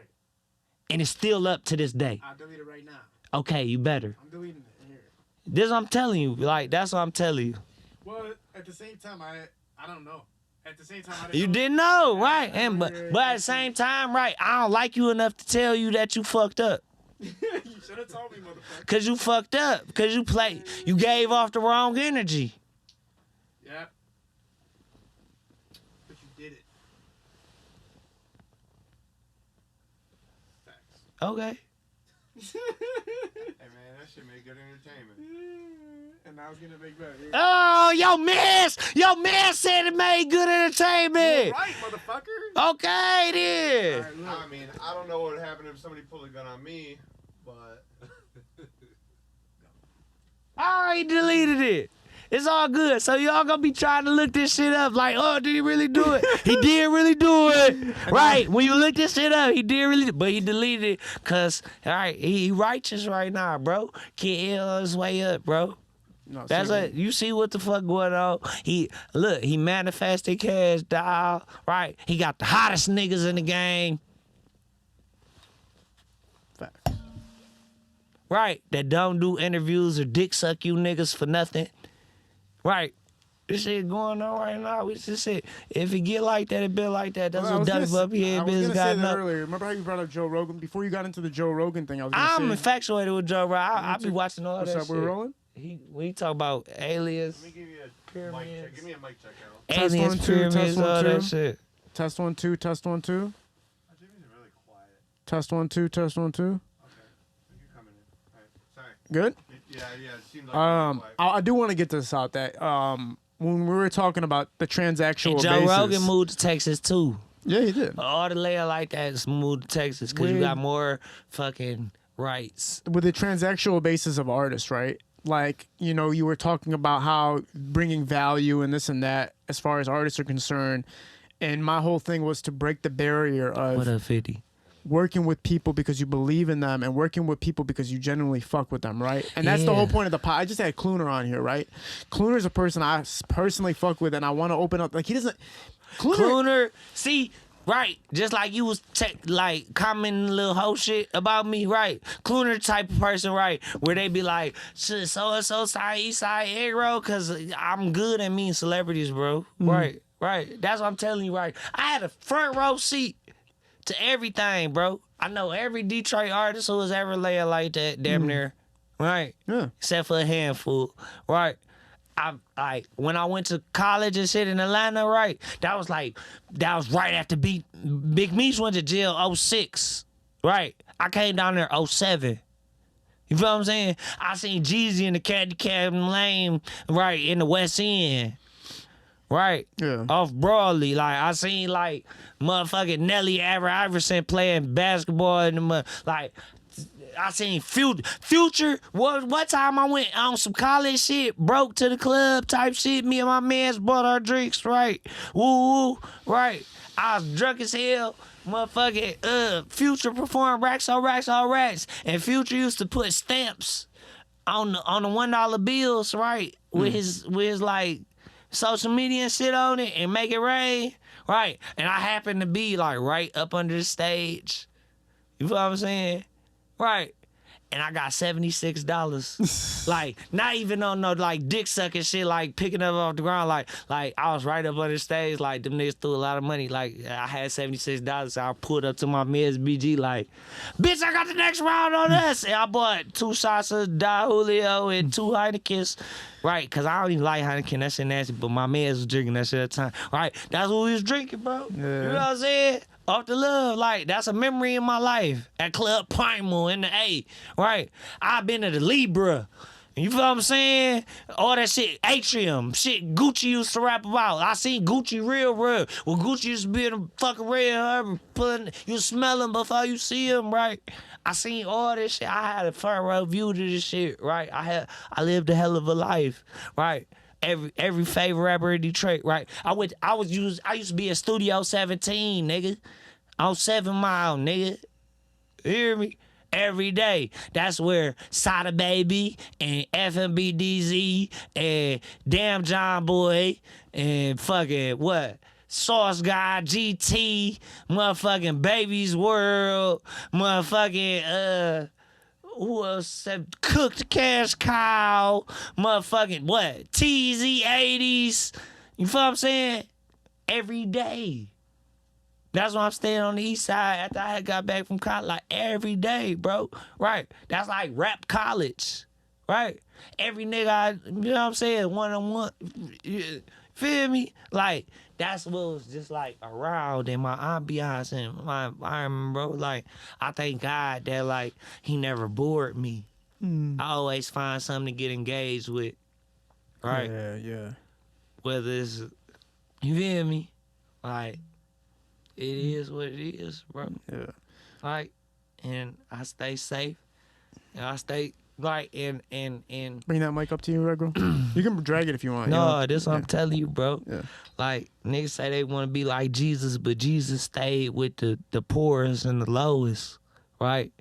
And it's still up to this day. I'll delete it right now. Okay, you better. I'm deleting it here. This what I'm telling you. Like, that's what I'm telling you. Well, at the same time, I don't know. At the same time, I didn't You know. didn't know, right? And but at the same time, right, I don't like you enough to tell you that you fucked up. You should have told me, motherfucker. Cause you fucked up. Cause you gave off the wrong energy. Yeah. But you did it. Facts. Okay. Hey man, that shit make good entertainment. And I was gonna make better. Oh, your man said it made good entertainment. Right, motherfucker. Okay then. All right, I mean, I don't know what would happen if somebody pulled a gun on me, but I already deleted it. It's all good. So y'all gonna be trying to look this shit up like, oh, did he really do it? He did really do it. Right. When you look this shit up, he did really, but he deleted it because, all right, he righteous right now, bro. Kid L on his way up, bro. No, That's seriously. it. You see what the fuck going on? He manifested cash doll, right? He got the hottest niggas in the game. Facts. Right, that don't do interviews or dick suck you niggas for nothing. Right. This shit going on right now. We just said, if it get like that, it be like that. That's Well, I what was Duffy gonna up here I was business gonna got say that enough. earlier. Remember how you brought up Joe Rogan? Before you got into the Joe Rogan thing, I was I'm gonna say. infatuated with Joe Rogan. I be watching all What's that up? shit. We're rolling. We talk about aliens, let me give you a mic pyramids, check. Give me a mic check, Al. Test aliens, 1, 2, pyramids, test 1, all 2. that shit. Test 1 2. Test 1 2. Jimmy's really quiet. Test 1 2. Test 1 2. Okay. You're coming in. Alright. Sorry. Good. Yeah, it seems like really quiet. I do want to get this out that when we were talking about the transactional And Joe basis. Rogan moved to Texas too. Yeah, he did. All the layer like that is moved to Texas because you With- got more fucking rights. With the transactional basis of artists, right? Like, you know, you were talking about how bringing value and this and that as far as artists are concerned. And my whole thing was to break the barrier of What up, 50? working with people because you believe in them and working with people because you genuinely fuck with them, right? And that's the whole point of the pod. I just had Cluner on here, right? Cluner's a person I personally fuck with and I want to open up. Like, he doesn't... Cluner, see, right, just like you was like commenting little whole shit about me, right? Cluner type of person, right, where they be like, so-and-so Eastside Eggroll, because I'm good at meeting celebrities, bro. Right. That's what I'm telling you, right? I had a front row seat to everything, bro. I know every Detroit artist who was ever laying like that, damn near, right? Yeah. Except for a handful, right? When I went to college and shit in Atlanta, right? That was right after Big Meech went to jail 06, right? I came down there 07. You feel what I'm saying? I seen Jeezy in the Candy Cabin Lane, right, in the West End. Right? Yeah. Off Broadly. Like, I seen, like, motherfucking Nelly Iverson playing basketball in the like, I seen Future. What time I went on some college shit, broke to the club type shit. Me and my mans bought our drinks, right? Woo, right? I was drunk as hell. Motherfucking Future performed Racks on Racks on Racks. And Future used to put stamps on the $1 bills, right? With his like social media and shit on it and make it rain, right? And I happened to be like right up under the stage. You feel what I'm saying? Right. And I got $76. Like, not even on no like dick sucking shit, like picking up off the ground. Like I was right up under the stage. Like, them niggas threw a lot of money. Like, I had $76. So I pulled up to my Miz BG like, bitch, I got the next round on us. And I bought 2 shots of Don Julio and 2 Heinekens. Right, because I don't even like Heineken. That shit nasty. But my man was drinking that shit at the time. Right, that's what we was drinking, bro. Yeah. You know what I'm saying? Off the love, like, that's a memory in my life. At Club Primal in the A, right? I've been to the Libra. You feel what I'm saying? All that shit, Atrium, shit Gucci used to rap about. I seen Gucci real. Well, Gucci used to be in the fucking real, you smell him before you see him, right? I seen all this shit. I had a front row view to this shit, right? I lived a hell of a life, right? Every favorite rapper in Detroit, right? I used to be in Studio 17, nigga. On 7 Mile, nigga. You hear me? Every day. That's where Sada Baby and FMBDZ and Damn John Boy and fucking what? Sauce Guy, GT, motherfucking Baby's World, motherfucking who else said Cooked Cash Cow, motherfucking what? TZ 80s. You feel what I'm saying? Every day. That's why I'm staying on the east side after I had got back from college. Like, every day, bro. Right. That's like rap college. Right? Every nigga, you know what I'm saying? One-on-one. Feel me? Like, that's what was just like around in my ambiance and my environment, bro. Like, I thank God that, like, he never bored me. I always find something to get engaged with. Right? Yeah. Whether it's, you feel me? Like, it is what it is, bro. Yeah. Like, and I stay safe. And I stay, like, and bring that mic up to you, Eggroll. You can drag it if you want. No, this what I'm telling you, bro. Yeah. Like, niggas say they want to be like Jesus, but Jesus stayed with the poorest and the lowest, right?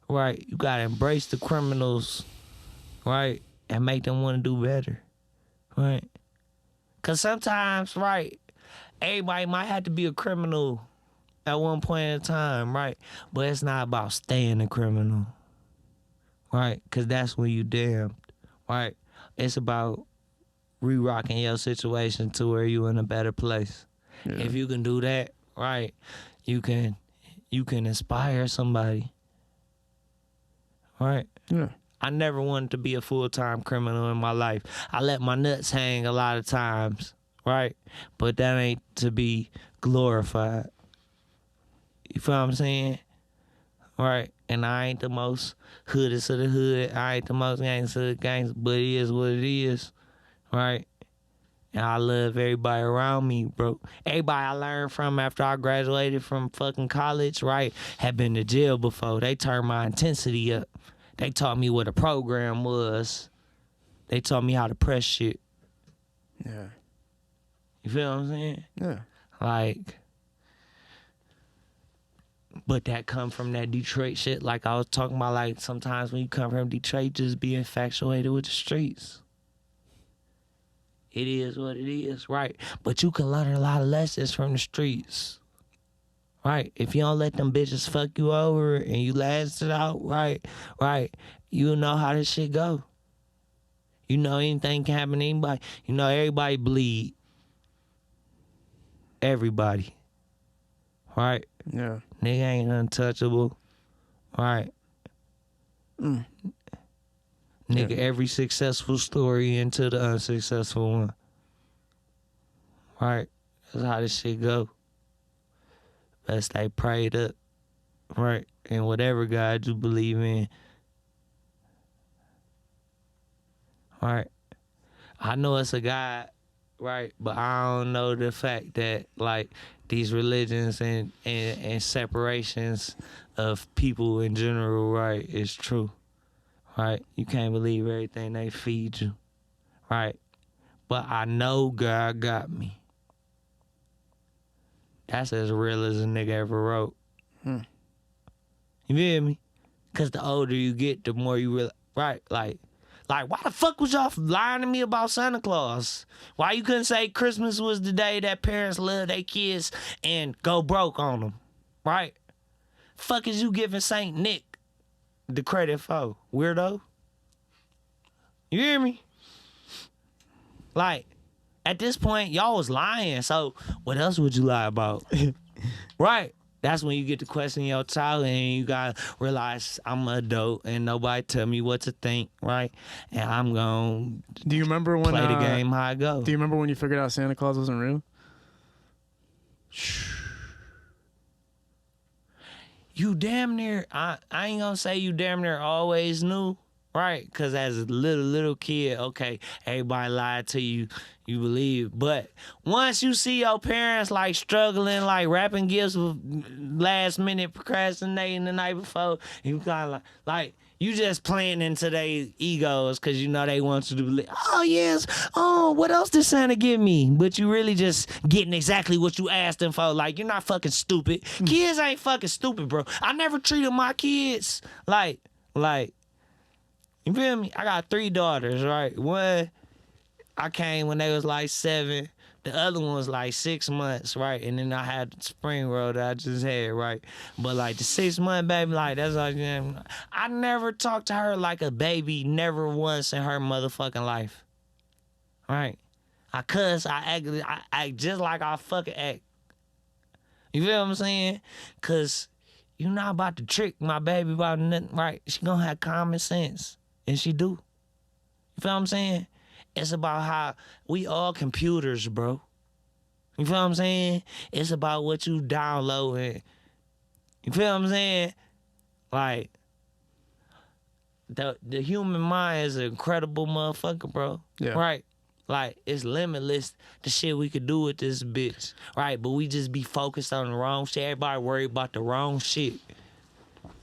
Right. You got to embrace the criminals, right? And make them want to do better, right? Because sometimes, right, everybody might have to be a criminal at one point in time, right? But it's not about staying a criminal, right? Because that's when you damned, right? It's about re-rocking your situation to where you in a better place. Yeah. If you can do that, right, you can inspire somebody, right? Yeah. I never wanted to be a full-time criminal in my life. I let my nuts hang a lot of times, right? But that ain't to be glorified. You feel what I'm saying? Right? And I ain't the most hoodest of the hood. I ain't the most gangster of the gangster, but it is what it is. Right? And I love everybody around me, bro. Everybody I learned from after I graduated from fucking college, right, had been to jail before. They turned my intensity up. They taught me what a program was. They taught me how to press shit. Yeah. You feel what I'm saying? Yeah. Like, But that come from that Detroit shit. Like I was talking about, like sometimes when you come from Detroit, just be infatuated with the streets. It is what it is, right? But you can learn a lot of lessons from the streets. Right? If you don't let them bitches fuck you over and you last it out, right, you'll know how this shit go. You know anything can happen to anybody. You know everybody bleed. Everybody. Right? Yeah. Nigga ain't untouchable. Right? Nigga, every successful story into the unsuccessful one. Right? That's how this shit go. Better stay prayed up. Right? And whatever God you believe in. Right? I know it's a God, right? But I don't know the fact that, like, these religions and separations of people in general, right, is true. Right? You can't believe everything they feed you. Right? But I know God got me. That's as real as a nigga ever wrote. You feel me? Because the older you get, the more you realize, right, like, why the fuck was y'all lying to me about Santa Claus? Why you couldn't say Christmas was the day that parents love their kids and go broke on them? Right? Fuck is you giving Saint Nick the credit for? Weirdo? You hear me? Like, at this point, y'all was lying, so what else would you lie about? Right? That's when you get to question your child and you gotta realize I'm an adult and nobody tell me what to think, right? And I'm gonna Do you remember when play the game how I go. Do you remember when you figured out Santa Claus wasn't real? You damn near, I ain't gonna say you damn near always knew, right? Because as a little kid, okay, everybody lied to you, you believe. But once you see your parents like struggling, like wrapping gifts with last minute procrastinating the night before, you kind of like you just playing into their egos because you know they want you to believe, oh yes, oh what else did Santa give me? But you really just getting exactly what you asked them for. Like, you're not fucking stupid. Kids ain't fucking stupid, bro. I never treated my kids like, you feel me? I got 3 daughters, right? One, I came when they was like 7. The other one was like 6 months, right? And then I had the spring roll that I just had, right? But like the 6-month baby, like that's all. I never talked to her like a baby, never once in her motherfucking life, right? I cuss, I act just like I fucking act. You feel what I'm saying? Cause you're not about to trick my baby about nothing, right? She gonna have common sense, and she do. You feel what I'm saying? It's about how we all computers, bro. You feel what I'm saying? It's about what you downloading. You feel what I'm saying? Like, the human mind is an incredible motherfucker, bro. Yeah. Right? Like, it's limitless the shit we could do with this bitch. Right? But we just be focused on the wrong shit. Everybody worry about the wrong shit.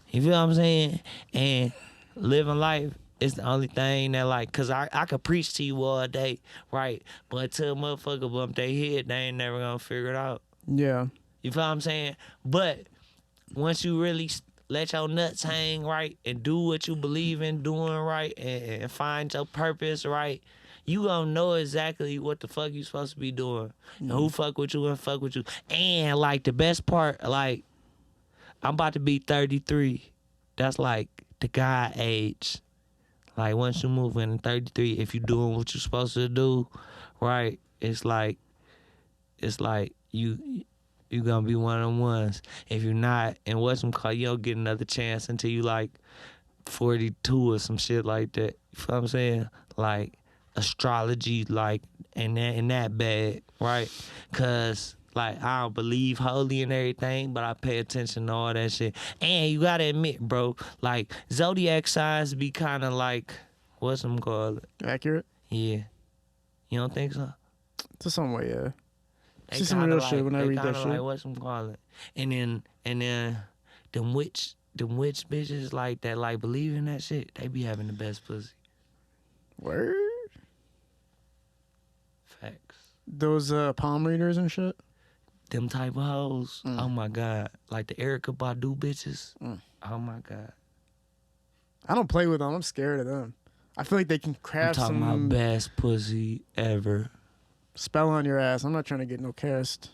You feel what I'm saying? And living life, it's the only thing that, like, cause I could preach to you all day, right? But until a motherfucker bump their head, they ain't never gonna figure it out. Yeah. You feel what I'm saying? But once you really let your nuts hang, right, and do what you believe in doing, right, and find your purpose, right, you gonna know exactly what the fuck you supposed to be doing. And who fuck with you and fuck with you. And, like, the best part, like, I'm about to be 33. That's, like, the God age. Like, once you move in 33, if you doing what you're supposed to do, right, it's like you gonna be one of them ones. If you're not, and whatchamacallit, you don't get another chance until you like 42 or some shit like that. You feel what I'm saying? Like, astrology, like, and that bad, right? Cause, like, I don't believe holy and everything, but I pay attention to all that shit. And you gotta admit, bro, like, zodiac signs be kind of like, whatchamacallit? Accurate? Yeah. You don't think so? To some way, yeah. They See some kinda real shit when I read that shit. Like, whatchamacallit? And then them witch bitches like that, like, believe in that shit, they be having the best pussy. Word? Facts. Those palm readers and shit? Them type of hoes. Oh my God. Like the Erykah Badu bitches. Oh my God. I don't play with them. I'm scared of them. I feel like they can I'm craft talking some about best pussy ever. spell on your ass. I'm not trying to get no cast.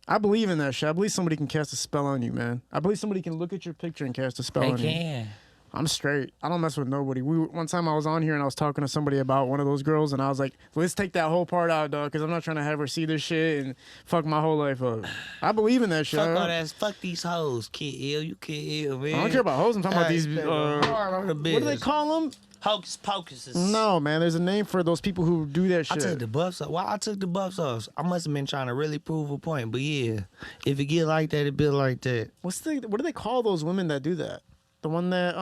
I believe in that shit. I believe somebody can cast a spell on you, man. I believe somebody can look at your picture and cast a spell They on you. can. I'm straight. I don't mess with nobody. One time I was on here and I was talking to somebody about one of those girls and I was like, let's take that whole part out, dog, because I'm not trying to have her see this shit and fuck my whole life up. I believe in that shit. Fuck all that. Fuck these hoes. Kid ill. You kid ill, man. I don't care about hoes. I'm talking about these. Hard on the What do they biz. call them? Hocus pocuses. No, man. There's a name for those people who do that I shit. took the buffs off. Why I took the buffs off? I must have been trying to really prove a point. But yeah, if it get like that, it be like that. What do they call those women that do that? The one that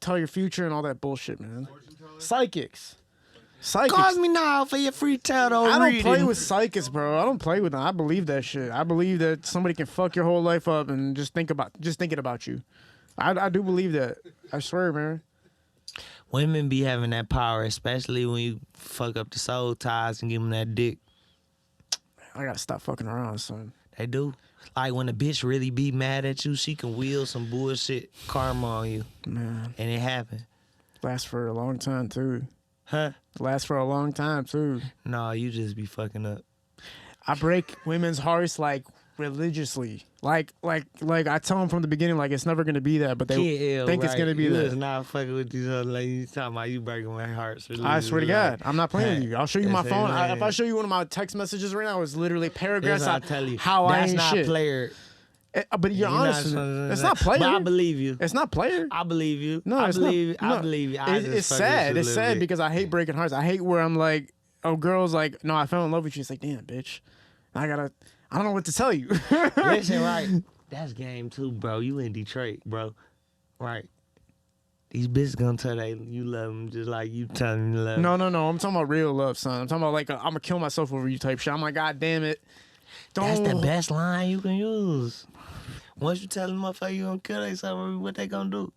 tell your future and all that bullshit, man. Psychics. Call me now for your free title. I don't play with psychics, bro. I don't play with them. I believe that shit. I believe that somebody can fuck your whole life up and just thinking about you. I do believe that. I swear, man. Women be having that power, especially when you fuck up the soul ties and give them that dick. I gotta stop fucking around, son. They do. Like when a bitch really be mad at you, she can wheel some bullshit karma on you. Man, And it happened. lasts for a long time too. Huh? Lasts for a long time too. No, you just be fucking up. I break women's hearts like religiously. Like I tell them from the beginning, like it's never gonna be that, but they think it's gonna be you that. was not fucking with these other ladies. Talking about you breaking my hearts. I swear to God, I'm not playing with you. I'll show you my It's phone. like- If I show you one of my text messages right now, it's literally paragraphs. That's what I tell you. How I That's ain't not shit. player. But you're honest. It's not player. But I believe you. It's not player. I believe you. No, I it's believe. not. I believe you. I It's just fuck with sad. you a It's little sad bit. because I hate breaking hearts. I hate where I'm like, oh, girl's like, no, I fell in love with you. It's like, damn, bitch. I don't know what to tell you. Listen, right? That's game too, bro. You in Detroit, bro. Right. These bitches gonna tell you love them just like you tell them you love them. No. I'm talking about real love, son. I'm talking about like I'm gonna kill myself over you type shit. I'm like, God damn it. That's the best line you can use. Once you tell them motherfucker you gonna kill themselves, what they gonna do?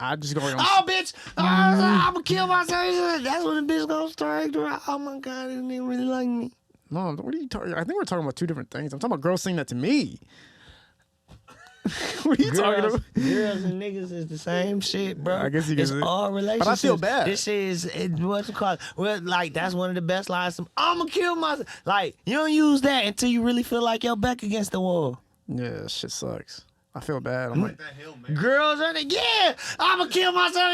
I just go. Oh, bitch! I'm gonna kill myself. That's when the bitch gonna start. Oh my God, this nigga really like me. No, what are you talking? I think we're talking about two different things. I'm talking about girls saying that to me. What are you talking about? Girls and niggas is the same shit, bro. I guess you it's can say- all relationships. But I feel bad. This shit is what's it called? Well, like that's one of the best lines. I'm gonna kill myself. Like you don't use that until you really feel like your back against the wall. Yeah, that shit sucks. I feel bad. I'm like, That Hail Mary. Girls are like, yeah, I'm gonna kill myself.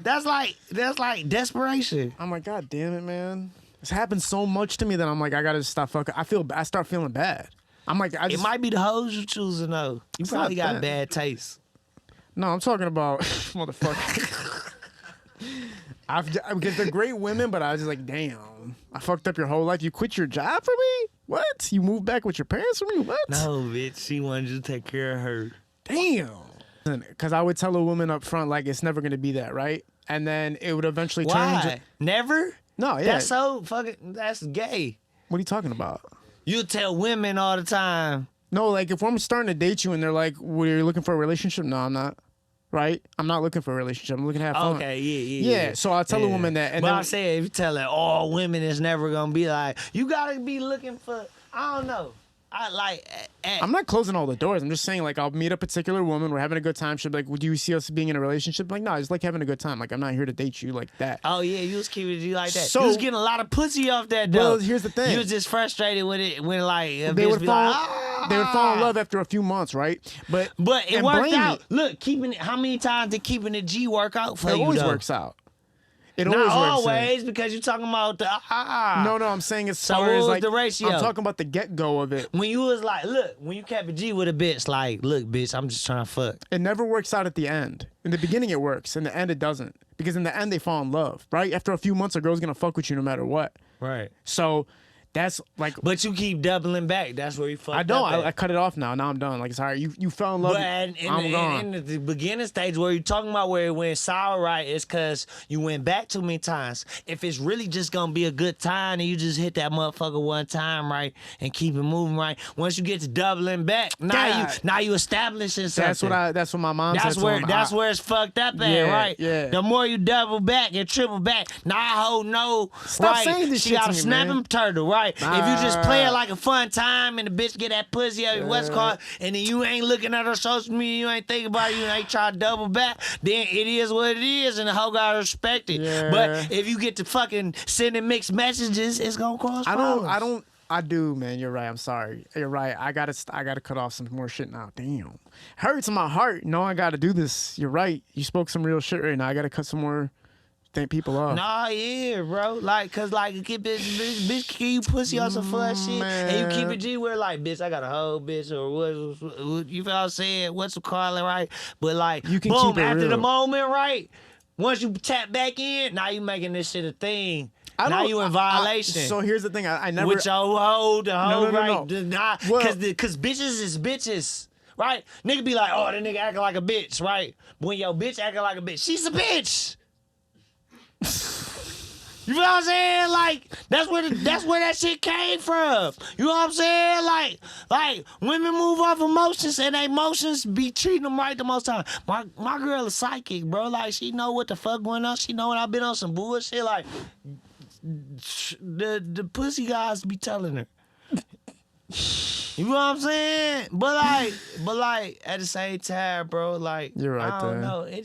That's like desperation. I'm like, God damn it, man. It's happened so much to me that I'm like, I gotta stop fucking. I start feeling bad. I'm like, It might be the hoes you choosing though. You It's probably not got that. bad taste. No, I'm talking about motherfucker. Because they're great women, but I was just like, damn, I fucked up your whole life. You quit your job for me? What? You moved back with your parents for me? What? No, bitch, she wanted you to take care of her. Damn. Because I would tell a woman up front, like, it's never gonna be that, right? And then it would eventually turn into. Why? Never? No, yeah. That's so fucking. That's gay. What are you talking about? You tell women all the time. No, like if I'm starting to date you and they're like, "Well, you're looking for a relationship?" No, I'm not. Right? I'm not looking for a relationship. I'm looking to have fun. Okay, yeah. Yeah, so I'll tell a woman that, and but then- I say if you tell her all women, it's never gonna be like you gotta be looking for. I don't know. I like. I'm not closing all the doors. I'm just saying, like, I'll meet a particular woman. We're having a good time. She'll be like, "Would you see us being in a relationship?" Like, no, I just like having a good time. Like, I'm not here to date you like that. Oh yeah, you was keeping it like that. So- you was getting a lot of pussy off that though. Well, here's the thing. You was just frustrated with it when like a They bitch would be fall. like, "Ah." They would fall in love after a few months, right? But But it and worked blame out. me. Look, keeping it. How many times did keeping the G work out for It you? always though? works out. It Not always works out. always, because you're talking about the No, I'm saying as So far what as was like the ratio? I'm talking about the get go of it. When you was like, look, when you kept a G with a bitch, like, look, bitch, I'm just trying to fuck. It never works out at the end. In the beginning, it works. In the end, it doesn't. Because in the end, they fall in love, right? After a few months, a girl's gonna fuck with you no matter what. Right. So That's like But you keep doubling back. That's where you fucked I don't. up at. I cut it off now. Now I'm done. Like it's all right. You fell in love. But I'm gone. in the beginning stage where you're talking about where it went sour, right, is because you went back too many times. If it's really just going to be a good time and you just hit that motherfucker one time, right, and keep it moving, right, once you get to doubling back, now you establishing something. That's what my mom That's said. where where it's fucked up at, right? Yeah. The more you double back and triple back, now I hold no. Stop right, saying this she shit got to a me, snapping man. turtle, right? If you just play it like a fun time and the bitch get that pussy out what's called, and then you ain't looking at her social media, you ain't thinking about it, you ain't trying to double back, then it is what it is, and the hoe gotta respect it. Yeah. But if you get to fucking sending mixed messages, it's gonna cause problems. I do, man. You're right. I'm sorry. You're right. I gotta cut off some more shit now. Damn, hurts my heart. No, I gotta do this. You're right. You spoke some real shit right now. I gotta cut some more. Think people off. Nah, yeah, bro. Like, cause like, keep bitch, keep you pussy on some fun shit, and you keep it G where like, bitch, I got a whole bitch or what? You feel what I'm saying? What's the calling, right? But like, You can boom, keep it after real. the moment, right? Once you tap back in, now you making this shit a thing. Now you in violation. So here's the thing. I never. With your hoe, the hoe, no, right? no. Nah, Well- cause bitches is bitches. Right? Nigga be like, oh, that nigga acting like a bitch, right? When your bitch acting like a bitch, she's a bitch. You know what I'm saying? Like, that's where that shit came from. You know what I'm saying? Like women move off emotions and emotions be treating them right the most time. My girl is psychic, bro. Like, she know what the fuck going on. She know when I've been on some bullshit. Like, the pussy guys be telling her. You know what I'm saying? But like at the same time, bro, like You're right I don't there. know. It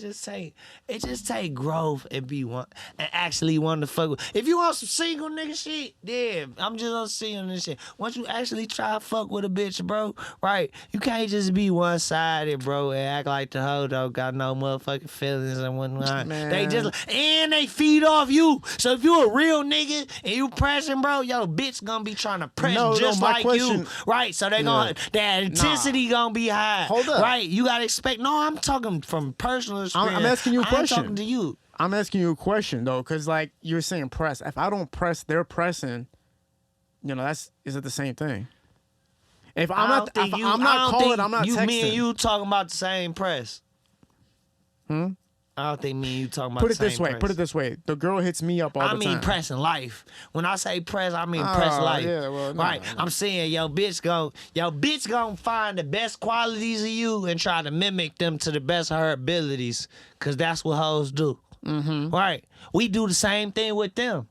just take growth and be one and actually want to fuck with. If you want some single nigga shit, damn, I'm just on single nigga shit. Once you actually try to fuck with a bitch, bro, right? You can't just be one sided, bro, and act like the hoe don't got no motherfucking feelings and whatnot. Man. They feed off you. So if you a real nigga and you pressing, bro, yo, bitch gonna be trying to press just my like question- you, right? So they gonna that intensity gonna be high. Hold up. Right? You gotta expect. No, I'm talking from personal experience. I'm asking you a I ain't question. talking to you. I'm asking you a question though, because like you're saying press. If I don't press, they're pressing. You know, is it the same thing? If I'm not calling, I'm not texting. Me and you talking about the same press. I don't think me and you talking about Put the it same this way. press. Put it this way. The girl hits me up all the time. I mean pressing life. When I say press, I mean press life. Yeah, well, no, right. no. I'm saying yo bitch gonna find the best qualities of you and try to mimic them to the best of her abilities. Cause that's what hoes do. Mm-hmm. Right. We do the same thing with them.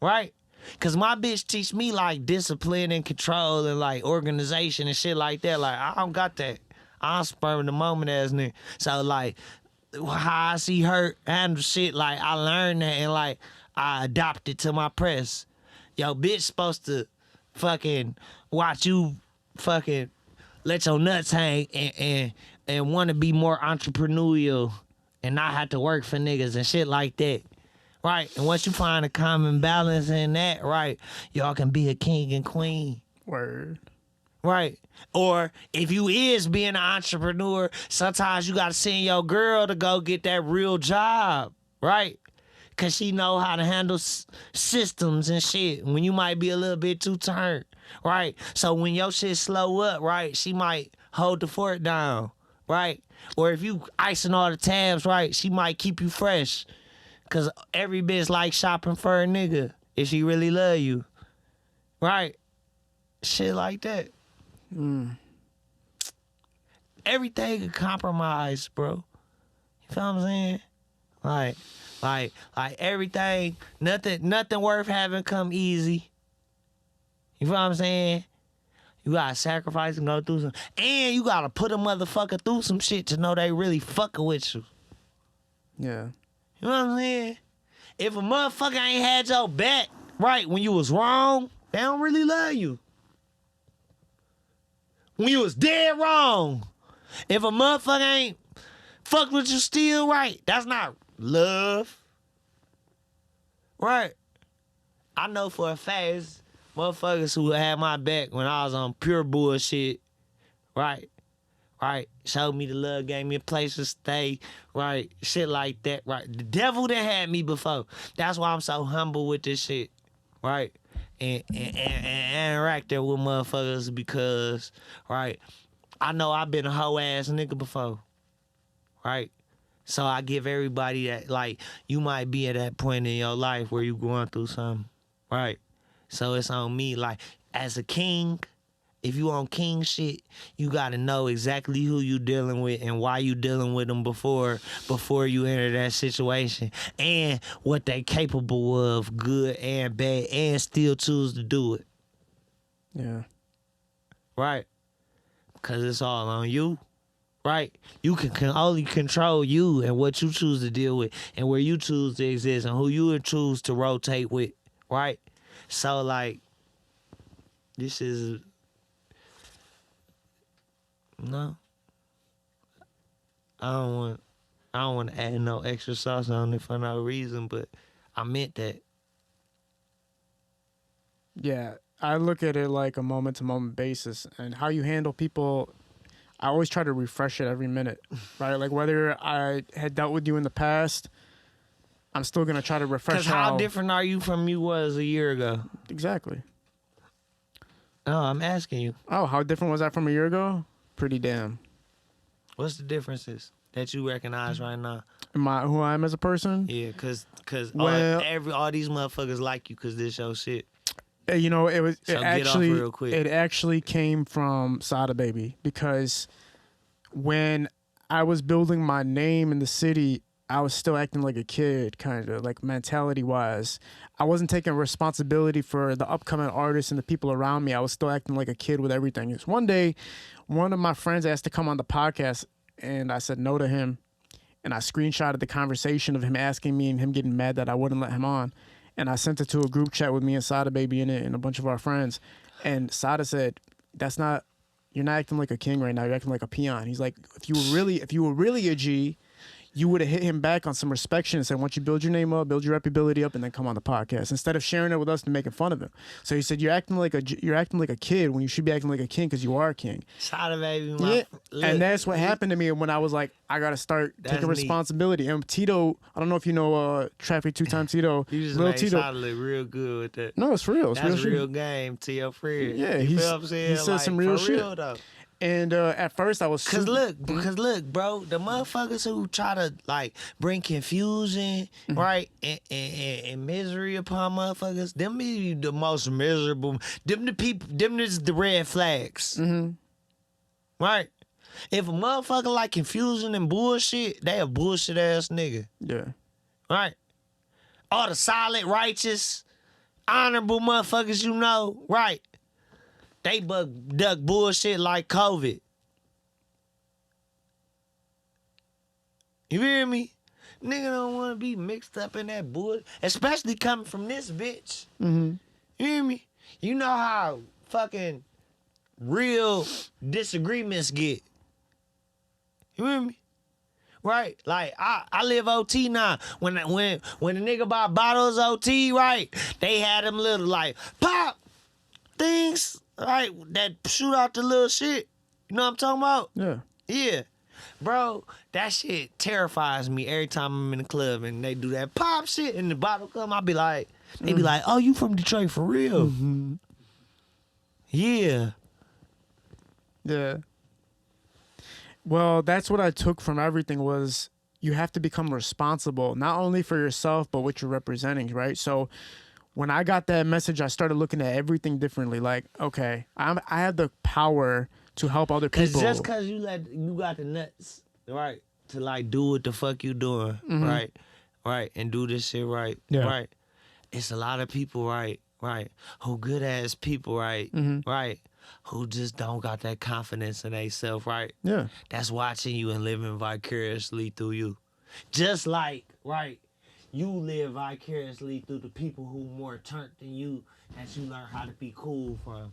Right? Cause my bitch teach me like discipline and control and like organization and shit like that. Like I don't got that. I'm spur in the moment ass nigga. So like how I see her handle shit, like I learned that and like I adopted to my press. Yo, bitch supposed to fucking watch you fucking let your nuts hang and want to be more entrepreneurial and not have to work for niggas and shit like that. Right? And once you find a common balance in that, right, y'all can be a king and queen. Word. Right. Or if you is being an entrepreneur, sometimes you got to send your girl to go get that real job. Right. Because she know how to handle systems and shit when you might be a little bit too turned. Right. So when your shit slow up, right, she might hold the fort down. Right. Or if you icing all the tabs, right, she might keep you fresh. Because every bitch like shopping for a nigga if she really love you. Right. Shit like that. Everything a compromise, bro. You feel what I'm saying? Like everything, nothing worth having come easy. You feel what I'm saying? You gotta sacrifice and go through some, and you gotta put a motherfucker through some shit to know they really fucking with you. Yeah. You know what I'm saying? If a motherfucker ain't had your back, right, when you was wrong, they don't really love you. When you was dead wrong, if a motherfucker ain't fucked with you still right, that's not love. Right? I know for a fact it's motherfuckers who had my back when I was on pure bullshit. Right? Right? Showed me the love, gave me a place to stay. Right? Shit like that. Right? The devil that had me before. That's why I'm so humble with this shit. Right? and interacting with motherfuckers because, right, I know I've been a hoe ass nigga before, right? So I give everybody that, like, you might be at that point in your life where you going through something, right? So it's on me, like, as a king, if you on king shit, you gotta know exactly who you dealing with and why you dealing with them before you enter that situation, and what they capable of, good and bad, and still choose to do it. Yeah. Right? Because it's all on you. Right? You can only control you and what you choose to deal with and where you choose to exist and who you would choose to rotate with. Right? So, like, this is... No. I don't want to add no extra sauce on it for no reason, but I meant that. Yeah. I look at it like a moment-to-moment basis, and how you handle people, I always try to refresh it every minute, right? Like, whether I had dealt with you in the past, I'm still going to try to refresh Because how different are you from you was a year ago? Exactly. No, I'm asking you. Oh, how different was that from a year ago? Pretty damn. What's the differences that you recognize right now? Who I am as a person? Yeah, cause Well- all these motherfuckers like you cause this your shit. You know, it was So it get off actually real quick. it actually came from Sada Baby, because when I was building my name in the city, I was still acting like a kid, kind of like mentality wise. I wasn't taking responsibility for the upcoming artists and the people around me. I was still acting like a kid with everything. It's one day, one of my friends asked to come on the podcast, and I said no to him. And I screenshotted the conversation of him asking me and him getting mad that I wouldn't let him on. And I sent it to a group chat with me and Sada Baby in it and a bunch of our friends. And Sada said, you're not acting like a king right now. You're acting like a peon. He's like, if you were really a G, you would have hit him back on some respect and said, once you build your name up, build your reputability up, and then come on the podcast, instead of sharing it with us and making fun of him. So he said, you're acting like a kid when you should be acting like a king, because you are a king. Sada Baby, Yeah. look, And that's what happened to me when I was like, I got to start That's taking neat. responsibility. And Tito, I don't know if you know Traffic 2-Time Tito. You just Lil made Tito. Sada look real good with that. No, it's real. It's That's real real shit. game to your friend. Yeah, you he's- feel what I'm saying? he said Like, some real for shit. Real, though. And at first I was Cause super- look, bro, the motherfuckers who try to like bring confusion, right, and misery upon motherfuckers, them be the most miserable. Them is the red flags, right? If a motherfucker like confusion and bullshit, they a bullshit ass nigga, Yeah. right? All the solid, righteous, honorable motherfuckers you know, right? They duck bullshit like COVID. You hear me? Nigga don't want to be mixed up in that bullshit, especially coming from this bitch. You hear me? You know how fucking real disagreements get. You hear me? Right? Like, I live OT now. When the nigga bought bottles OT, right? They had them little, like, pop things, right, that shoot out the little shit. You know what I'm talking about? Yeah. Yeah. Bro, that shit terrifies me every time I'm in the club and they do that pop shit and the bottle come, I be like, they be like, oh, you from Detroit for real? Yeah. Yeah. Well, that's what I took from everything was you have to become responsible, not only for yourself, but what you're representing, right? So when I got that message, I started looking at everything differently. Like, okay, I have the power to help other people. Cause just cause you got the nuts, right, to like do what the fuck you doing, right, and do this shit right, Yeah. right. It's a lot of people, right, who good ass people, right, right, who just don't got that confidence in themselves, right. Yeah. That's watching you and living vicariously through you, just like, right, you live vicariously through the people who more turned than you that you learn how to be cool from.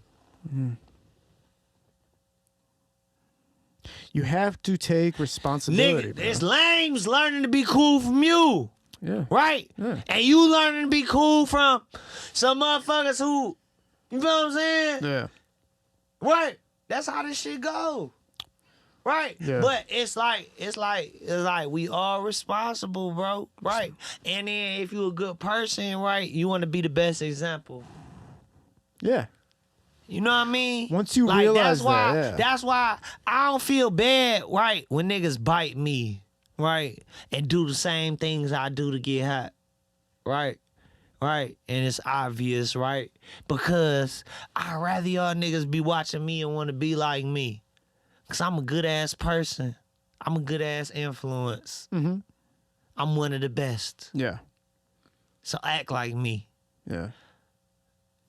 You have to take responsibility. Nigga, bro. it's lames learning to be cool from you. Yeah. Right? Yeah. And you learning to be cool from some motherfuckers who, you know what I'm saying? Yeah. Right? That's how this shit go. Right? Yeah. But it's like we all responsible, bro. Right? And then if you a good person, right, you want to be the best example. Yeah. You know what I mean? Once you like, realize that's why I don't feel bad, right, when niggas bite me, right, and do the same things I do to get hot, right? Right? And it's obvious, right? Because I'd rather y'all niggas be watching me and want to be like me. Because I'm a good-ass person. I'm a good-ass influence. Mm-hmm. I'm one of the best. Yeah. So act like me. Yeah.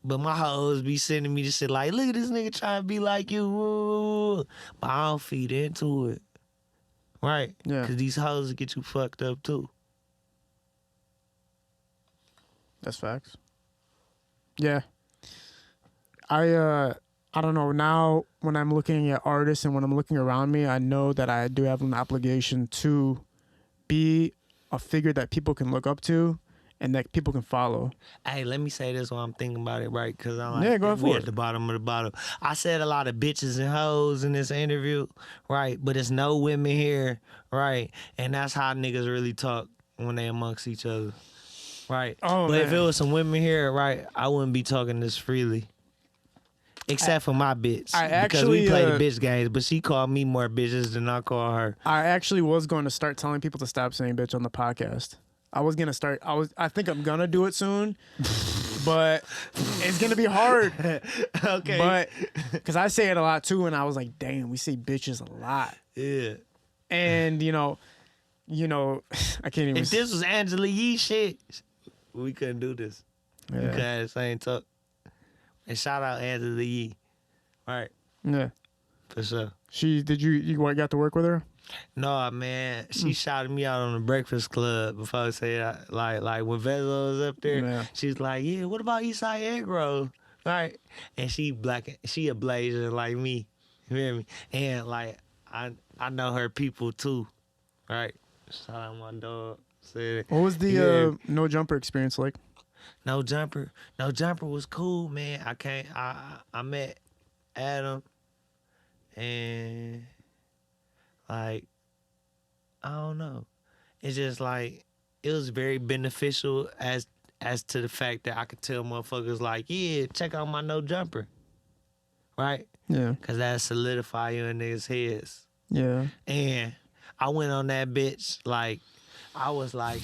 But my hoes be sending me this shit like, look at this nigga trying to be like you. But I don't feed into it. Right? Yeah. Because these hoes get you fucked up too. That's facts. Yeah. I don't know. Now when I'm looking at artists and when I'm looking around me, I know that I do have an obligation to be a figure that people can look up to and that people can follow. Hey, let me say this while I'm thinking about it, right? Because I'm like, Yeah, go for we it. at the bottom of the bottle. I said a lot of bitches and hoes in this interview, right? But it's no women here, right? And that's how niggas really talk when they amongst each other, right? Oh, but if man. it was some women here, right, I wouldn't be talking this freely. Except for my bitch. Because we play the bitch games, but she called me more bitches than I call her. I actually was going to start telling people to stop saying bitch on the podcast. I think I'm gonna do it soon, but it's gonna be hard. Okay. But because I say it a lot too, and I was like, damn, we say bitches a lot. Yeah. And you know, I can't even. If this was Angela Yee shit, we couldn't do this. We couldn't have the same talk. And shout out Angela Yee. All right. Yeah. For sure. You got to work with her? No, man. She shouted me out on the Breakfast Club before I say that. Like when Vezo was up there, Yeah. she's like, yeah, what about Eastside Eggroll? Right? And she a blazer like me. You hear me? And like I know her people too. Right? Shout out my dog. Said, What was the no jumper experience like? No jumper was cool, man. I met Adam and like I don't know. It's just like it was very beneficial as to the fact that I could tell motherfuckers like, yeah, check out my no jumper. Right? Yeah. Cause that solidify you in niggas' heads. Yeah. And I went on that bitch like I was like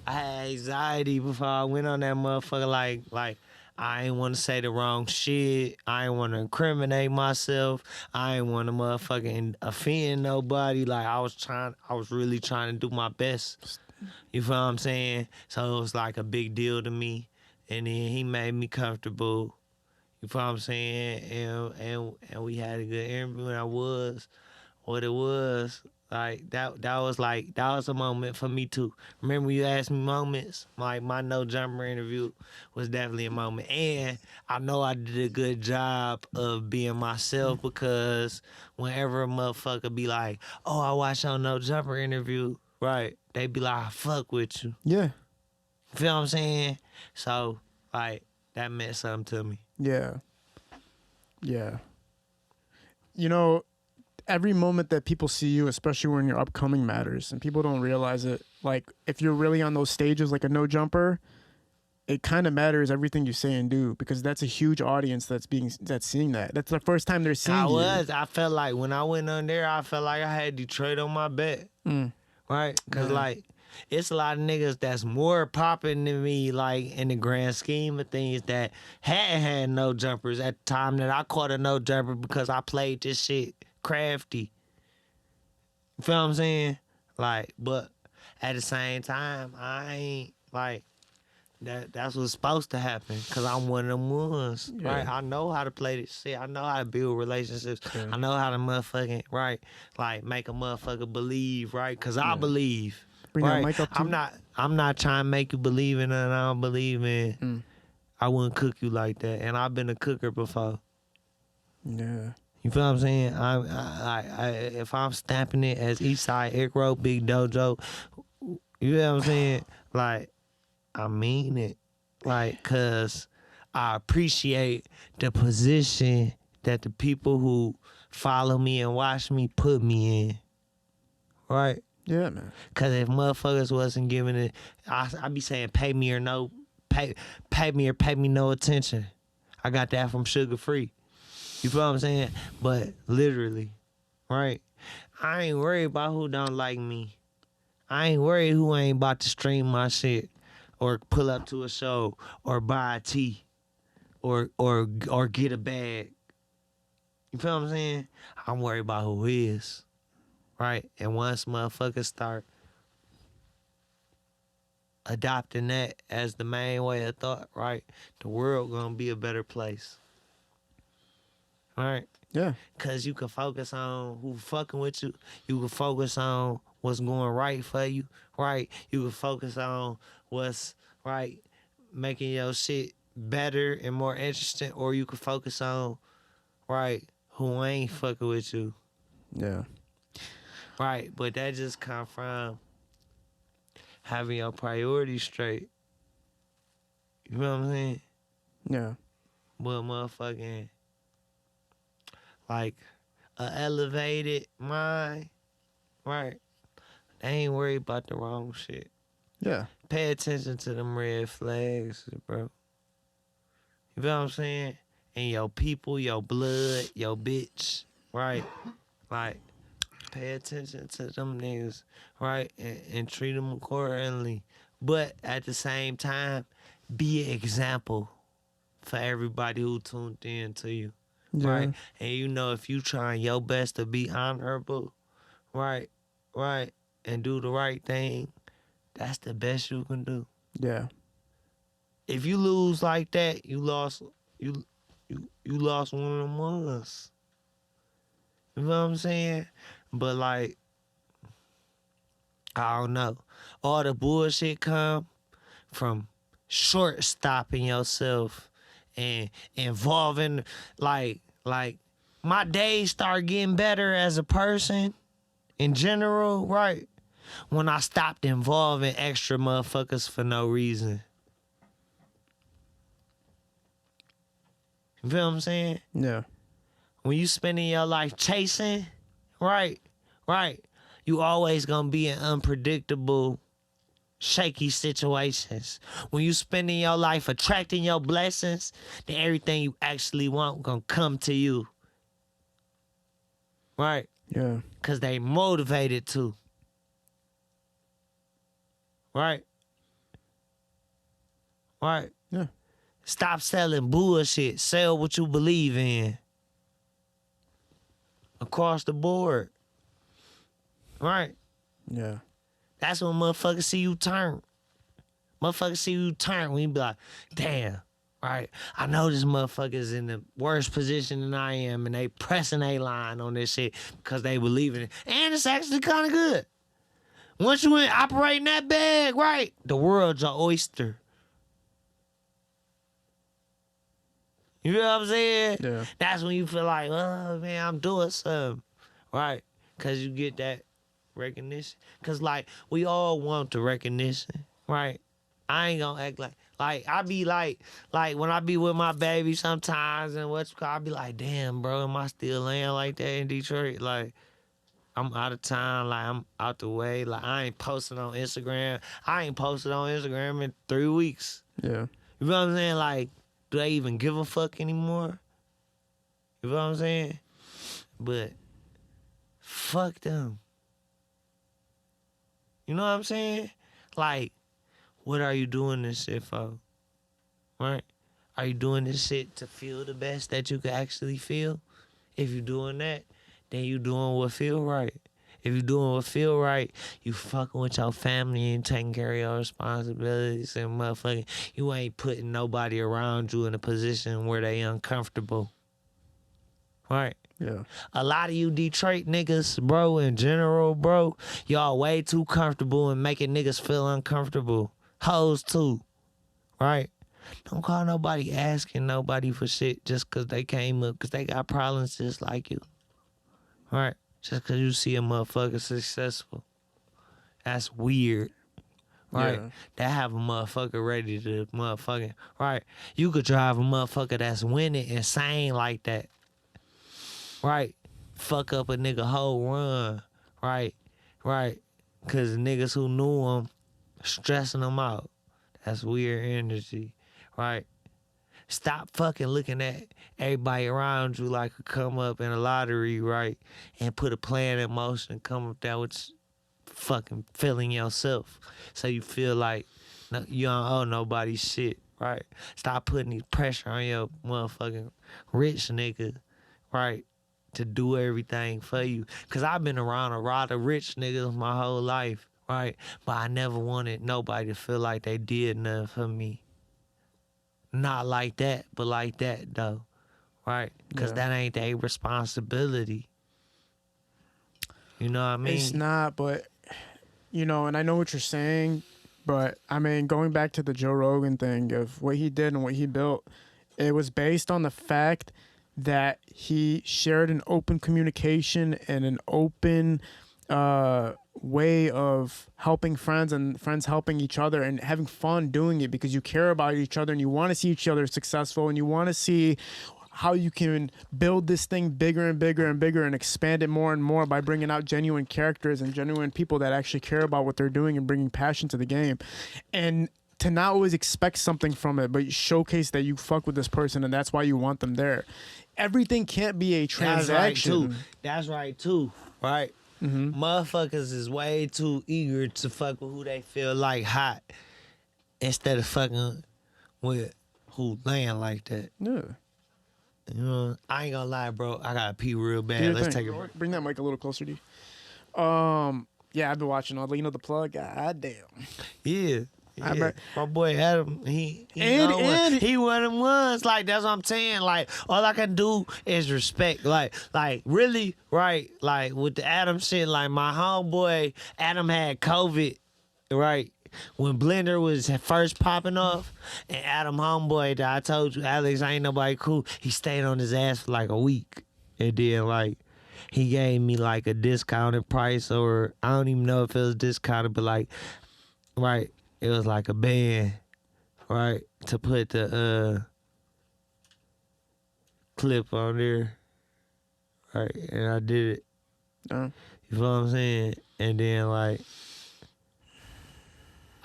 I had anxiety before I went on that motherfucker. Like I ain't want to say the wrong shit. I ain't want to incriminate myself. I ain't want to motherfucking offend nobody. Like I was really trying to do my best. You feel what I'm saying? So it was like a big deal to me. And then he made me comfortable. You feel what I'm saying? And we had a good interview. And I was what it was. Like that was a moment for me too. Remember you asked me moments? Like my no jumper interview was definitely a moment. And I know I did a good job of being myself because whenever a motherfucker be like, oh, I watched your no jumper interview, right? They be like, I fuck with you. Yeah. Feel what I'm saying? So like that meant something to me. Yeah. Yeah. You know, every moment that people see you, especially when you're upcoming, matters, and people don't realize it. Like if you're really on those stages like a no jumper, it kind of matters everything you say and do because that's a huge audience that's seeing that. That's the first time they're seeing you. I felt like when I went on there, I felt like I had Detroit on my back. Right? Because like it's a lot of niggas that's more popping than me, like in the grand scheme of things that had no jumpers at the time that I caught a no jumper because I played this shit crafty. You feel what I'm saying? Like, but at the same time, I ain't like that's what's supposed to happen because I'm one of them ones, right? I know how to play this shit. I know how to build relationships. I know how to motherfucking, right? Like make a motherfucker believe, right? Because I believe. Bring right? that mic up too. I'm not trying to make you believe in nothing I don't believe in. I wouldn't cook you like that. And I've been a cooker before. Yeah. You feel what I'm saying? I if I'm stamping it as Eastside Eggroll, Big Dojo, you know what I'm saying? Like, I mean it. Like, cause I appreciate the position that the people who follow me and watch me put me in. Right? Yeah, man. Cause if motherfuckers wasn't giving it, I be saying pay me or pay me no attention. I got that from Sugar Free. You feel what I'm saying? But literally, right? I ain't worried about who don't like me. I ain't worried who ain't about to stream my shit or pull up to a show or buy a tea or get a bag. You feel what I'm saying? I'm worried about who is, right? And once motherfuckers start adopting that as the main way of thought, right? The world gonna be a better place. Right? Yeah. Cause you can focus on who fucking with you. You can focus on what's going right for you, right? You can focus on what's right, making your shit better and more interesting, or you can focus on right who ain't fucking with you, Yeah. right? But that just come from having your priorities straight. You know what I'm saying? Yeah. But motherfucking like a elevated mind, right? They ain't worried about the wrong shit. Yeah. Pay attention to them red flags, bro. You feel what I'm saying? And your people, your blood, your bitch, right? Like, pay attention to them niggas, right? And treat them accordingly. But at the same time, be an example for everybody who tuned in to you. Yeah. Right? And you know, if you trying your best to be honorable, right, and do the right thing, that's the best you can do. Yeah. If you lose like that, you lost you lost one of them ones. You know what I'm saying? But like, I don't know. All the bullshit come from short stopping yourself and involving like my days start getting better as a person in general, right? When I stopped involving extra motherfuckers for no reason. You feel what I'm saying? Yeah. When you spending your life chasing, right, you always gonna be in unpredictable, shaky situations. When you spending your life attracting your blessings, then everything you actually want gonna come to you. Right? Yeah. Cause they motivated to. Right? Right? Yeah. Stop selling bullshit. Sell what you believe in. Across the board. Right? Yeah. That's when motherfuckers see you turn. Motherfuckers see you turn when you be like, damn, right? I know this motherfucker's in the worst position than I am, and they pressing a line on this shit because they believe in it. And it's actually kind of good. Once you in operating that bag, right, the world's your oyster. You know what I'm saying? Yeah. That's when you feel like, oh, man, I'm doing something, right? Because you get that recognition. Because, like, we all want the recognition, right? I ain't gonna act like I be like when I be with my baby sometimes and I be like, damn, bro, am I still laying like that in Detroit? Like, I'm out of town, like I'm out the way, like I ain't posting on Instagram. I ain't posted on Instagram in 3 weeks. Yeah. You know what I'm saying? Like, do they even give a fuck anymore? You know what I'm saying? But fuck them. You know what I'm saying? Like, what are you doing this shit for? Right? Are you doing this shit to feel the best that you can actually feel? If you're doing that, then you doing what feel right. If you doing what feel right, you fucking with your family and taking care of your responsibilities and motherfucking, you ain't putting nobody around you in a position where they uncomfortable. Right? Yeah. A lot of you Detroit niggas, bro, in general, bro, y'all way too comfortable and making niggas feel uncomfortable. Hoes too. Right? Don't call nobody asking nobody for shit just because they came up, because they got problems just like you. Right? Just because you see a motherfucker successful. That's weird. Right? Yeah. That have a motherfucker ready to motherfucking, right? You could drive a motherfucker that's winning insane like that. Right? Fuck up a nigga whole run. Right? Because niggas who knew him stressing him out. That's weird energy. Right? Stop fucking looking at everybody around you like a come up in a lottery, right? And put a plan in motion, come up there with fucking feeling yourself. So you feel like you don't owe nobody shit, right? Stop putting the pressure on your motherfucking rich nigga, right? To do everything for you. Cause I've been around a lot of rich niggas my whole life, right? But I never wanted nobody to feel like they did nothing for me. Not like that, but like that though, right? Cause that ain't their responsibility. You know what I mean? It's not, but you know, and I know what you're saying, but I mean, going back to the Joe Rogan thing of what he did and what he built, it was based on the fact that he shared an open communication and an open way of helping friends and friends helping each other and having fun doing it because you care about each other and you want to see each other successful and you want to see how you can build this thing bigger and bigger and bigger and expand it more and more by bringing out genuine characters and genuine people that actually care about what they're doing and bringing passion to the game. And to not always expect something from it, but showcase that you fuck with this person and that's why you want them there. Everything can't be a transaction. That's right too, right? Mm-hmm. Motherfuckers is way too eager to fuck with who they feel like hot instead of fucking with who laying like that. Yeah. You know, I ain't gonna lie, bro. I gotta pee real Do bad. your Let's thing. take a break. Bring that mic a little closer to you. Yeah, I've been watching all the, you know, the plug. God damn. Yeah. I Yeah. bet- My boy Adam, he And- know and- he one of them ones. Like, that's what I'm saying. Like, all I can do is respect. Like really, right? Like with the Adam shit, like my homeboy Adam had COVID, right? When Blender was first popping off, and Adam homeboy that I told you, Alex, ain't nobody cool. He stayed on his ass for like a week, and then like he gave me like a discounted price, or I don't even know if it was discounted, but like, right, it was like a band, right, to put the clip on there, right, and I did it. Uh, You feel what I'm saying? And then like,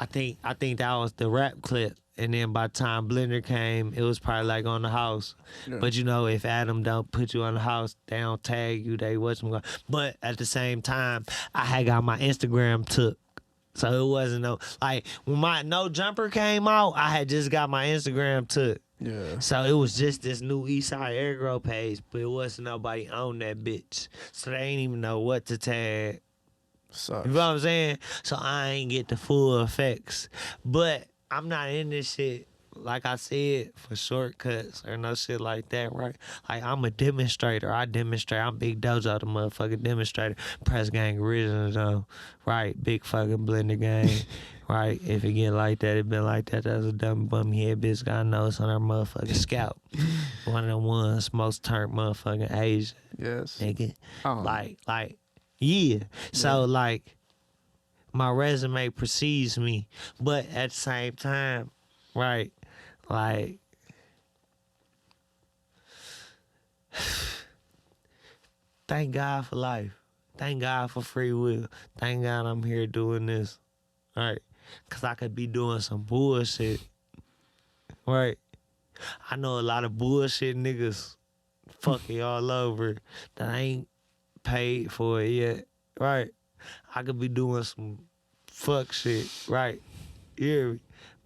I think that was the rap clip. And then by the time Blender came, it was probably like on the house. Yeah. But you know, if Adam don't put you on the house, they don't tag you, they watch them. But at the same time, I had got my Instagram took. So it wasn't no, like when my No Jumper came out, I had just got my Instagram took. yeah. So it was just this new Eastside Eggroll page, but it wasn't nobody on that bitch. So they ain't even know what to tag. Sucks. You know what I'm saying? So I ain't get the full effects. But I'm not in this shit, like I said, for shortcuts or no shit like that, right? Like, I'm a demonstrator. I demonstrate. I'm Big Dojo, the motherfucking demonstrator. Press Gang Original, though. Right? Big fucking Blender Gang. Right? If it get like that, it been like that. That's a dumb bum head bitch got nose on her motherfucking scalp. One of them ones most turned motherfucking Asian. Yes. Nigga. Oh. Like, yeah. So, like, my resume precedes me. But at the same time, right, like, thank God for life. Thank God for free will. Thank God I'm here doing this. Right? Because I could be doing some bullshit. Right? I know a lot of bullshit niggas fucking all over that ain't paid for it yet. Right? I could be doing some fuck shit. Right? You hear me?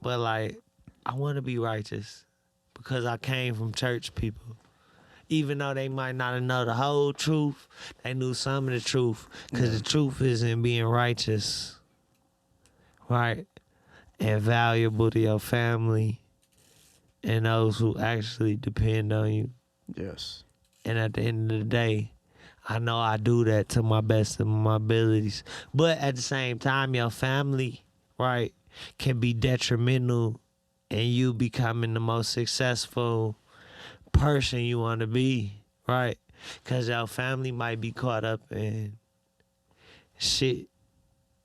But like, I want to be righteous because I came from church people. Even though they might not know the whole truth, they knew some of the truth. Because the truth is in being righteous. Right? And valuable to your family and those who actually depend on you. Yes. And at the end of the day, I know I do that to my best of my abilities. But at the same time, your family, right, can be detrimental in you becoming the most successful person you want to be, right? Because your family might be caught up in shit,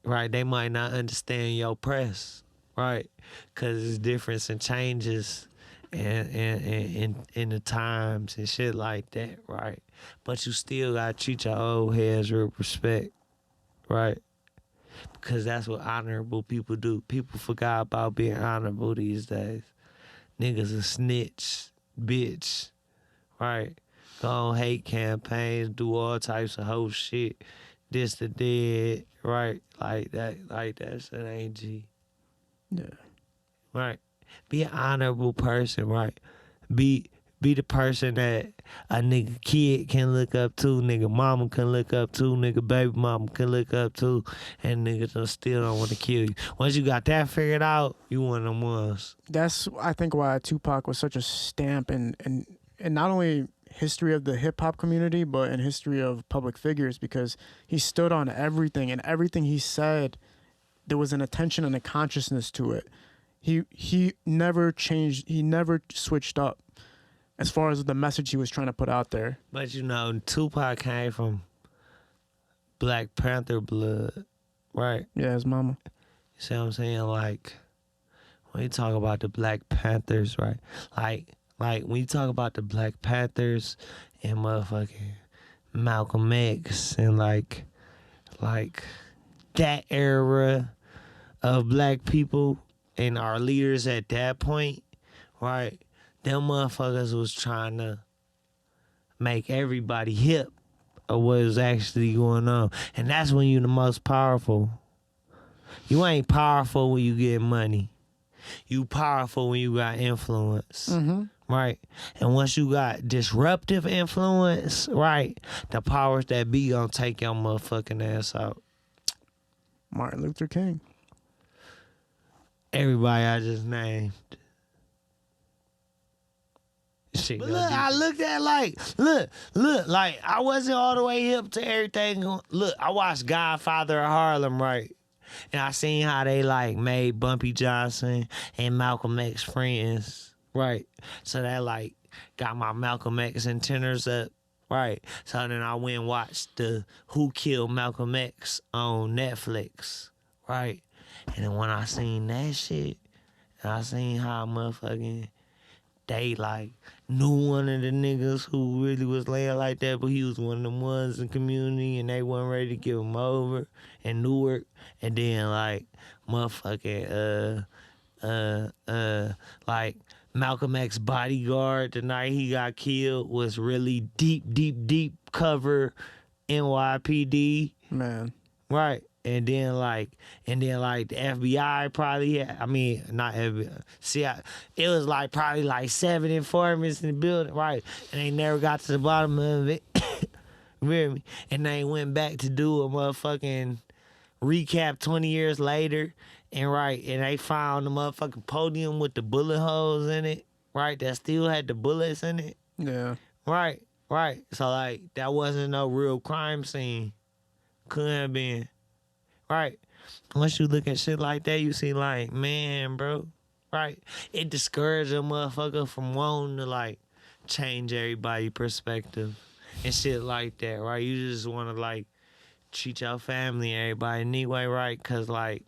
right? They might not understand your press, right? Because there's difference and changes in the times and shit like that, right? But you still got to treat your old heads with respect, right? Because that's what honorable people do. People forgot about being honorable these days. niggas a snitch, bitch, right? Go on hate campaigns, do all types of whole shit, this the dead, right? Like that shit ain't G. Yeah. Right. Be an honorable person, right? Be the person that a nigga kid can look up to, nigga mama can look up to, nigga baby mama can look up to, and niggas still don't want to kill you. Once you got that figured out, you one of them ones. That's I think why Tupac was such a stamp in not only history of the hip hop community but in history of public figures, because he stood on everything, and everything he said, there was an attention and a consciousness to it. He never changed. He never switched up as far as the message he was trying to put out there. But you know, Tupac came from Black Panther blood, right? Yeah, his mama. You see what I'm saying? Like, when you talk about the Black Panthers, right? Like when you talk about the Black Panthers and motherfucking Malcolm X and like that era of black people and our leaders at that point, right? Them motherfuckers was trying to make everybody hip of what was actually going on. And that's when you the most powerful. You ain't powerful when you get money. You powerful when you got influence. Mm-hmm. Right? And once you got disruptive influence, right, the powers that be gonna take your motherfucking ass out. Martin Luther King. Everybody I just named. Shit, but look, I looked at look, like I wasn't all the way hip to everything. Look, I watched Godfather of Harlem, right? And I seen how they like made Bumpy Johnson and Malcolm X friends, right? So that like got my Malcolm X antennas up, right? So then I went and watched the Who Killed Malcolm X on Netflix, right? And then when I seen that shit, and I seen how motherfucking they like knew one of the niggas who really was laying like that, but he was one of them ones in community and they wasn't ready to give him over in Newark. And then like motherfucking like Malcolm X bodyguard the night he got killed was really deep cover NYPD. Man. Right. And then like the FBI probably had, I mean, not FBI. See, it was like probably like 7 informants in the building, right? And they never got to the bottom of it. You hear me? And they went back to do a motherfucking recap 20 years later. And they found the motherfucking podium with the bullet holes in it, right? That still had the bullets in it. Yeah. Right. So like that wasn't no real crime scene. Couldn't have been. Right. Once you look at shit like that, you see like, man, bro, right? It discourages a motherfucker from wanting to like change everybody's perspective and shit like that, right? You just want to like treat your family and everybody anyway, right? Cause like,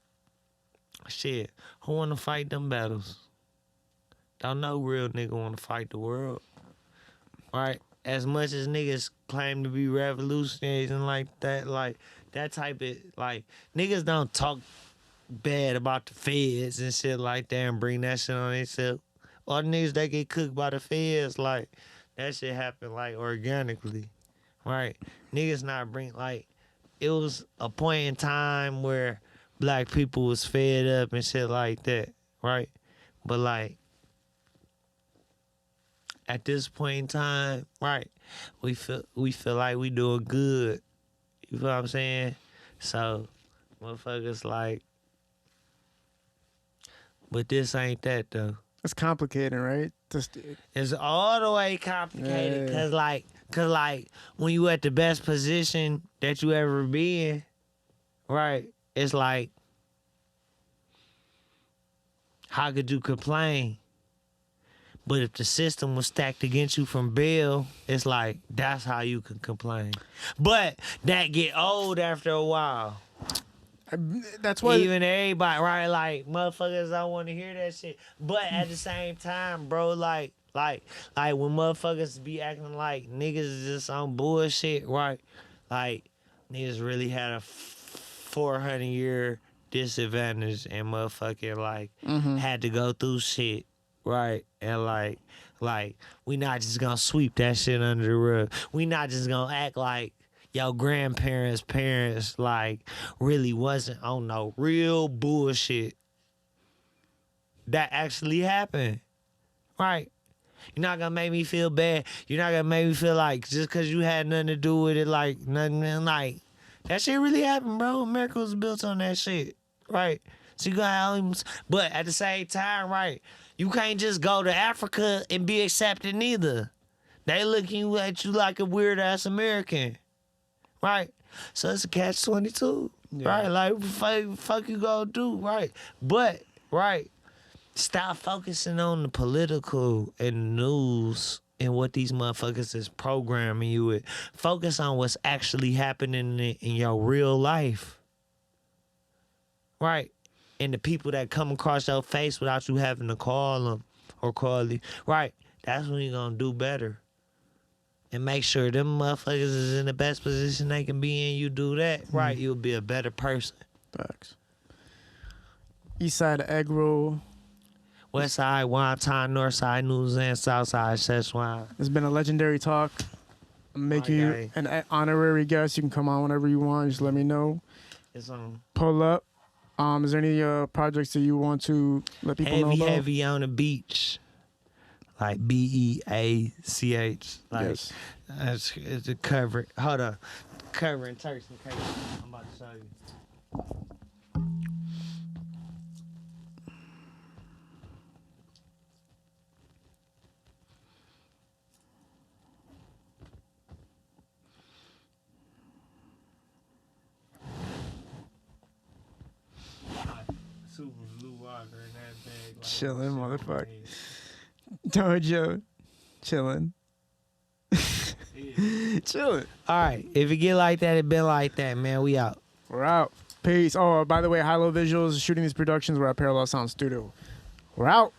shit, who want to fight them battles? Don't no real nigga want to fight the world, right? As much as niggas claim to be revolutionaries and like that, like that type of, like, niggas don't talk bad about the feds and shit like that and bring that shit on themselves. All the niggas that get cooked by the feds, like, that shit happen, like, organically, right? Niggas not bring, like, it was a point in time where black people was fed up and shit like that, right? But, like, at this point in time, right, we feel like we doing good. You feel what I'm saying? So, motherfuckers like, but this ain't that though. It's complicated, right? It's all the way complicated, Yeah. cause like when you at the best position that you ever been, right? It's like, how could you complain? But if the system was stacked against you from bail, it's like, that's how you can complain. But that get old after a while. That's why. Even everybody, right? Like, motherfuckers don't want to hear that shit. But at the same time, bro, like when motherfuckers be acting like niggas is just on bullshit, right? Like, niggas really had a 400-year disadvantage and motherfucking, like, had to go through shit. right? And like we not just gonna sweep that shit under the rug. We not just gonna act like your grandparents' parents like really wasn't on no real bullshit that actually happened, right? You're not gonna make me feel bad. You're not gonna make me feel like just cause you had nothing to do with it, like nothing, like that shit really happened, bro. America was built on that shit, right? So you gotta, but at the same time, right? You can't just go to Africa and be accepted neither. They looking at you like a weird ass American, right? So it's a catch-22, right? Like fuck you gonna do, right? But right. Stop focusing on the political and news and what these motherfuckers is programming you with. Focus on what's actually happening in your real life. Right? And the people that come across your face without you having to call them or call you. Right? That's when you're going to do better. And make sure them motherfuckers is in the best position they can be in. You do that, right? You'll be a better person. Facts. Eastside Eggroll. West Side, Wonton, North Side, News, and South Side, Szechuan. It's been a legendary talk. I'm making you an honorary guest. You can come on whenever you want. Just let me know. It's on. Pull up. Is there any projects that you want to let people know about? Heavy on the beach. Like BEACH. Like, Yes. It's a cover. Hold up. Covering Turks and Caicos. I'm about to show you. Super blue water in that bag. Like Chilling, motherfucker. Dojo. Chilling. Chilling. All right. If it get like that, it been like that, man. We out. We're out. Peace. Oh, by the way, High Low Visuals is shooting these productions. We're at Parallel Sound Studio. We're out.